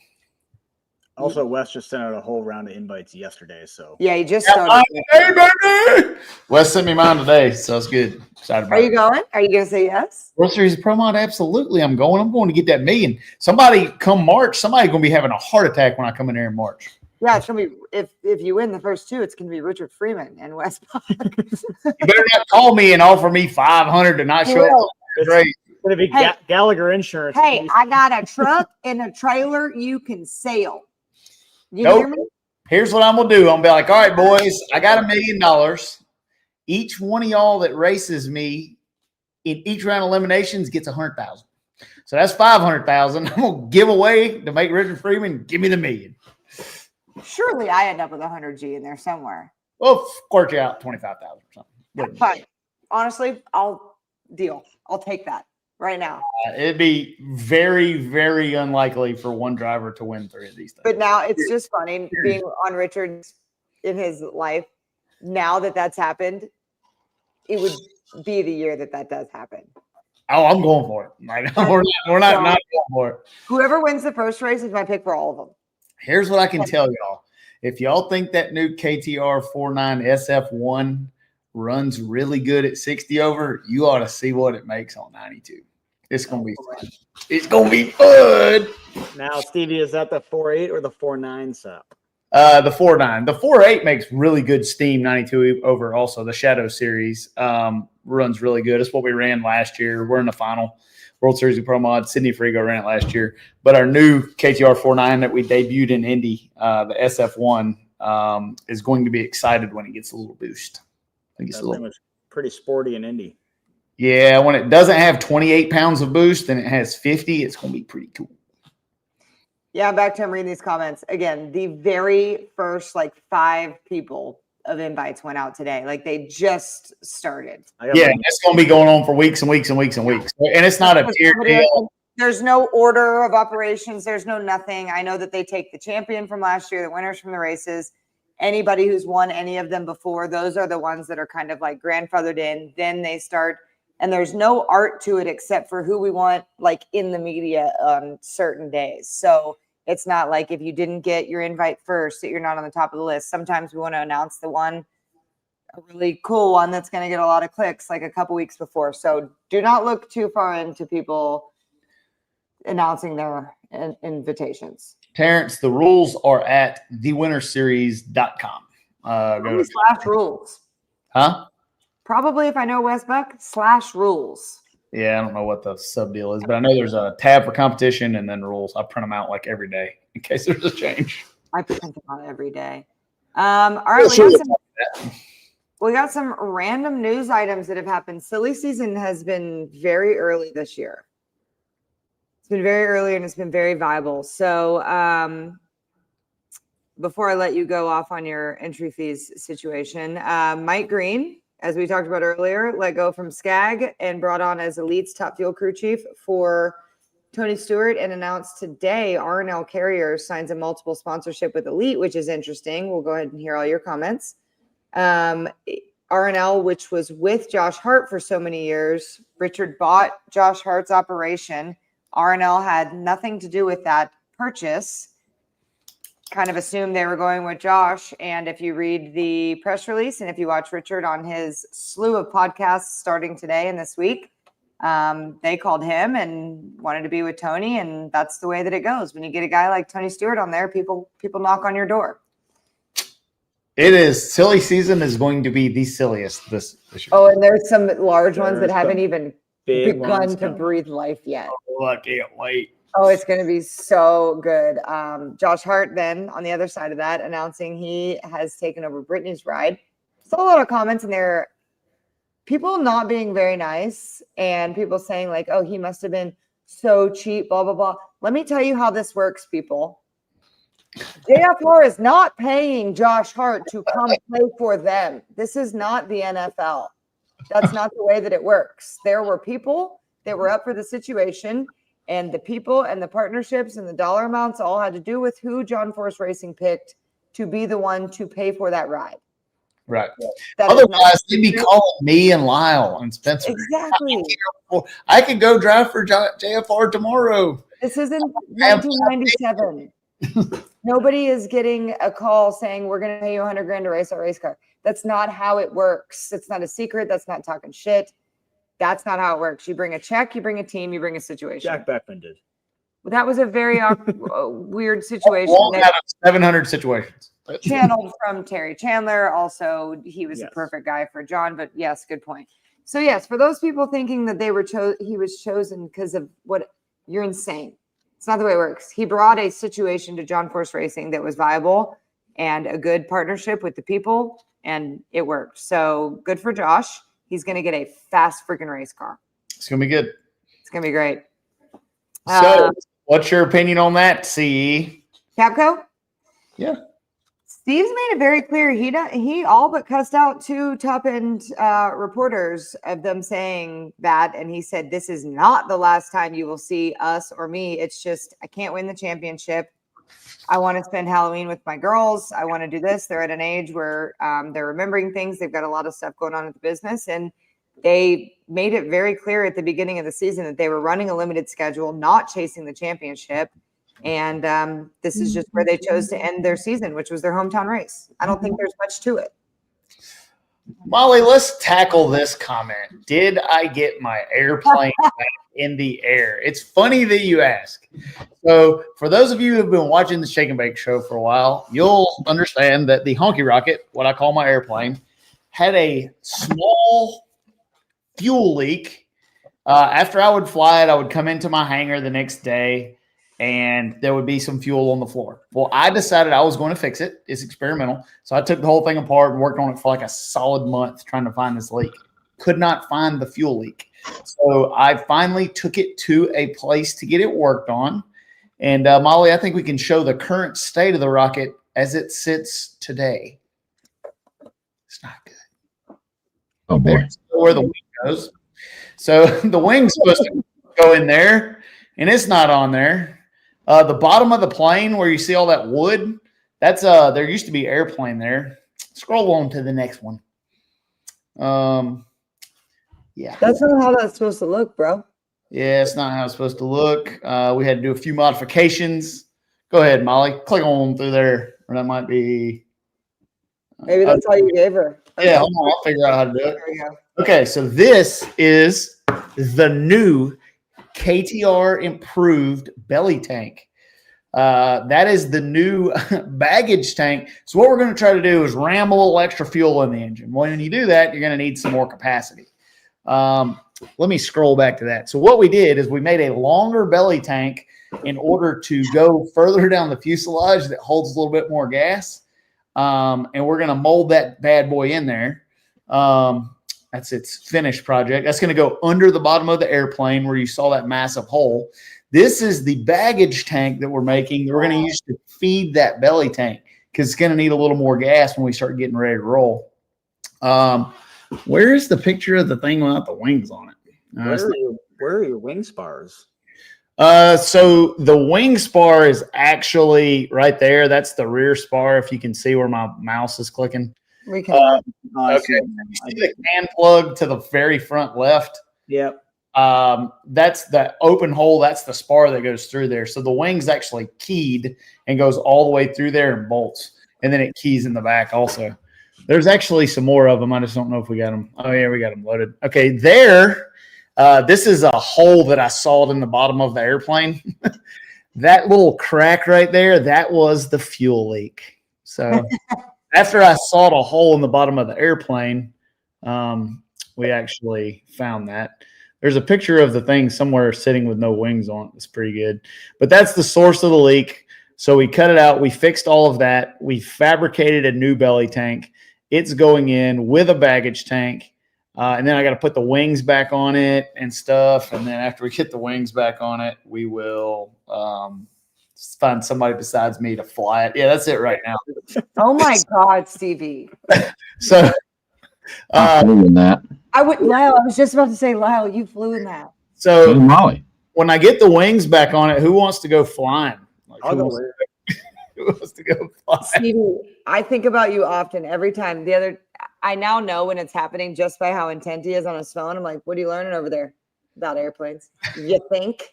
Speaker 7: Also, Wes just sent out a whole round of invites yesterday. So
Speaker 1: yeah, he just started.
Speaker 5: Hey, baby! Wes sent me mine today, so it's good. Excited about
Speaker 1: Are you going? Are you going to say yes?
Speaker 5: World Series of Pro Mod? Absolutely. I'm going to get that million. Somebody come March, somebody's going to be having a heart attack when I come in there in March.
Speaker 1: Yeah, it's going to be, if you win the first two, it's going to be Richard Freeman and Wes Buck.
Speaker 5: You better not call me and offer me $500 to not show up. Great.
Speaker 7: it's going to be Gallagher Insurance.
Speaker 1: Hey, I got a truck and a trailer you can sail. You
Speaker 5: Nope.
Speaker 1: hear me?
Speaker 5: Here's what I'm going to do. I'm going to be like, all right, boys, I got $1 million. Each one of y'all that races me in each round of eliminations gets 100,000. So that's 500,000. I'm going to give away to make Richard Freeman give me the $1 million.
Speaker 1: Surely I end up with 100G in there somewhere.
Speaker 5: Well, squirt you out 25,000 or something.
Speaker 1: Fine. Honestly, I'll take that right now.
Speaker 5: It'd be very, very unlikely for one driver to win 3 of these things.
Speaker 1: But now it's just funny being on Richard's in his life. Now that that's happened, it would be the year that does happen.
Speaker 5: Oh, I'm going for it. Like, we're not going for it.
Speaker 1: Whoever wins the first race is my pick for all of them.
Speaker 5: Here's what I can tell y'all. If y'all think that new KTR 49 SF1 runs really good at 60 over, you ought to see what it makes on 92. It's going to be fun. It's going to be fun.
Speaker 7: Now, Stevie, is that the 4.8 or the 4.9 set?
Speaker 5: The 4.9. The 4.8 makes really good steam 92 over also. The Shadow Series runs really good. It's what we ran last year. We're in the final World Series of Pro Mod. Sydney Frigo ran it last year. But our new KTR 4.9 that we debuted in Indy, the SF1, is going to be excited when it gets a little boost. I think it's
Speaker 7: That thing was pretty sporty in Indy.
Speaker 5: Yeah, when it doesn't have 28 pounds of boost and it has 50, it's going to be pretty cool.
Speaker 1: Yeah, back to him reading these comments. Again, the very first 5 people of invites went out today. Like they just started.
Speaker 5: Yeah, it's going to be going on for weeks and weeks and weeks and weeks. And it's not a tier deal.
Speaker 1: There's no order of operations. There's no nothing. I know that they take the champion from last year, the winners from the races. Anybody who's won any of them before, those are the ones that are kind of like grandfathered in. Then they start, and there's no art to it except for who we want in the media on certain days. So it's not like if you didn't get your invite first that you're not on the top of the list. Sometimes we want to announce a really cool one that's going to get a lot of clicks a couple weeks before. So do not look too far into people announcing their invitations.
Speaker 5: Terrence, the rules are at thewinnerseries.com. Go
Speaker 1: / rules.
Speaker 5: Huh?
Speaker 1: Probably if I know Wes Buck / rules.
Speaker 5: Yeah, I don't know what the sub deal is, but I know there's a tab for competition and then rules. I print them out every day in case there's a change.
Speaker 1: I print them out every day. All right, we got some random news items that have happened. Silly season has been very early this year. It's been very early and it's been very viable. So before I let you go off on your entry fees situation, Mike Green, as we talked about earlier, let go from SCAG and brought on as Elite's top fuel crew chief for Tony Stewart, and announced today R&L Carriers signs a multiple sponsorship with Elite, which is interesting. We'll go ahead and hear all your comments. R&L, which was with Josh Hart for so many years. Richard bought Josh Hart's operation. R&L had nothing to do with that purchase. Kind of assumed they were going with Josh. And if you read the press release and if you watch Richard on his slew of podcasts starting today and this week, they called him and wanted to be with Tony. And that's the way that it goes. When you get a guy like Tony Stewart on there, people knock on your door.
Speaker 5: It is. Silly season is going to be the silliest this year.
Speaker 1: Oh, and there's some large ones that haven't even
Speaker 7: big
Speaker 1: begun to breathe life yet.
Speaker 5: Oh, I can't wait.
Speaker 1: Oh, it's going to be so good. Josh Hart then on the other side of that announcing he has taken over Brittany's ride. Saw a lot of comments in there. People not being very nice and people saying like, oh, he must have been so cheap, blah, blah, blah. Let me tell you how this works, people. JFR is not paying Josh Hart to come play for them. This is not the NFL. That's not the way that it works. There were people that were up for the situation, and the people and the partnerships and the dollar amounts all had to do with who John Force Racing picked to be the one to pay for that ride.
Speaker 5: Right.
Speaker 1: That
Speaker 5: Otherwise, they'd be calling me and Lyle and Spencer.
Speaker 1: Exactly.
Speaker 5: I could go drive for JFR tomorrow.
Speaker 1: This isn't 1997. Nobody is getting a call saying we're going to pay you $100,000 to race our race car. That's not how it works. It's not a secret. That's not talking shit. That's not how it works. You bring a check, you bring a team, you bring a situation.
Speaker 7: Jack Beckman did.
Speaker 1: That was a very weird situation.
Speaker 5: One out of 700 situations.
Speaker 1: Channeled from Terry Chandler. Also, he was the perfect guy for John. But yes, good point. So yes, for those people thinking that he was chosen because of what, you're insane. It's not the way it works. He brought a situation to John Force Racing that was viable and a good partnership with the people, and it worked. So good for Josh. He's going to get a fast freaking race car.
Speaker 5: It's going to be good.
Speaker 1: It's going to be great.
Speaker 5: So what's your opinion on that, CE?
Speaker 1: Capco?
Speaker 5: Yeah.
Speaker 1: Steve's made it very clear. He all but cussed out two top-end reporters of them saying that, and he said, this is not the last time you will see us or me. It's just, I can't win the championship. I want to spend Halloween with my girls. I want to do this. They're at an age where they're remembering things. They've got a lot of stuff going on at the business, and they made it very clear at the beginning of the season that they were running a limited schedule, not chasing the championship. And this is just where they chose to end their season, which was their hometown race. I don't think there's much to it.
Speaker 5: Molly, let's tackle this comment. Did I get my airplane back in the air? It's funny that you ask. So for those of you who have been watching the Shake and Bake show for a while, you'll understand that the Honky Rocket, what I call my airplane, had a small fuel leak. After I would fly it, I would come into my hangar the next day, and there would be some fuel on the floor. Well, I decided I was going to fix it. It's experimental. So I took the whole thing apart and worked on it for like a solid month trying to find this leak. Could not find the fuel leak. So I finally took it to a place to get it worked on. And Molly, I think we can show the current state of the rocket as it sits today. It's not good.
Speaker 8: Oh, boy.
Speaker 5: Where the wing goes. So the wing's supposed to go in there, and it's not on there. The bottom of the plane where you see all that wood, that's there used to be airplane there. Scroll on to the next one. Yeah.
Speaker 1: That's not how that's supposed to look, bro.
Speaker 5: Yeah, it's not how it's supposed to look. We had to do a few modifications. Go ahead, Molly. Click on through there, or that might be.
Speaker 1: Maybe that's all you gave her.
Speaker 5: Yeah, hold on. I'll figure out how to do it.
Speaker 1: There we go.
Speaker 5: Okay, so this is the new KTR improved belly tank. That is the new baggage tank. So what we're going to try to do is ram a little extra fuel in the engine. When you do that, you're going to need some more capacity. Let me scroll back to that. So what we did is we made a longer belly tank in order to go further down the fuselage that holds a little bit more gas. And we're going to mold that bad boy in there. That's its finished project. That's going to go under the bottom of the airplane where you saw that massive hole. This is the baggage tank that we're making. That we're going to use to feed that belly tank because it's going to need a little more gas when we start getting ready to roll. Where is the picture of the thing without the wings on it?
Speaker 7: Where are your wing spars?
Speaker 5: So the wing spar is actually right there. That's the rear spar. If you can see where my mouse is clicking.
Speaker 1: We can.
Speaker 5: Okay. You see the can plug to the very front left?
Speaker 7: Yep.
Speaker 5: That's the open hole. That's the spar that goes through there. So the wing's actually keyed and goes all the way through there and bolts. And then it keys in the back also. There's actually some more of them. I just don't know if we got them. Oh, yeah, we got them loaded. Okay, there. This is a hole that I sawed in the bottom of the airplane. That little crack right there, that was the fuel leak. So after I sawed a hole in the bottom of the airplane, we actually found that. There's a picture of the thing somewhere sitting with no wings on it. It's pretty good. But that's the source of the leak. So we cut it out. We fixed all of that. We fabricated a new belly tank. It's going in with a baggage tank. And then I got to put the wings back on it and stuff. And then after we get the wings back on it, we will find somebody besides me to fly it. Yeah, that's it right now.
Speaker 1: Oh my God, Stevie.
Speaker 5: So
Speaker 8: in that.
Speaker 1: Lyle, I was just about to say, Lyle, you flew in that.
Speaker 5: So
Speaker 8: Molly.
Speaker 5: when I get the wings back on it, who wants to go flying? Like,
Speaker 7: I'll go with it.
Speaker 5: who wants to go flying?
Speaker 1: Stevie, I think about you often. Every time. I now know when it's happening just by how intent he is on his phone. I'm like, what are you learning over there about airplanes? You think?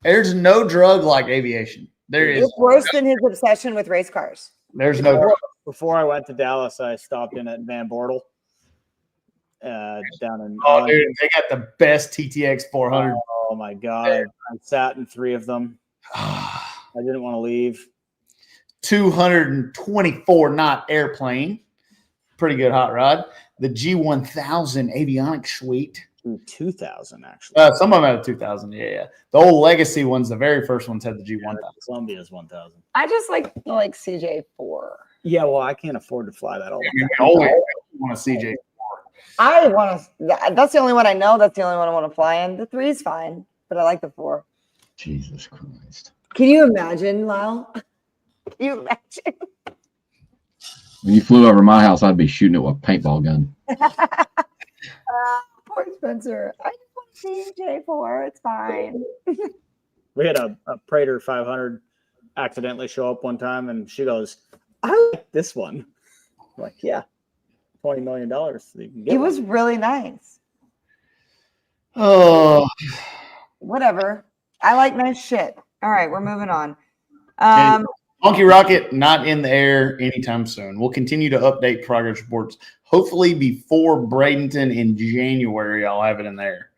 Speaker 5: There's no drug like aviation. There is.
Speaker 1: It's worse than his obsession with race cars.
Speaker 5: There's no drug.
Speaker 7: Before I went to Dallas, I stopped in at Van Bortle. Down in
Speaker 5: Oh, dude, they got the best TTX 400.
Speaker 7: Oh my God. I sat in 3 of them. I didn't want to leave.
Speaker 5: 224 knot airplane. Pretty good hot rod. The G1000 avionics suite.
Speaker 7: 2000 actually.
Speaker 5: Some of them had a 2000. Yeah. The old legacy ones, the very first ones had the G1000.
Speaker 7: Columbia's 1000.
Speaker 1: I just like CJ4.
Speaker 7: Yeah, well, I can't afford to fly that all the time.
Speaker 5: I always want a CJ4.
Speaker 1: I want to. That's the only one I know. That's the only one I want to fly in. The 3 is fine, but I like the 4.
Speaker 8: Jesus Christ.
Speaker 1: Can you imagine, Lyle? Can you imagine?
Speaker 8: When you flew over my house, I'd be shooting it with a paintball gun.
Speaker 1: Poor Spencer. I just want to see J4. It's fine.
Speaker 7: We had a Prater 500 accidentally show up one time, and she goes, I like this one. I'm like, yeah, $20 million. So you can get
Speaker 1: It
Speaker 7: one.
Speaker 1: was really nice.
Speaker 5: Oh,
Speaker 1: Whatever. I like nice shit. All right, we're moving on.
Speaker 5: Honky Rocket not in the air anytime soon. We'll continue to update progress reports. Hopefully before Bradenton in January, I'll have it in the air.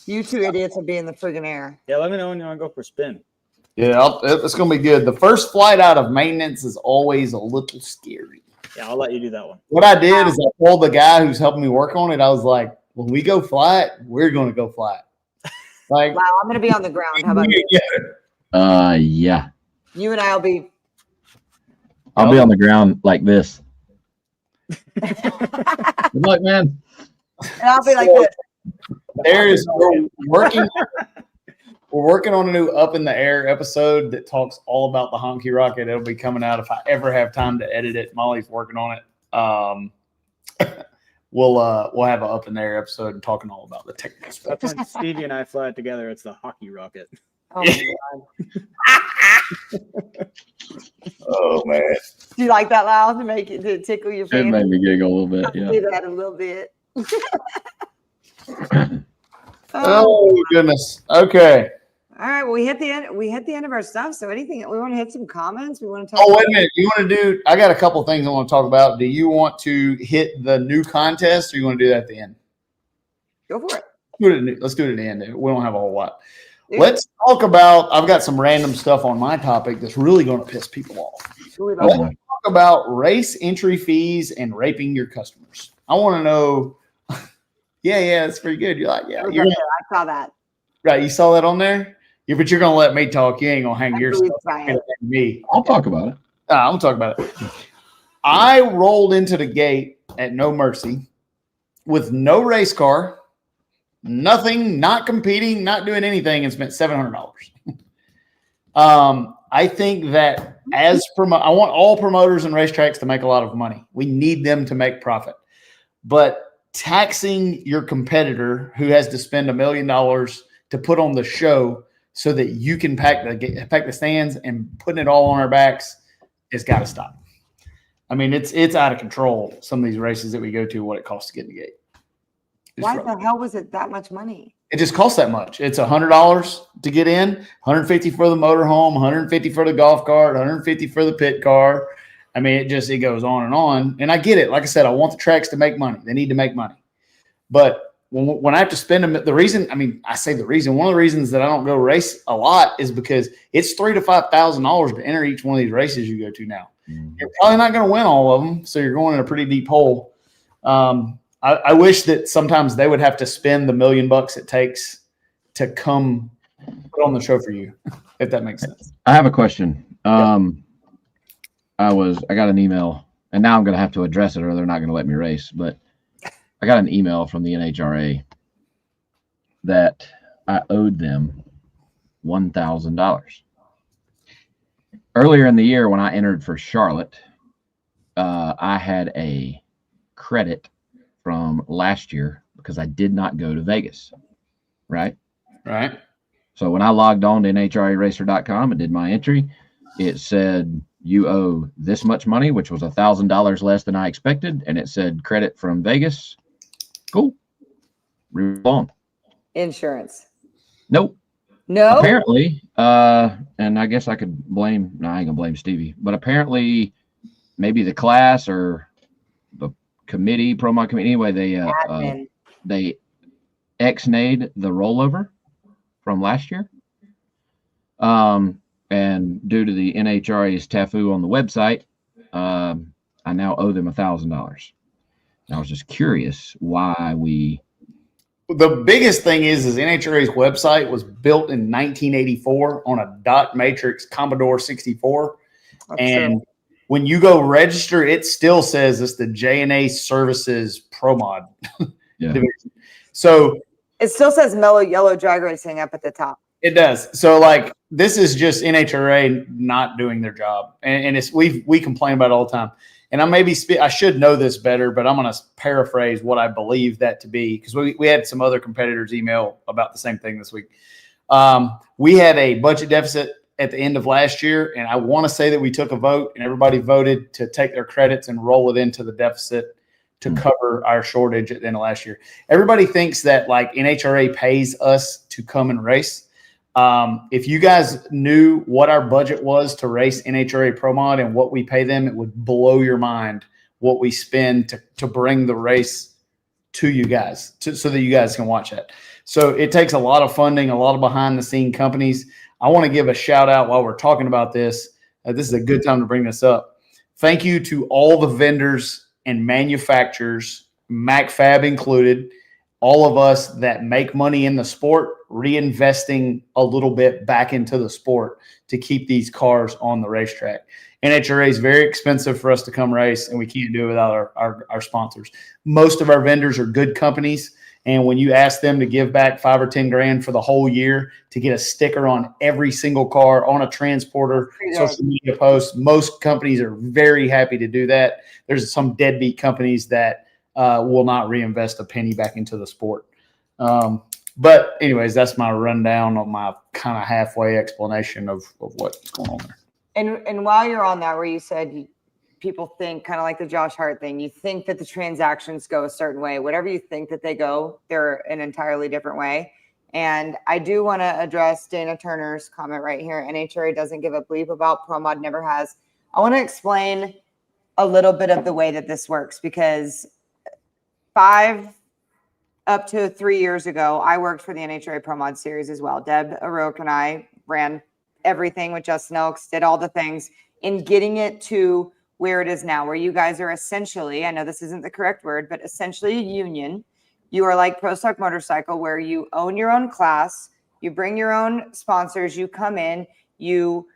Speaker 1: You 2 idiots will be in the friggin' air.
Speaker 7: Yeah, let me know when you want to go for a spin.
Speaker 5: Yeah, it's going to be good. The first flight out of maintenance is always a little scary.
Speaker 7: Yeah, I'll let you do that one.
Speaker 5: What I did is I told the guy who's helping me work on it, I was like, when we go fly it, we're going to go fly it. Like,
Speaker 1: Wow, I'm going to be on the ground. How about you?
Speaker 8: Yeah.
Speaker 1: You and I will be.
Speaker 8: I'll be on the ground like this. Good luck, man.
Speaker 1: And I'll be like this.
Speaker 5: We're working on a new Up in the Air episode that talks all about the Honky Rocket. It'll be coming out if I ever have time to edit it. Molly's working on it. We'll have an Up in the Air episode and talking all about the technical stuff.
Speaker 7: That's when Stevie and I fly it together. It's the hockey rocket.
Speaker 1: Oh, my God.
Speaker 5: Oh man.
Speaker 1: Do you like that, Lyle, to tickle your
Speaker 8: It
Speaker 1: fancy?
Speaker 8: made me giggle a little bit.
Speaker 1: Do
Speaker 8: Yeah.
Speaker 1: that a little bit.
Speaker 5: Oh goodness. Okay.
Speaker 1: All right. Well, we hit the end. We hit the end of our stuff. So, anything we want to hit some comments? We want to talk.
Speaker 5: Oh wait a minute. You want to do? I got a couple things I want to talk about. Do you want to hit the new contest, or you want to do that at the end?
Speaker 1: Go for it.
Speaker 5: Let's do it at the end. We don't have a whole lot. Let's talk about. I've got some random stuff on my topic that's really going to piss people off. Let's talk about race entry fees and raping your customers. I want to know. Yeah, that's pretty good. You're like, yeah,
Speaker 1: Okay,
Speaker 5: you're
Speaker 1: I saw that.
Speaker 5: right. You saw that on there. Yeah, but you're going to let me talk. You ain't going to hang your stuff on me.
Speaker 8: I'll talk about it.
Speaker 5: I'm talking about it. I rolled into the gate at No Mercy with no race car, nothing, not competing, not doing anything, and spent $700. I think that I want all promoters and racetracks to make a lot of money. We need them to make profit. But taxing your competitor who has to spend $1 million to put on the show so that you can pack the stands and putting it all on our backs, it's got to stop. I mean, it's out of control. Some of these races that we go to, what it costs to get in the gate.
Speaker 1: Why the hell was it that much money?
Speaker 5: It just costs that much. It's $100 to get in, $150 for the motorhome, $150 for the golf cart, $150 for the pit car. I mean, it goes on and on. And I get it. Like I said, I want the tracks to make money. They need to make money. But when I have to spend them, one of the reasons that I don't go race a lot is because it's $3,000 to $5,000 to enter each one of these races you go to now. You're probably not going to win all of them, so you're going in a pretty deep hole. I wish that sometimes they would have to spend the $1 million it takes to come put on the show for you, if that makes sense.
Speaker 8: I have a question. I got an email, and now I'm going to have to address it, or they're not going to let me race. But I got an email from the NHRA that I owed them $1,000. Earlier in the year, when I entered for Charlotte, I had a credit from last year because I did not go to Vegas. Right. So when I logged on to NHRAracer.com and did my entry, it said you owe this much money, which was $1,000 less than I expected. And it said credit from Vegas. Cool. Roll on.
Speaker 1: Insurance.
Speaker 8: Nope.
Speaker 1: No.
Speaker 8: Apparently, and I guess I could blame, no, I ain't gonna blame Stevie, but apparently maybe the class or the committee, Promod committee, anyway, they ex-nayed the rollover from last year. And due to the NHRA's TAFU on the website, I now owe them $1,000. I was just curious why
Speaker 5: The biggest thing is NHRA's website was built in 1984 on a dot matrix Commodore 64. And when you go register, it still says it's the J&A Services Promod division. So
Speaker 1: it still says Mellow Yellow Drag Racing up at the top.
Speaker 5: It does. So like this is just NHRA not doing their job. And it's we complain about it all the time. And I should know this better, but I'm going to paraphrase what I believe that to be, because we had some other competitors email about the same thing this week. We had a budget deficit at the end of last year, and I want to say that we took a vote, and everybody voted to take their credits and roll it into the deficit to cover our shortage at the end of last year. Everybody thinks that like NHRA pays us to come and race. If you guys knew what our budget was to race NHRA Promod and what we pay them, it would blow your mind what we spend to bring the race to you guys, so that you guys can watch it. So it takes a lot of funding, a lot of behind the scene companies. I want to give a shout out while we're talking about this. This is a good time to bring this up. Thank you to all the vendors and manufacturers, MacFab included, all of us that make money in the sport, reinvesting a little bit back into the sport to keep these cars on the racetrack. NHRA is very expensive for us to come race, and we can't do it without our sponsors. Most of our vendors are good companies, and when you ask them to give back $5 or $10 grand for the whole year to get a sticker on every single car, on a transporter, social media post, most companies are very happy to do that. There's some deadbeat companies that will not reinvest a penny back into the sport. But anyways, that's my rundown on my kind of halfway explanation of what's going on there.
Speaker 1: And while you're on that, where you said people think kind of like the Josh Hart thing, you think that the transactions go a certain way. Whatever you think that they go, they're an entirely different way. And I do want to address Dana Turner's comment right here. NHRA doesn't give a bleep about Promod, never has. I want to explain a little bit of the way that this works, because 5 up to 3 years ago, I worked for the NHRA Promod series as well. Deb Aroke and I ran everything with Justin Elks, did all the things in getting it to where it is now, where you guys are essentially, I know this isn't the correct word, but essentially a union. You are like Pro Stock Motorcycle, where you own your own class, you bring your own sponsors, you come in, you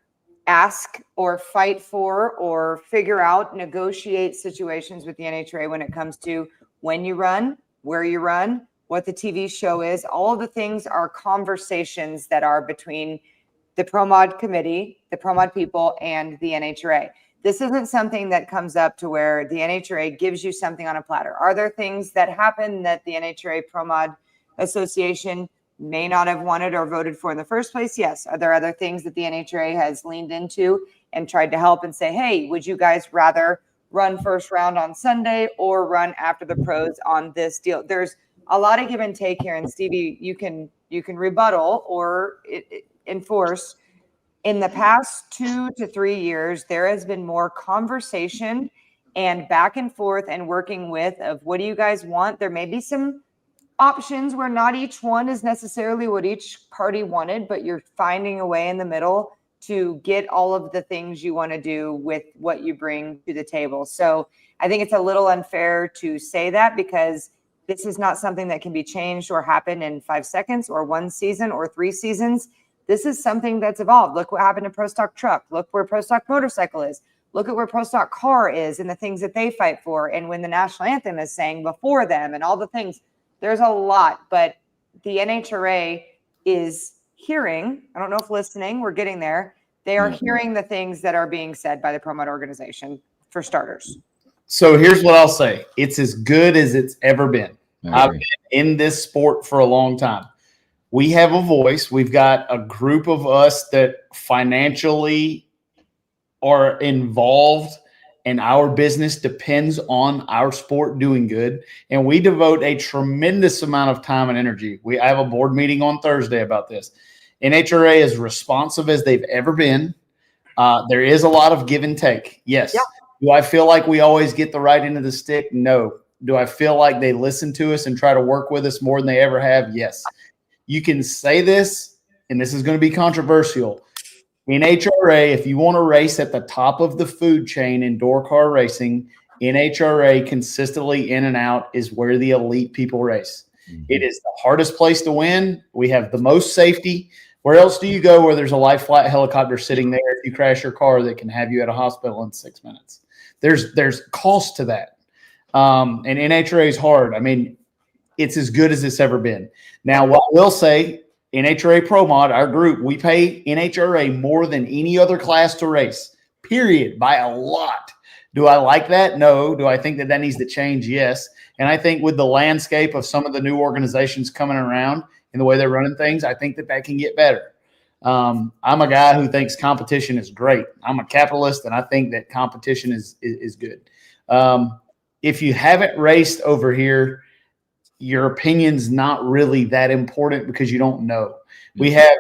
Speaker 1: ask or fight for or figure out, negotiate situations with the NHRA when it comes to when you run, where you run, what the TV show is. All of the things are conversations that are between the Promod committee, the Promod people, and the NHRA. This isn't something that comes up to where the NHRA gives you something on a platter. Are there things that happen that the NHRA Promod Association may not have wanted or voted for in the first place? Yes. Are there other things that the NHRA has leaned into and tried to help and say, hey, would you guys rather run first round on Sunday or run after the pros on this deal? There's a lot of give and take here. And Stevie, you can rebuttal or enforce. In the past 2 to 3 years, there has been more conversation and back and forth and working with of what do you guys want? There may be some options where not each one is necessarily what each party wanted, but you're finding a way in the middle to get all of the things you want to do with what you bring to the table. So I think it's a little unfair to say that because this is not something that can be changed or happen in 5 seconds or 1 season or 3 seasons. This is something that's evolved. Look what happened to Pro Stock Truck. Look where Pro Stock Motorcycle is. Look at where Pro Stock Car is and the things that they fight for. And when the national anthem is sang before them and all the things, there's a lot. But the NHRA is hearing, I don't know if listening, we're getting there. They are hearing the things that are being said by the Promod organization, for starters.
Speaker 5: So here's what I'll say. It's as good as it's ever been. I've been in this sport for a long time. We have a voice. We've got a group of us that financially are involved and our business depends on our sport doing good. And we devote a tremendous amount of time and energy. I have a board meeting on Thursday about this. NHRA is responsive as they've ever been. There is a lot of give and take. Yes. Yeah. Do I feel like we always get the right end of the stick? No. Do I feel like they listen to us and try to work with us more than they ever have? Yes. You can say this, and this is going to be controversial. NHRA, if you want to race at the top of the food chain in door car racing, NHRA consistently in and out is where the elite people race. Mm-hmm. It is the hardest place to win. We have the most safety. Where else do you go where there's a life flight helicopter sitting there if you crash your car that can have you at a hospital in 6 minutes? There's cost to that. And NHRA is hard. I mean, it's as good as it's ever been. Now, what I will say, NHRA Promod, our group, we pay NHRA more than any other class to race, period, by a lot. Do I like that? No. Do I think that needs to change? Yes. And I think with the landscape of some of the new organizations coming around and the way they're running things, I think that can get better. I'm a guy who thinks competition is great. I'm a capitalist, and I think that competition is good. If you haven't raced over here, your opinion's not really that important because you don't know. We have,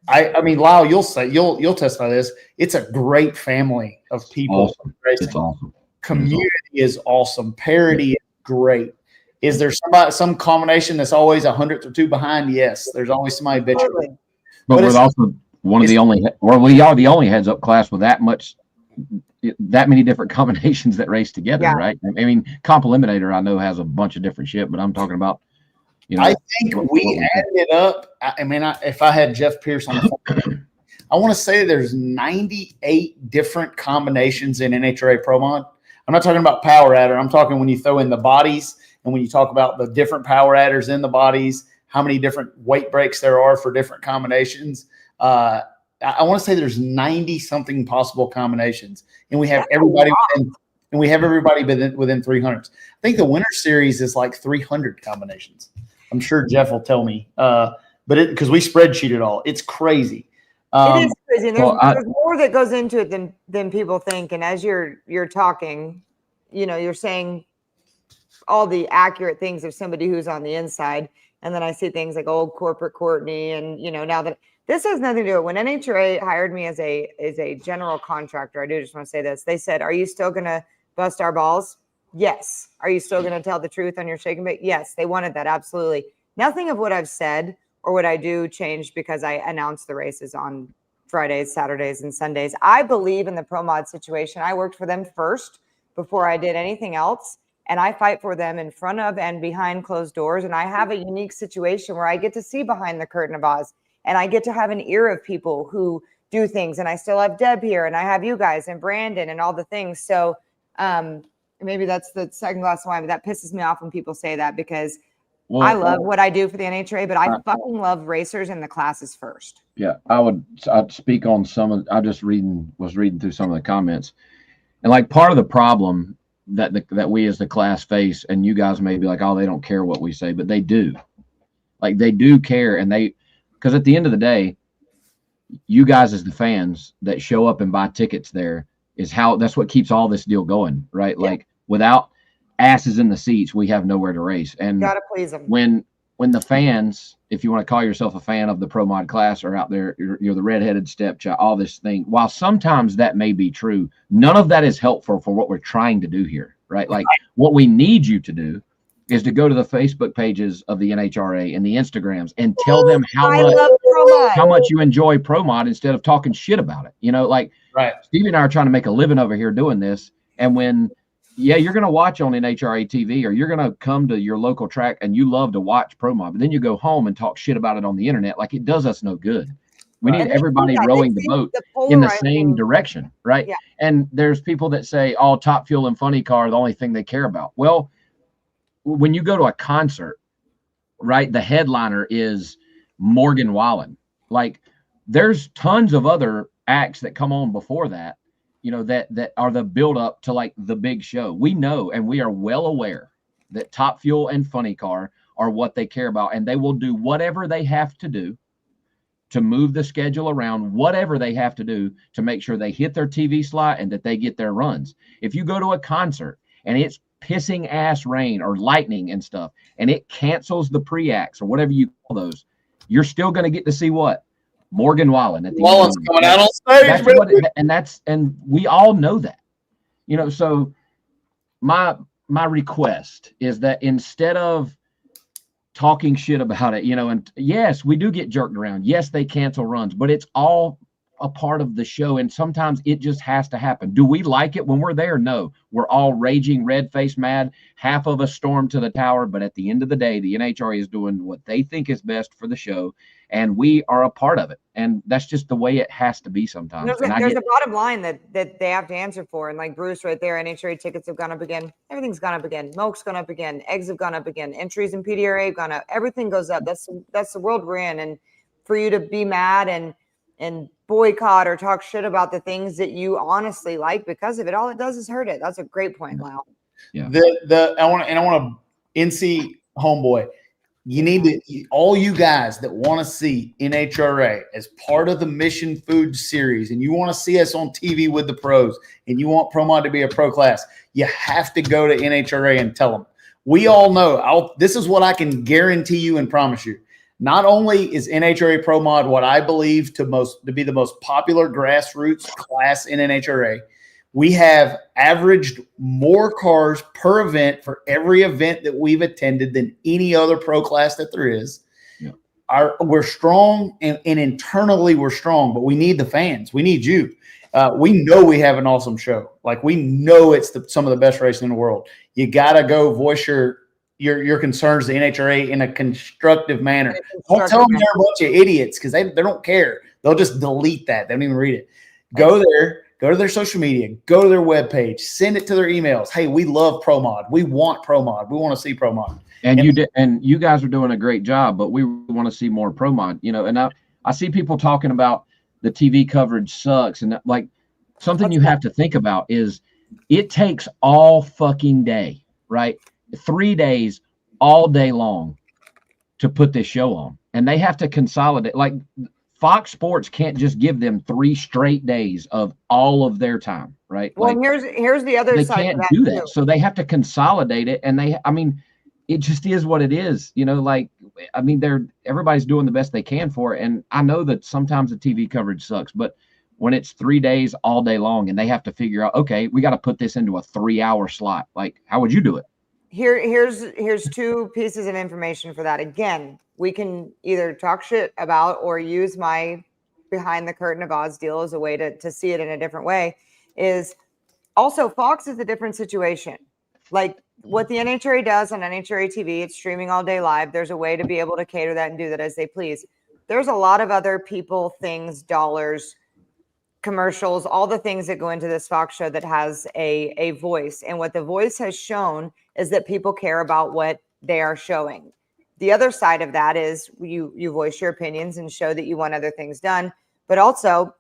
Speaker 5: I mean, Lyle, you'll testify this. It's a great family of people.
Speaker 8: Awesome.
Speaker 5: Racing.
Speaker 8: It's awesome.
Speaker 5: Community is awesome. Parity is great. Is there some combination that's always 100th or 2 behind? Yes. There's always somebody bitching.
Speaker 8: But we're also we are the only heads up class with that many different combinations that race together, yeah. Right? I mean, Comp Eliminator, I know, has a bunch of different shit, but I'm talking about,
Speaker 5: I think we added it up. I mean, if I had Jeff Pierce on the phone, I want to say there's 98 different combinations in NHRA Promod. I'm not talking about power adder. I'm talking when you throw in the bodies and when you talk about the different power adders in the bodies, how many different weight breaks there are for different combinations. I want to say there's 90 something possible combinations, and we have everybody within 300s. I think the Winter Series is like 300 combinations. I'm sure Jeff will tell me, but because we spreadsheet it all, it's crazy.
Speaker 1: It is crazy. There's more that goes into it than people think. And as you're talking, you're saying all the accurate things of somebody who's on the inside, and then I see things like old corporate Courtney, and now that. This has nothing to do with when NHRA hired me as a general contractor. I do just want to say this. They said, "Are you still going to bust our balls?" Yes. Are you still going to tell the truth on your shake and bake? Yes. They wanted that. Absolutely. Nothing of what I've said or what I do changed because I announced the races on Fridays, Saturdays, and Sundays. I believe in the Promod situation. I worked for them first before I did anything else. And I fight for them in front of and behind closed doors. And I have a unique situation where I get to see behind the curtain of Oz. And I get to have an ear of people who do things. And I still have Deb here, and I have you guys and Brandon and all the things. So maybe that's the second glass of wine, but that pisses me off when people say that because
Speaker 8: Well,
Speaker 1: I love what I do for the NHRA, but I fucking love racers in the classes first.
Speaker 8: Yeah, I'd speak on some of. I just was reading through some of the comments, and like part of the problem that we as the class face, and you guys may be like, oh, they don't care what we say, but they do. Like they do care, and because at the end of the day, you guys as the fans that show up and buy tickets there that's what keeps all this deal going, right? Yeah. Like without asses in the seats, we have nowhere to race. And
Speaker 1: gotta please them.
Speaker 8: When the fans, if you want to call yourself a fan of the Pro Mod class, are out there, you're the redheaded stepchild, all this thing. While sometimes that may be true, none of that is helpful for what we're trying to do here, right? Like what we need you to do is to go to the Facebook pages of the NHRA and the Instagrams and tell them how much you enjoy Pro Mod instead of talking shit about it. You know, like Stevie and I are trying to make a living over here doing this. And when you're going to watch on NHRA TV, or you're going to come to your local track and you love to watch Pro Mod, but then you go home and talk shit about it on the internet. Like it does us no good. We need everybody rowing the boat in the same direction, right? Yeah. And there's people that say, oh, Top Fuel and Funny Car are the only thing they care about. Well, when you go to a concert, right, the headliner is Morgan Wallen. Like there's tons of other acts that come on before that, you know, that are the build up to like the big show. We know, and we are well aware that Top Fuel and Funny Car are what they care about, and they will do whatever they have to do to move the schedule around, whatever they have to do to make sure they hit their TV slot and that they get their runs. If you go to a concert and it's pissing ass rain or lightning and stuff, and it cancels the pre-acts or whatever you call those, you're still going to get to see what? Morgan Wallen at the
Speaker 5: Wallen's coming out on stage,
Speaker 8: and we all know that, you know. So my request is that instead of talking shit about it, you know, and yes, we do get jerked around. Yes, they cancel runs, but it's all a part of the show, and sometimes it just has to happen. Do we like it when we're there? No. We're all raging, red-faced mad. Half of us storm to the tower, but at the end of the day, the NHRA is doing what they think is best for the show, and we are a part of it. And that's just the way it has to be sometimes.
Speaker 1: There's a bottom line that they have to answer for. And like Bruce right there, NHRA tickets have gone up again. Everything's gone up again. Milk's gone up again. Eggs have gone up again. Entries in PDRA have gone up. Everything goes up. That's the world we're in. And for you to be mad and boycott or talk shit about the things that you honestly like because of it, all it does is hurt it. That's a great point, Lyle.
Speaker 8: Yeah.
Speaker 5: I want to NC homeboy. You need to, all you guys that want to see NHRA as part of the Mission Food Series, and you want to see us on TV with the pros, and you want Pro Mod to be a pro class, you have to go to NHRA and tell them. We all know. This is what I can guarantee you and promise you. Not only is NHRA Pro Mod what I believe to be the most popular grassroots class in NHRA, we have averaged more cars per event for every event that we've attended than any other pro class that there is. Yeah. We're strong, and internally we're strong, but we need the fans. We need you. We know we have an awesome show. Like we know it's some of the best racing in the world. You got to go voice your concerns to NHRA in a constructive manner. Don't tell them they're a bunch of idiots because they don't care. They'll just delete that. They don't even read it. Go there. Go to their social media, go to their webpage, send it to their emails. Hey, we love Pro Mod. We want Pro Mod. We want to see Pro Mod.
Speaker 8: And you guys are doing a great job, but we want to see more Pro Mod, you know. And I see people talking about the TV coverage sucks. And like something you have to think about is it takes all fucking day, right? 3 days, all day long to put this show on. And they have to consolidate. Like Fox Sports can't just give them 3 straight days of all of their time, right?
Speaker 1: Well,
Speaker 8: like,
Speaker 1: here's the other side.
Speaker 8: They can't do that. So they have to consolidate it. And it just is what it is. You know, like, everybody's doing the best they can for it. And I know that sometimes the TV coverage sucks, but when it's 3 days all day long and they have to figure out, okay, we got to put this into a 3-hour slot. Like, how would you do it?
Speaker 1: Here's 2 pieces of information for that. Again, we can either talk shit about or use my behind the curtain of Oz deal as a way to see it in a different way. Is also Fox is a different situation. Like what the NHRA does on NHRA TV, it's streaming all day live. There's a way to be able to cater that and do that as they please. There's a lot of other people, things, dollars, commercials, all the things that go into this Fox show that has a voice. And what the voice has shown is that people care about what they are showing. the other side of that is you voice your opinions and show that you want other things done. But also,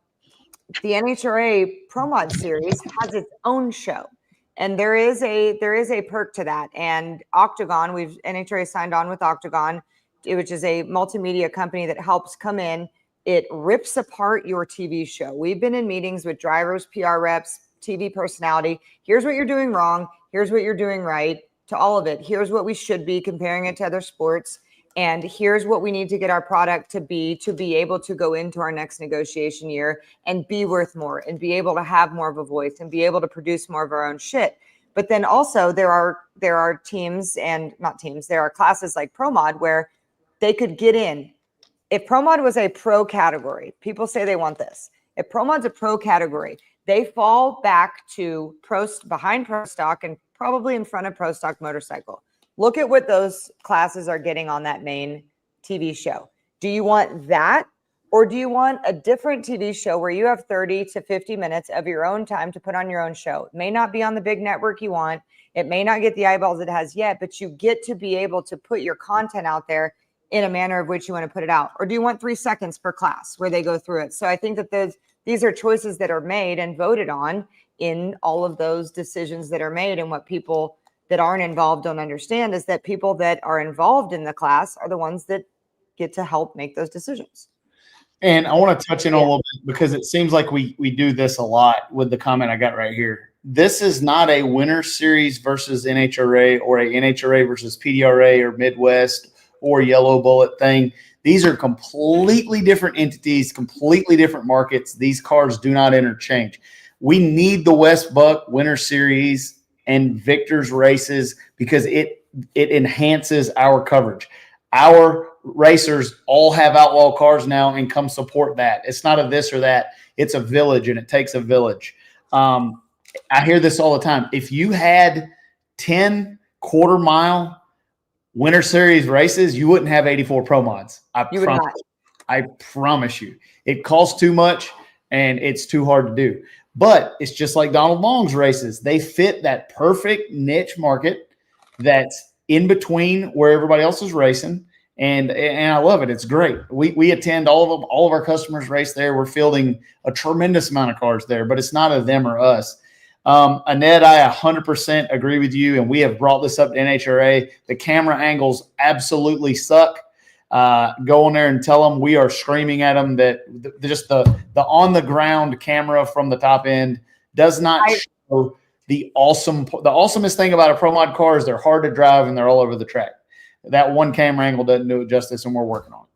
Speaker 1: the NHRA Promod series has its own show, and there is a perk to that. And Octagon, NHRA signed on with Octagon, which is a multimedia company that helps come in. It rips apart your TV show. We've been in meetings with drivers, PR reps, TV personality. Here's what you're doing wrong. Here's what you're doing right. To all of it. Here's what we should be comparing it to other sports. And here's what we need to get our product to be able to go into our next negotiation year and be worth more and be able to have more of a voice and be able to produce more of our own shit. But then also there are teams and not teams, there are classes like Promod where they could get in. If Promod was a pro category, people say they want this. If Promod's a pro category, they fall back to behind Pro Stock and probably in front of Pro Stock Motorcycle. Look at what those classes are getting on that main TV show. Do you want that, or do you want a different TV show where you have 30 to 50 minutes of your own time to put on your own show? It may not be on the big network you want. It may not get the eyeballs it has yet, but you get to be able to put your content out there in a manner of which you want to put it out. Or do you want 3 seconds per class where they go through it? So I think that these are choices that are made and voted on in all of those decisions that are made. And what people that aren't involved don't understand is that people that are involved in the class are the ones that get to help make those decisions.
Speaker 5: And I want to touch in a little bit because it seems like we do this a lot with the comment I got right here. This is not a winter series versus NHRA or a NHRA versus PDRA or Midwest or Yellow Bullet thing. These are completely different entities, completely different markets. These cars do not interchange. We need the West Buck Winter Series and Victor's races because it enhances our coverage. Our racers all have outlaw cars now and come support that. It's not a this or that. It's a village, and it takes a village. I hear this all the time. If you had 10 quarter-mile Winter Series races, you wouldn't have 84 Pro Mods. I promise you. It costs too much, and it's too hard to do. But it's just like Donald Long's races. They fit that perfect niche market that's in between where everybody else is racing. And I love it. It's great. We attend all of them. All of our customers race there. We're fielding a tremendous amount of cars there, but it's not a them or us. Annette, I 100% agree with you, and we have brought this up to NHRA. The camera angles absolutely suck. Go on there and tell them we are screaming at them that just the on-the-ground camera from the top end does not show the awesomest thing about a Pro Mod car is they're hard to drive and they're all over the track. That one camera angle doesn't do it justice, and we're working on it.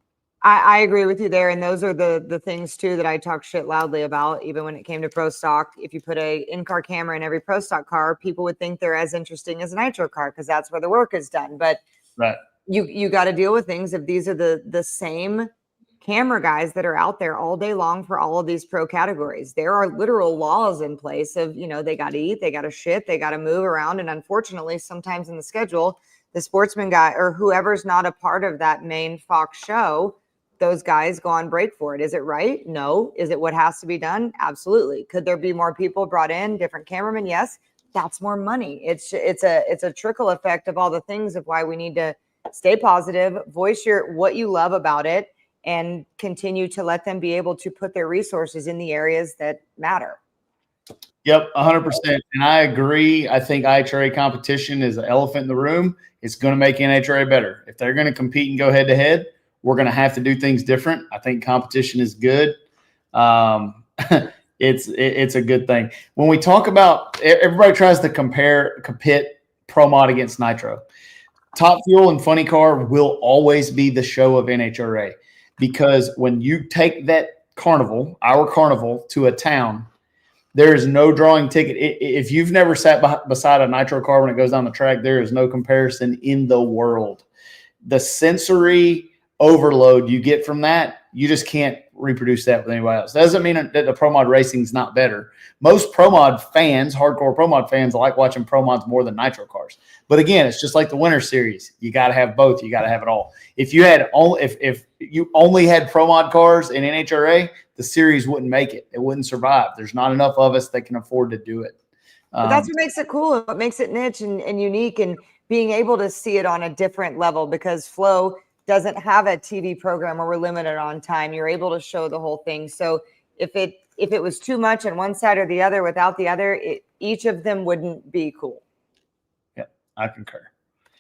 Speaker 1: I agree with you there. And those are the things, too, that I talk shit loudly about, even when it came to Pro Stock. If you put a in-car camera in every Pro Stock car, people would think they're as interesting as a Nitro car because that's where the work is done. But
Speaker 5: right.
Speaker 1: You got to deal with things if these are the same camera guys that are out there all day long for all of these pro categories. There are literal laws in place of, they got to eat, they got to shit, they got to move around. And unfortunately, sometimes in the schedule, the sportsman guy or whoever's not a part of that main Fox show, those guys go on break for it. Is it right? No. Is it what has to be done? Absolutely. Could there be more people brought in, different cameramen? Yes. That's more money. It's a trickle effect of all the things of why we need to stay positive, voice what you love about it, and continue to let them be able to put their resources in the areas that matter.
Speaker 5: Yep, 100%. And I agree. I think NHRA competition is an elephant in the room. It's going to make NHRA better. If they're going to compete and go head to head, we're going to have to do things different. I think competition is good. It's a good thing. When we talk about, everybody tries to compete Pro Mod against Nitro. Top Fuel and Funny Car will always be the show of NHRA because when you take that carnival, our carnival, to a town, there is no drawing ticket. If you've never sat beside a Nitro car when it goes down the track, there is no comparison in the world. The sensory overload you get from that, you just can't reproduce that with anybody else. That doesn't mean that the Pro Mod racing is not better. Most Pro Mod fans, hardcore Pro Mod fans, like watching Pro Mods more than Nitro cars. But again, it's just like the Winter Series. You got to have both. You got to have it all. If you only had Pro Mod cars in NHRA, the series wouldn't make it. It wouldn't survive. There's not enough of us that can afford to do it.
Speaker 1: But that's what makes it cool and what makes it niche and unique. And being able to see it on a different level, because Flow doesn't have a TV program where we're limited on time. You're able to show the whole thing. So if it was too much on one side or the other without the other, each of them wouldn't be cool.
Speaker 5: Yeah, I concur.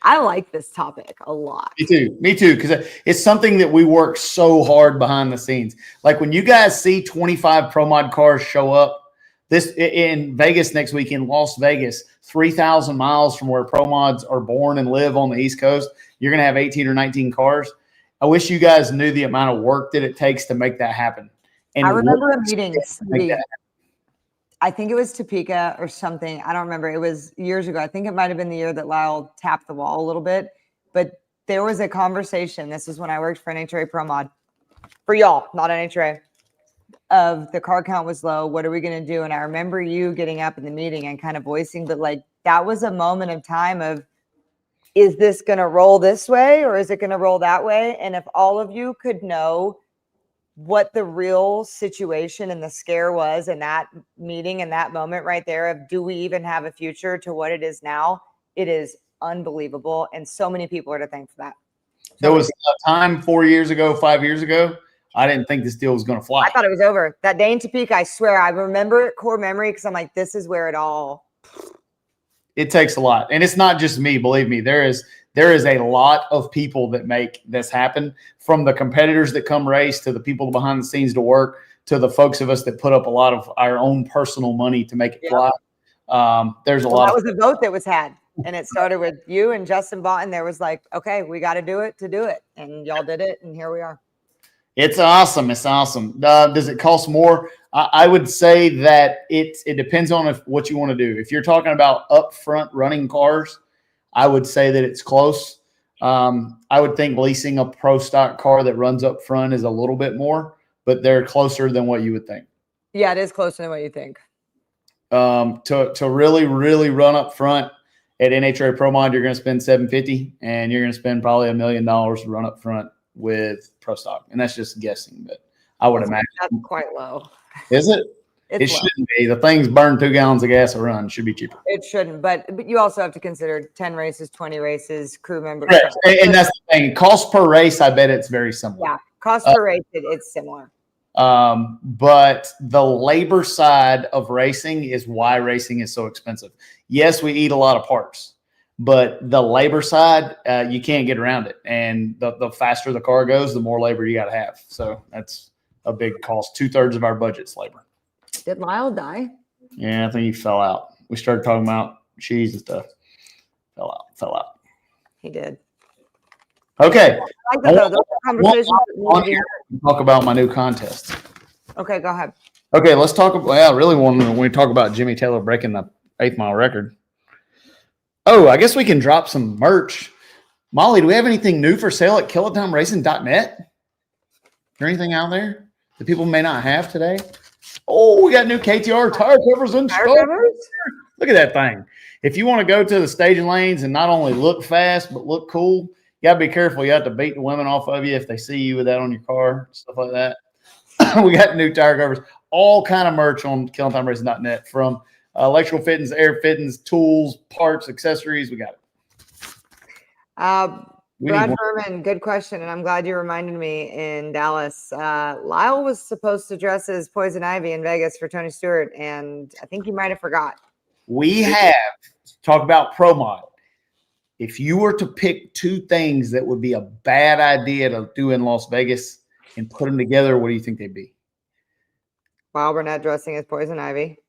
Speaker 1: I like this topic a lot.
Speaker 5: Me too, because it's something that we work so hard behind the scenes. Like when you guys see 25 Promod cars show up this in Vegas next week, in Las Vegas, 3,000 miles from where Promods are born and live on the East Coast, you're going to have 18 or 19 cars. I wish you guys knew the amount of work that it takes to make that happen. And
Speaker 1: I remember a meeting. I think it was Topeka or something. I don't remember. It was years ago. I think it might have been the year that Lyle tapped the wall a little bit. But there was a conversation. This is when I worked for NHRA Promod. For y'all, not NHRA. Of the car count was low. What are we going to do? And I remember you getting up in the meeting and kind of voicing, but like that was a moment of time of, is this going to roll this way or is it going to roll that way? And if all of you could know what the real situation and the scare was in that meeting, in that moment right there of, do we even have a future, to what it is now, it is unbelievable. And so many people are to thank for that.
Speaker 5: There was a time 4 years ago, 5 years ago, I didn't think this deal was going to fly.
Speaker 1: I thought it was over. That day in Topeka, I swear, I remember it core memory, because I'm like, this is where it all.
Speaker 5: It takes a lot. And it's not just me, believe me. There is a lot of people that make this happen, from the competitors that come race to the people behind the scenes to work to the folks of us that put up a lot of our own personal money to make it fly. There's a lot.
Speaker 1: That was a vote that was had, and it started with you and Justin Boughton. There was like, okay, we got to do it, and y'all did it, and here we are.
Speaker 5: It's awesome. It's awesome. Does it cost more? I would say that it depends on what you want to do. If you're talking about upfront running cars, I would say that it's close. I would think leasing a pro stock car that runs up front is a little bit more, but they're closer than what you would think.
Speaker 1: Yeah, it is closer than what you think.
Speaker 5: To really, really run up front at NHRA Promod, you're going to spend $750,000, and you're going to spend probably $1 million to run up front with pro stock. And that's just guessing, but I would imagine
Speaker 1: that's quite low.
Speaker 5: Is it? It shouldn't be. The things burn 2 gallons of gas a run. Should be cheaper.
Speaker 1: It shouldn't, but you also have to consider 10 races, 20 races, crew members.
Speaker 5: Right. And that's the thing. Cost per race, I bet it's very similar.
Speaker 1: Yeah, cost per race, it's similar.
Speaker 5: But the labor side of racing is why racing is so expensive. Yes, we eat a lot of parts, but the labor side, you can't get around it. And the faster the car goes, the more labor you got to have. So that's a big cost. 2/3 of our budget's labor.
Speaker 1: Did Lyle die?
Speaker 5: Yeah, I think he fell out. We started talking about cheese and stuff. Fell out.
Speaker 1: He did.
Speaker 5: Okay.
Speaker 1: I like that, though. Those are conversations
Speaker 5: on here, talk about my new contest.
Speaker 1: Okay, go ahead.
Speaker 5: Okay, let's talk about. Well, I really want when we talk about Jimmy Taylor breaking the 8th mile record. Oh, I guess we can drop some merch. Molly, do we have anything new for sale at kilotimeracing.net? Is there anything out there that people may not have today? Oh, we got new KTR tire covers in stock. Look at that thing. If you want to go to the staging lanes and not only look fast but look cool, you got to be careful. You have to beat the women off of you if they see you with that on your car, stuff like that. We got new tire covers, all kind of merch on kilotimeracing.net, from electrical fittings, air fittings, tools, parts, accessories. We got it.
Speaker 1: Brad Furman, good question, and I'm glad you reminded me. In Dallas, Lyle was supposed to dress as Poison Ivy in Vegas for Tony Stewart, and I think he might have forgot.
Speaker 5: We have talked about Promod. If you were to pick 2 things that would be a bad idea to do in Las Vegas and put them together, what do you think they'd be?
Speaker 1: While we're not dressing as Poison Ivy.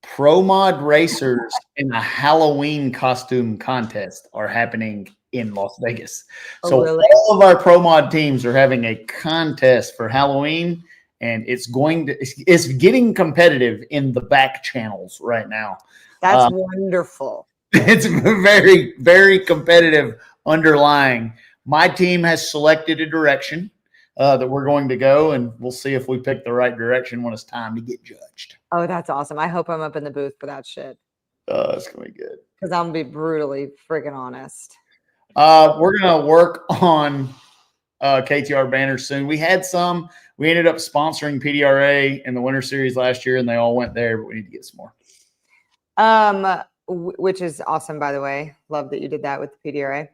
Speaker 5: Promod racers in a Halloween costume contest are happening in Las Vegas. So
Speaker 1: really?
Speaker 5: All of our Promod teams are having a contest for Halloween, and it's getting competitive in the back channels right now.
Speaker 1: That's wonderful.
Speaker 5: It's very, very competitive underlying. My team has selected a direction that we're going to go, and we'll see if we pick the right direction when it's time to get judged.
Speaker 1: Oh, that's awesome. I hope I'm up in the booth for that shit.
Speaker 5: It's going to be good.
Speaker 1: Because I'm going to be brutally freaking honest.
Speaker 5: We're going to work on KTR banners soon. We ended up sponsoring PDRA in the Winter Series last year, and they all went there, but we need to get some more.
Speaker 1: which is awesome, by the way. Love that you did that with the PDRA.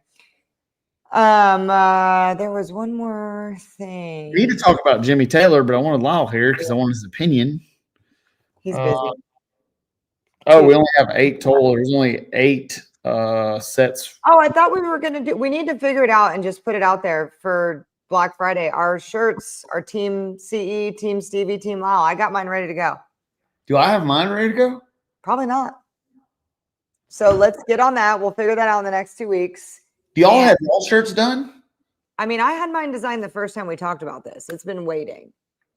Speaker 1: There was one more thing.
Speaker 5: We need to talk about Jimmy Taylor, but I wanted Lyle here because I want his opinion.
Speaker 1: He's busy.
Speaker 5: We only have 8 total. There's only 8 sets.
Speaker 1: Oh, I thought we were going to do, we need to figure it out and just put it out there for Black Friday. Our shirts are Team CE, Team Stevie, Team Lyle. I got mine ready to go.
Speaker 5: Do I have mine ready to go?
Speaker 1: Probably not. So let's get on that. We'll figure that out in the next 2 weeks.
Speaker 5: Do y'all have all shirts done?
Speaker 1: I mean, I had mine designed the first time we talked about this. It's been waiting.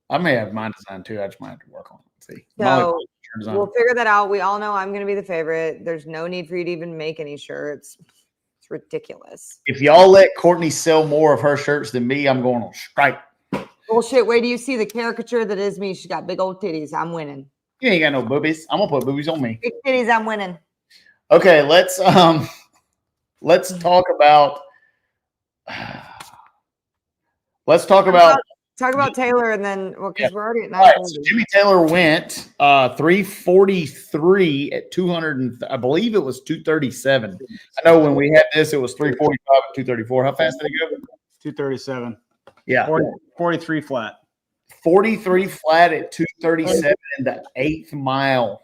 Speaker 5: I may have mine designed too. I just might have to work on it. See.
Speaker 1: So we'll figure that out. We all know I'm going to be the favorite. There's no need for you to even make any shirts. It's ridiculous.
Speaker 5: If y'all let Courtney sell more of her shirts than me, I'm going on strike.
Speaker 1: Bullshit. Wait, do you see the caricature that is me? She's got big old titties. I'm winning.
Speaker 5: You ain't got no boobies. I'm gonna put boobies on me.
Speaker 1: Big titties. I'm winning.
Speaker 5: Okay, let's talk about
Speaker 1: Talk about Taylor, and then because we're already at 9:40.
Speaker 5: Right, so Jimmy Taylor went 343 at 200, and I believe it was 237. I know when we had this, it was 345 at 234. How fast did it go?
Speaker 7: 237.
Speaker 5: Yeah,
Speaker 7: 43 flat.
Speaker 5: 43 flat at 237 in the 8th mile.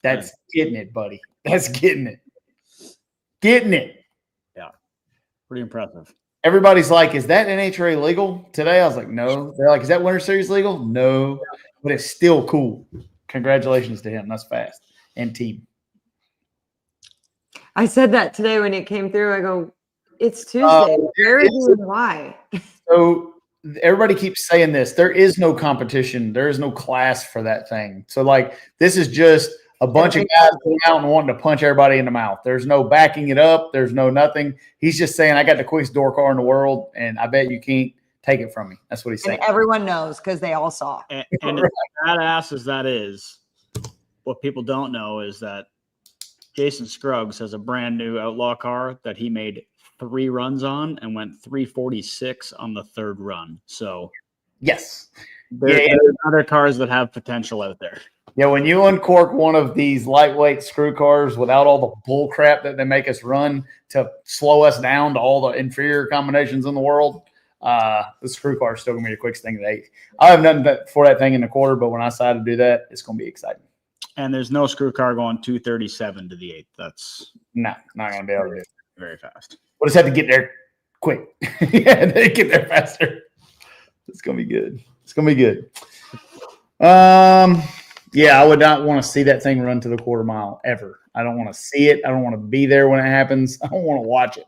Speaker 5: That's getting it, buddy. That's getting it. Getting it.
Speaker 7: Yeah, pretty impressive.
Speaker 5: Everybody's like, is that NHRA legal today? I was like, no. They're like, is that Winter Series legal? No. But it's still cool. Congratulations to him. That's fast. And team.
Speaker 1: I said that today when it came through. I go, it's Tuesday. Where is you and why?
Speaker 5: So everybody keeps saying this. There is no competition. There is no class for that thing. So, like, this is just a bunch of guys going out and wanting to punch everybody in the mouth. There's no backing it up. There's no nothing. He's just saying, I got the quickest door car in the world, and I bet you can't take it from me. That's what he's saying.
Speaker 1: And everyone knows because they all saw.
Speaker 7: And as badass as that is, what people don't know is that Jason Scruggs has a brand new Outlaw car that he made 3 runs on and went 346 on the 3rd run. So,
Speaker 5: yes.
Speaker 7: There's other cars that have potential out there.
Speaker 5: Yeah, when you uncork one of these lightweight screw cars without all the bull crap that they make us run to slow us down to all the inferior combinations in the world, the screw car is still going to be the quickest thing at 8. I have nothing for that thing in the quarter, but when I decide to do that, it's going to be exciting.
Speaker 7: And there's no screw car going 237 to the 8th. That's
Speaker 5: not going to be able to do it.
Speaker 7: Very fast.
Speaker 5: We'll just have to get there quick. Yeah, they get there faster. It's going to be good. It's going to be good. Yeah, I would not want to see that thing run to the quarter mile ever. I don't want to see it. I don't want to be there when it happens. I don't want to watch it.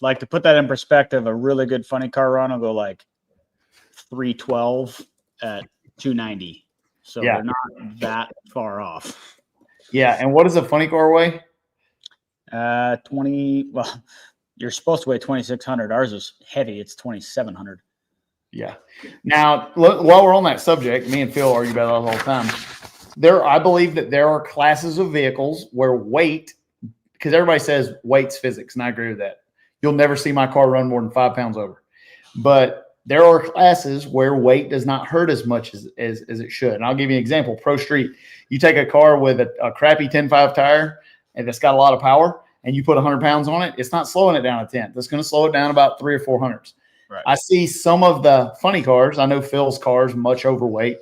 Speaker 7: Like, to put that in perspective, a really good funny car run will go like 312 at 290. So they're not that far off.
Speaker 5: Yeah, and what does a funny car weigh?
Speaker 7: 20. Well, you're supposed to weigh 2,600. Ours is heavy. It's 2,700.
Speaker 5: Yeah. Now, look, while we're on that subject, me and Phil argue about it all the time. I believe that there are classes of vehicles where weight, because everybody says weight's physics, and I agree with that. You'll never see my car run more than 5 pounds over. But there are classes where weight does not hurt as much as it should. And I'll give you an example. Pro Street, you take a car with a crappy 10.5 tire and it's got a lot of power, and you put 100 pounds on it, it's not slowing it down a tenth. It's going to slow it down about 300 or 400. Right. I see some of the funny cars. I know Phil's car's much overweight.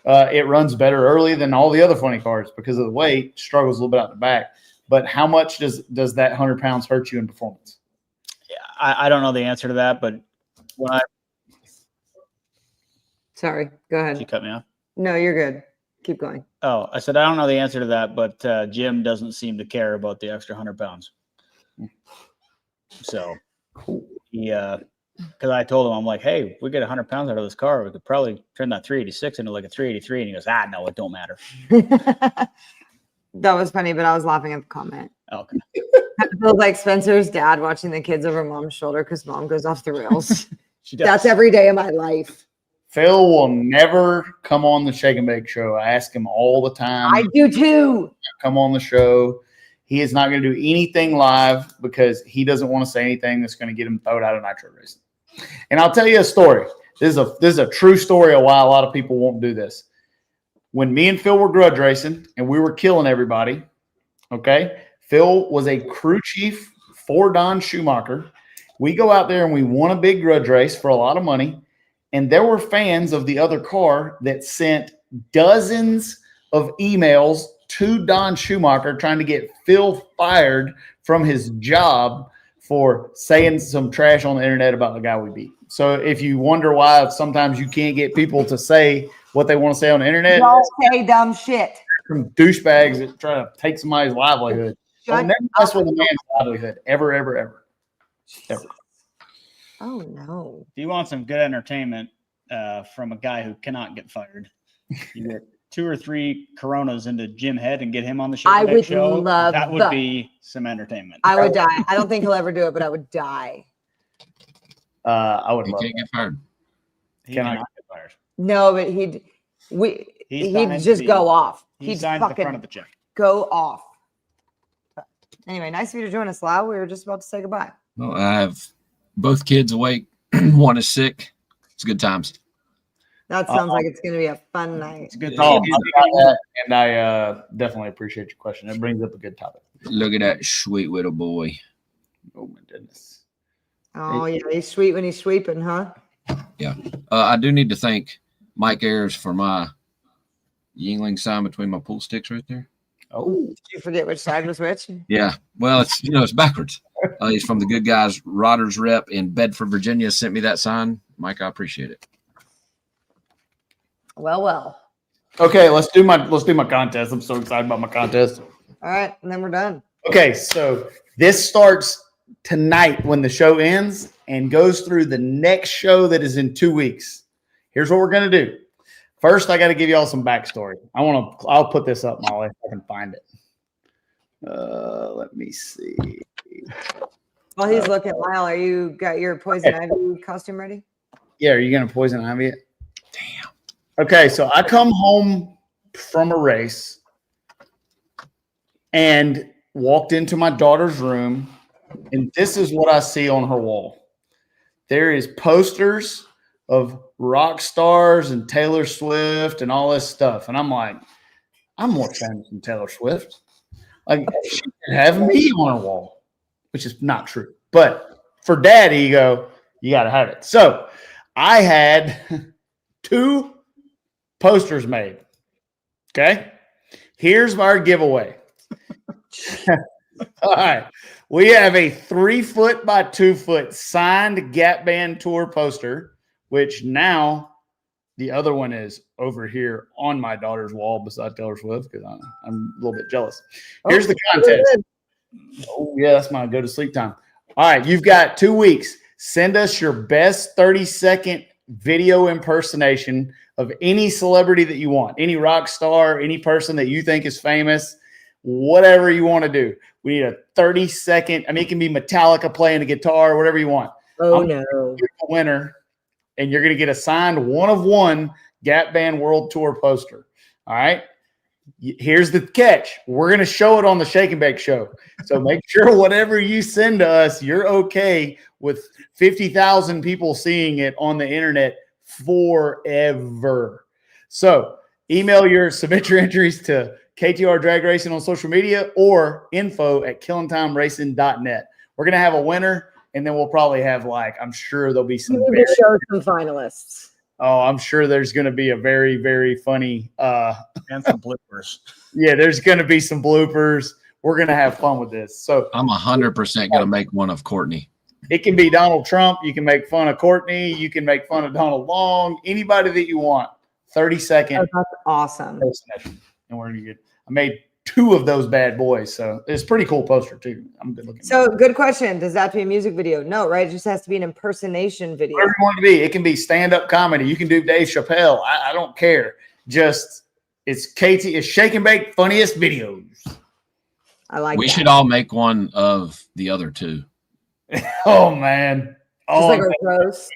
Speaker 5: It runs better early than all the other funny cars because of the weight. Struggles a little bit out the back. But how much does that 100 pounds hurt you in performance?
Speaker 7: Yeah, I don't know the answer to that, but when
Speaker 1: Sorry, go ahead.
Speaker 7: Did you cut me off?
Speaker 1: No, you're good. Keep going.
Speaker 7: Oh, I said I don't know the answer to that, but Jim doesn't seem to care about the extra 100 pounds. So he because I told him, I'm like, hey, if we get 100 pounds out of this car, we could probably turn that 386 into like a 383. And he goes, no, it don't matter.
Speaker 1: That was funny, but I was laughing at the comment.
Speaker 7: Okay.
Speaker 1: I feel like Spencer's dad watching the kids over mom's shoulder because mom goes off the rails.
Speaker 7: She does.
Speaker 1: That's every day of my life.
Speaker 5: Phil will never come on the Shake and Bake show. I ask him all the time.
Speaker 1: I do too.
Speaker 5: Come on the show. He is not going to do anything live because he doesn't want to say anything that's going to get him thrown out of nitro racing. And I'll tell you a story. This is a true story of why a lot of people won't do this. When me and Phil were grudge racing and we were killing everybody, okay, Phil was a crew chief for Don Schumacher. We go out there and we won a big grudge race for a lot of money. And there were fans of the other car that sent dozens of emails to Don Schumacher trying to get Phil fired from his job for saying some trash on the internet about the guy we beat. So if you wonder why sometimes you can't get people to say what they want to say on the internet,
Speaker 1: Don't say dumb shit.
Speaker 5: from douchebags that try to take somebody's livelihood. Don't never mess with a man's livelihood. Ever, ever, ever. Ever.
Speaker 1: Oh no.
Speaker 7: If you want some good entertainment from a guy who cannot get fired, you get 2 or 3 Coronas into Jim Head and get him on the show.
Speaker 1: I would
Speaker 7: show.
Speaker 1: love
Speaker 7: that. Would be some entertainment.
Speaker 1: I would die. I don't think he'll ever do it, but I would die.
Speaker 5: I would
Speaker 8: He
Speaker 5: love
Speaker 8: can't get fired.
Speaker 7: He
Speaker 5: Can I-
Speaker 7: cannot get fired.
Speaker 1: No, but he'd just go off.
Speaker 7: He
Speaker 1: He'd
Speaker 7: signed the
Speaker 1: fucking
Speaker 7: front of the check.
Speaker 1: go off. Anyway, nice of you to join us, Lyle. We were just about to say goodbye.
Speaker 8: Well, I have both kids awake. One is sick. It's good times.
Speaker 1: That sounds like it's going to be a fun night.
Speaker 7: It's a good
Speaker 5: Oh,
Speaker 7: thing.
Speaker 5: and I definitely appreciate your question. It brings up a good topic.
Speaker 8: Look at that sweet little boy.
Speaker 5: Oh my goodness.
Speaker 1: Oh, yeah. He's sweet when he's sweeping, huh?
Speaker 8: I do need to thank Mike Ayers for my Yingling sign between my pool sticks right there.
Speaker 5: Oh,
Speaker 1: Did you forget which side was which?
Speaker 8: Yeah. Well, it's backwards. He's from the Good Guys Rodders rep in Bedford, Virginia. Sent me that sign. Mike, I appreciate it.
Speaker 1: Well.
Speaker 5: okay. Let's do my contest. I'm so excited about my contest.
Speaker 1: All right. And then we're done.
Speaker 5: Okay, so this starts tonight when the show ends and goes through the next show that is in 2 weeks. Here's what we're gonna do. First, I got to give you all some backstory. I'll put this up, Molly, if I can find it. Let me see.
Speaker 1: While he's looking, Lyle, you got your poison ivy costume ready?
Speaker 5: Yeah, are you gonna poison ivy it? Damn. Okay, so I come home from a race and walked into my daughter's room, and this is what I see on her wall. There is posters of rock stars and Taylor Swift and all this stuff. And I'm like, I'm more famous than Taylor Swift. Like, she could have me on her wall, which is not true. But for daddy, you got to have it. So I had 2 posters made. Okay. Here's our giveaway. All right. We have a 3-foot by 2-foot signed Gap Band tour poster, which now the other one is over here on my daughter's wall beside Taylor Swift because I'm a little bit jealous. Here's the contest. Oh, yeah, that's my go to sleep time. All right. You've got 2 weeks. Send us your best 30-second video impersonation of any celebrity that you want, any rock star, any person that you think is famous, whatever you want to do. We need a 30-second. I mean, it can be Metallica playing a guitar, whatever you want.
Speaker 1: Oh,
Speaker 5: I'm
Speaker 1: no.
Speaker 5: the winner, and you're going to get a signed 1-of-1 Gap Band World Tour poster. All right. Here's the catch. We're going to show it on the Shake and Bake show. So make sure whatever you send to us, you're okay with 50,000 people seeing it on the internet forever. So submit your entries to KTR Drag Racing on social media or info@killingtimeracing.net. We're going to have a winner, and then we'll probably have I'm sure there'll be some
Speaker 1: show some finalists.
Speaker 5: Oh, I'm sure there's going to be a very, very funny
Speaker 7: And some bloopers.
Speaker 5: Yeah, there's going to be some bloopers. We're going to have fun with this. So
Speaker 8: I'm 100% going to make one of Courtney.
Speaker 5: it can be Donald Trump. You can make fun of Courtney. You can make fun of Donald Long. Anybody that you want. 30-second.
Speaker 1: Oh, that's awesome.
Speaker 5: And we're going to get. I made 2 of those bad boys, so it's a pretty cool poster too. I'm good looking.
Speaker 1: So, good question. Does that have to be a music video? No, right? It just has to be an impersonation video.
Speaker 5: Whatever you want it to be. It can be stand-up comedy. You can do Dave Chappelle. I don't care. Just it's Shake and Bake funniest videos.
Speaker 1: I like.
Speaker 8: We
Speaker 1: that.
Speaker 8: should all make one of the other 2.
Speaker 5: Oh man.
Speaker 1: Just
Speaker 5: Oh,
Speaker 1: like a roast.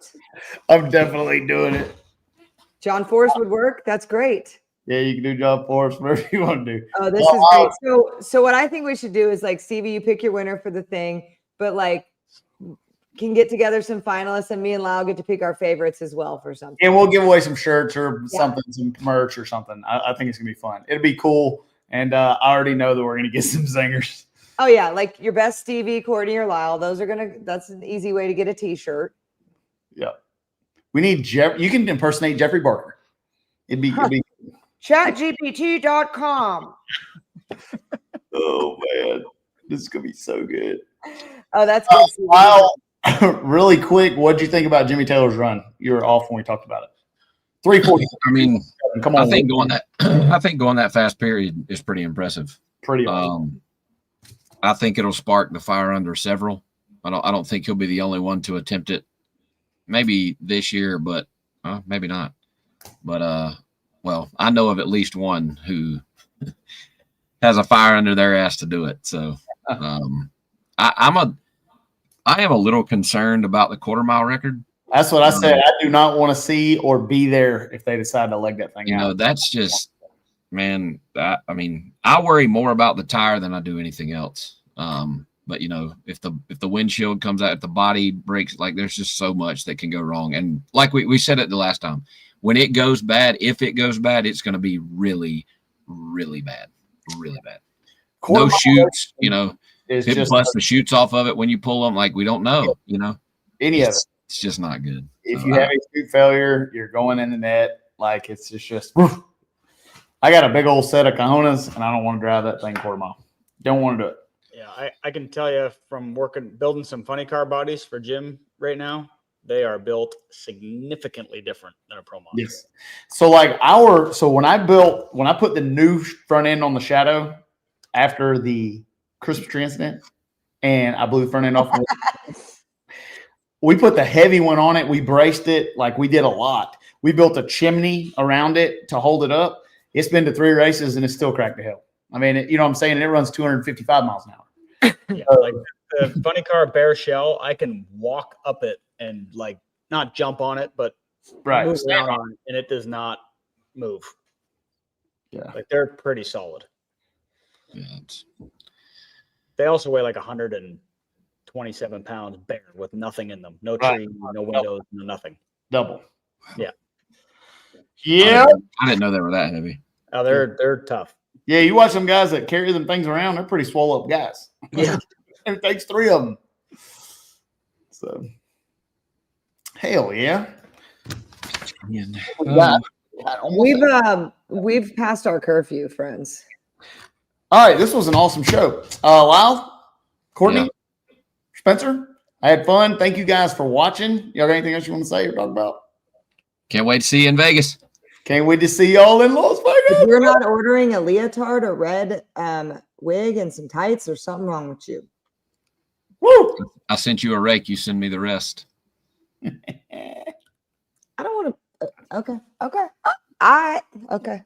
Speaker 5: I'm definitely doing it.
Speaker 1: John Force would work. That's great.
Speaker 5: Yeah, you can do John Force, whatever you want to do.
Speaker 1: Oh, this is great. So what I think we should do is Stevie, you pick your winner for the thing, but can get together some finalists, and me and Lyle get to pick our favorites as well for something.
Speaker 5: And we'll give away some shirts or something, some merch or something. I think it's gonna be fun. It'll be cool, and I already know that we're gonna get some zingers.
Speaker 1: Oh yeah, like your best Stevie, Courtney, or Lyle. That's an easy way to get a T-shirt.
Speaker 5: Yeah. We need Jeff. You can impersonate Jeffrey Barker. It'd be
Speaker 1: ChatGPT.com.
Speaker 5: Oh man, this is gonna be so good.
Speaker 1: Oh, that's good.
Speaker 5: Lyle, really quick, what'd you think about Jimmy Taylor's run? You were off when we talked about it. 340.
Speaker 8: I mean,
Speaker 5: Come on.
Speaker 8: I think going that fast period is pretty impressive.
Speaker 5: Pretty awesome.
Speaker 8: I think it'll spark the fire under several. I don't think he'll be the only one to attempt it. Maybe this year, but maybe not. But well, I know of at least one who has a fire under their ass to do it. So I am a little concerned about the quarter mile record.
Speaker 5: That's what I said. I do not want to see or be there if they decide to leg that thing out.
Speaker 8: You know, that's just, man, I mean, I worry more about the tire than I do anything else. But you know, if the windshield comes out, if the body breaks, like there's just so much that can go wrong. And like we said it the last time, when it goes bad, if it goes bad, it's going to be really, really bad, really bad. No shoots, you know, if it busts the shoots off of it when you pull them, like we don't know, you know,
Speaker 5: any of it.
Speaker 8: It's just not good.
Speaker 5: If you have a shoot failure, you're going in the net. Like it's just woof. I got a big old set of cojones, and I don't want to drive that thing quarter mile. Don't want to do it.
Speaker 7: Yeah, I can tell you from building some funny car bodies for Jim right now, they are built significantly different than a Promod.
Speaker 5: Yes. So like when I put the new front end on the Shadow after the Christmas tree incident, and I blew the front end off. We put the heavy one on it. We braced it. Like we did a lot. We built a chimney around it to hold it up. It's been to 3 races and it's still cracked to hell. I mean, you know what I'm saying? It runs 255 miles an hour.
Speaker 7: Yeah, like the funny car bare shell, I can walk up it and like not jump on it, but move around on it, and it does not move.
Speaker 5: Yeah,
Speaker 7: like they're pretty solid.
Speaker 8: Yeah,
Speaker 7: they also weigh like 127 pounds bare with nothing in them, no tree, no windows, no nothing.
Speaker 5: Double.
Speaker 7: Yeah.
Speaker 5: Yeah.
Speaker 8: I didn't know they were that heavy.
Speaker 7: Oh, they're tough.
Speaker 5: Yeah, you watch some guys that carry them things around, they're pretty swole up guys.
Speaker 7: Yeah.
Speaker 5: It takes 3 of them. So, hell yeah.
Speaker 1: We've passed our curfew, friends.
Speaker 5: All right, this was an awesome show. Lyle, Courtney, Spencer, I had fun. Thank you guys for watching. Y'all got anything else you want to say or talk about?
Speaker 8: Can't wait to see you in Vegas.
Speaker 5: Can't wait to see y'all in Las Vegas.
Speaker 1: If you're not ordering a leotard, a red wig, and some tights, there's something wrong with you.
Speaker 5: Woo!
Speaker 8: I sent you a rake. You send me the rest.
Speaker 1: I don't want to. Okay. Okay. Okay.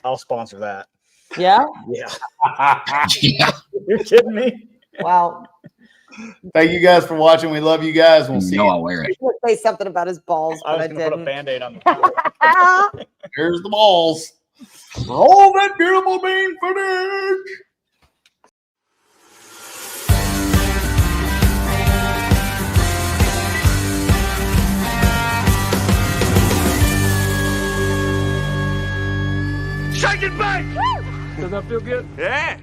Speaker 7: I'll sponsor that.
Speaker 1: Yeah.
Speaker 7: Yeah.
Speaker 8: Yeah.
Speaker 7: You're kidding me?
Speaker 1: Wow.
Speaker 5: Thank you guys for watching. We love you guys. We'll see you.
Speaker 8: I'll wear it.
Speaker 1: Say something about his balls,
Speaker 7: I
Speaker 1: but
Speaker 7: was
Speaker 1: I
Speaker 7: going to put a
Speaker 1: didn't.
Speaker 7: Band-Aid on the
Speaker 5: Here's the balls. Roll that beautiful bean footage.
Speaker 3: Shake it back! Does that feel good? Yeah.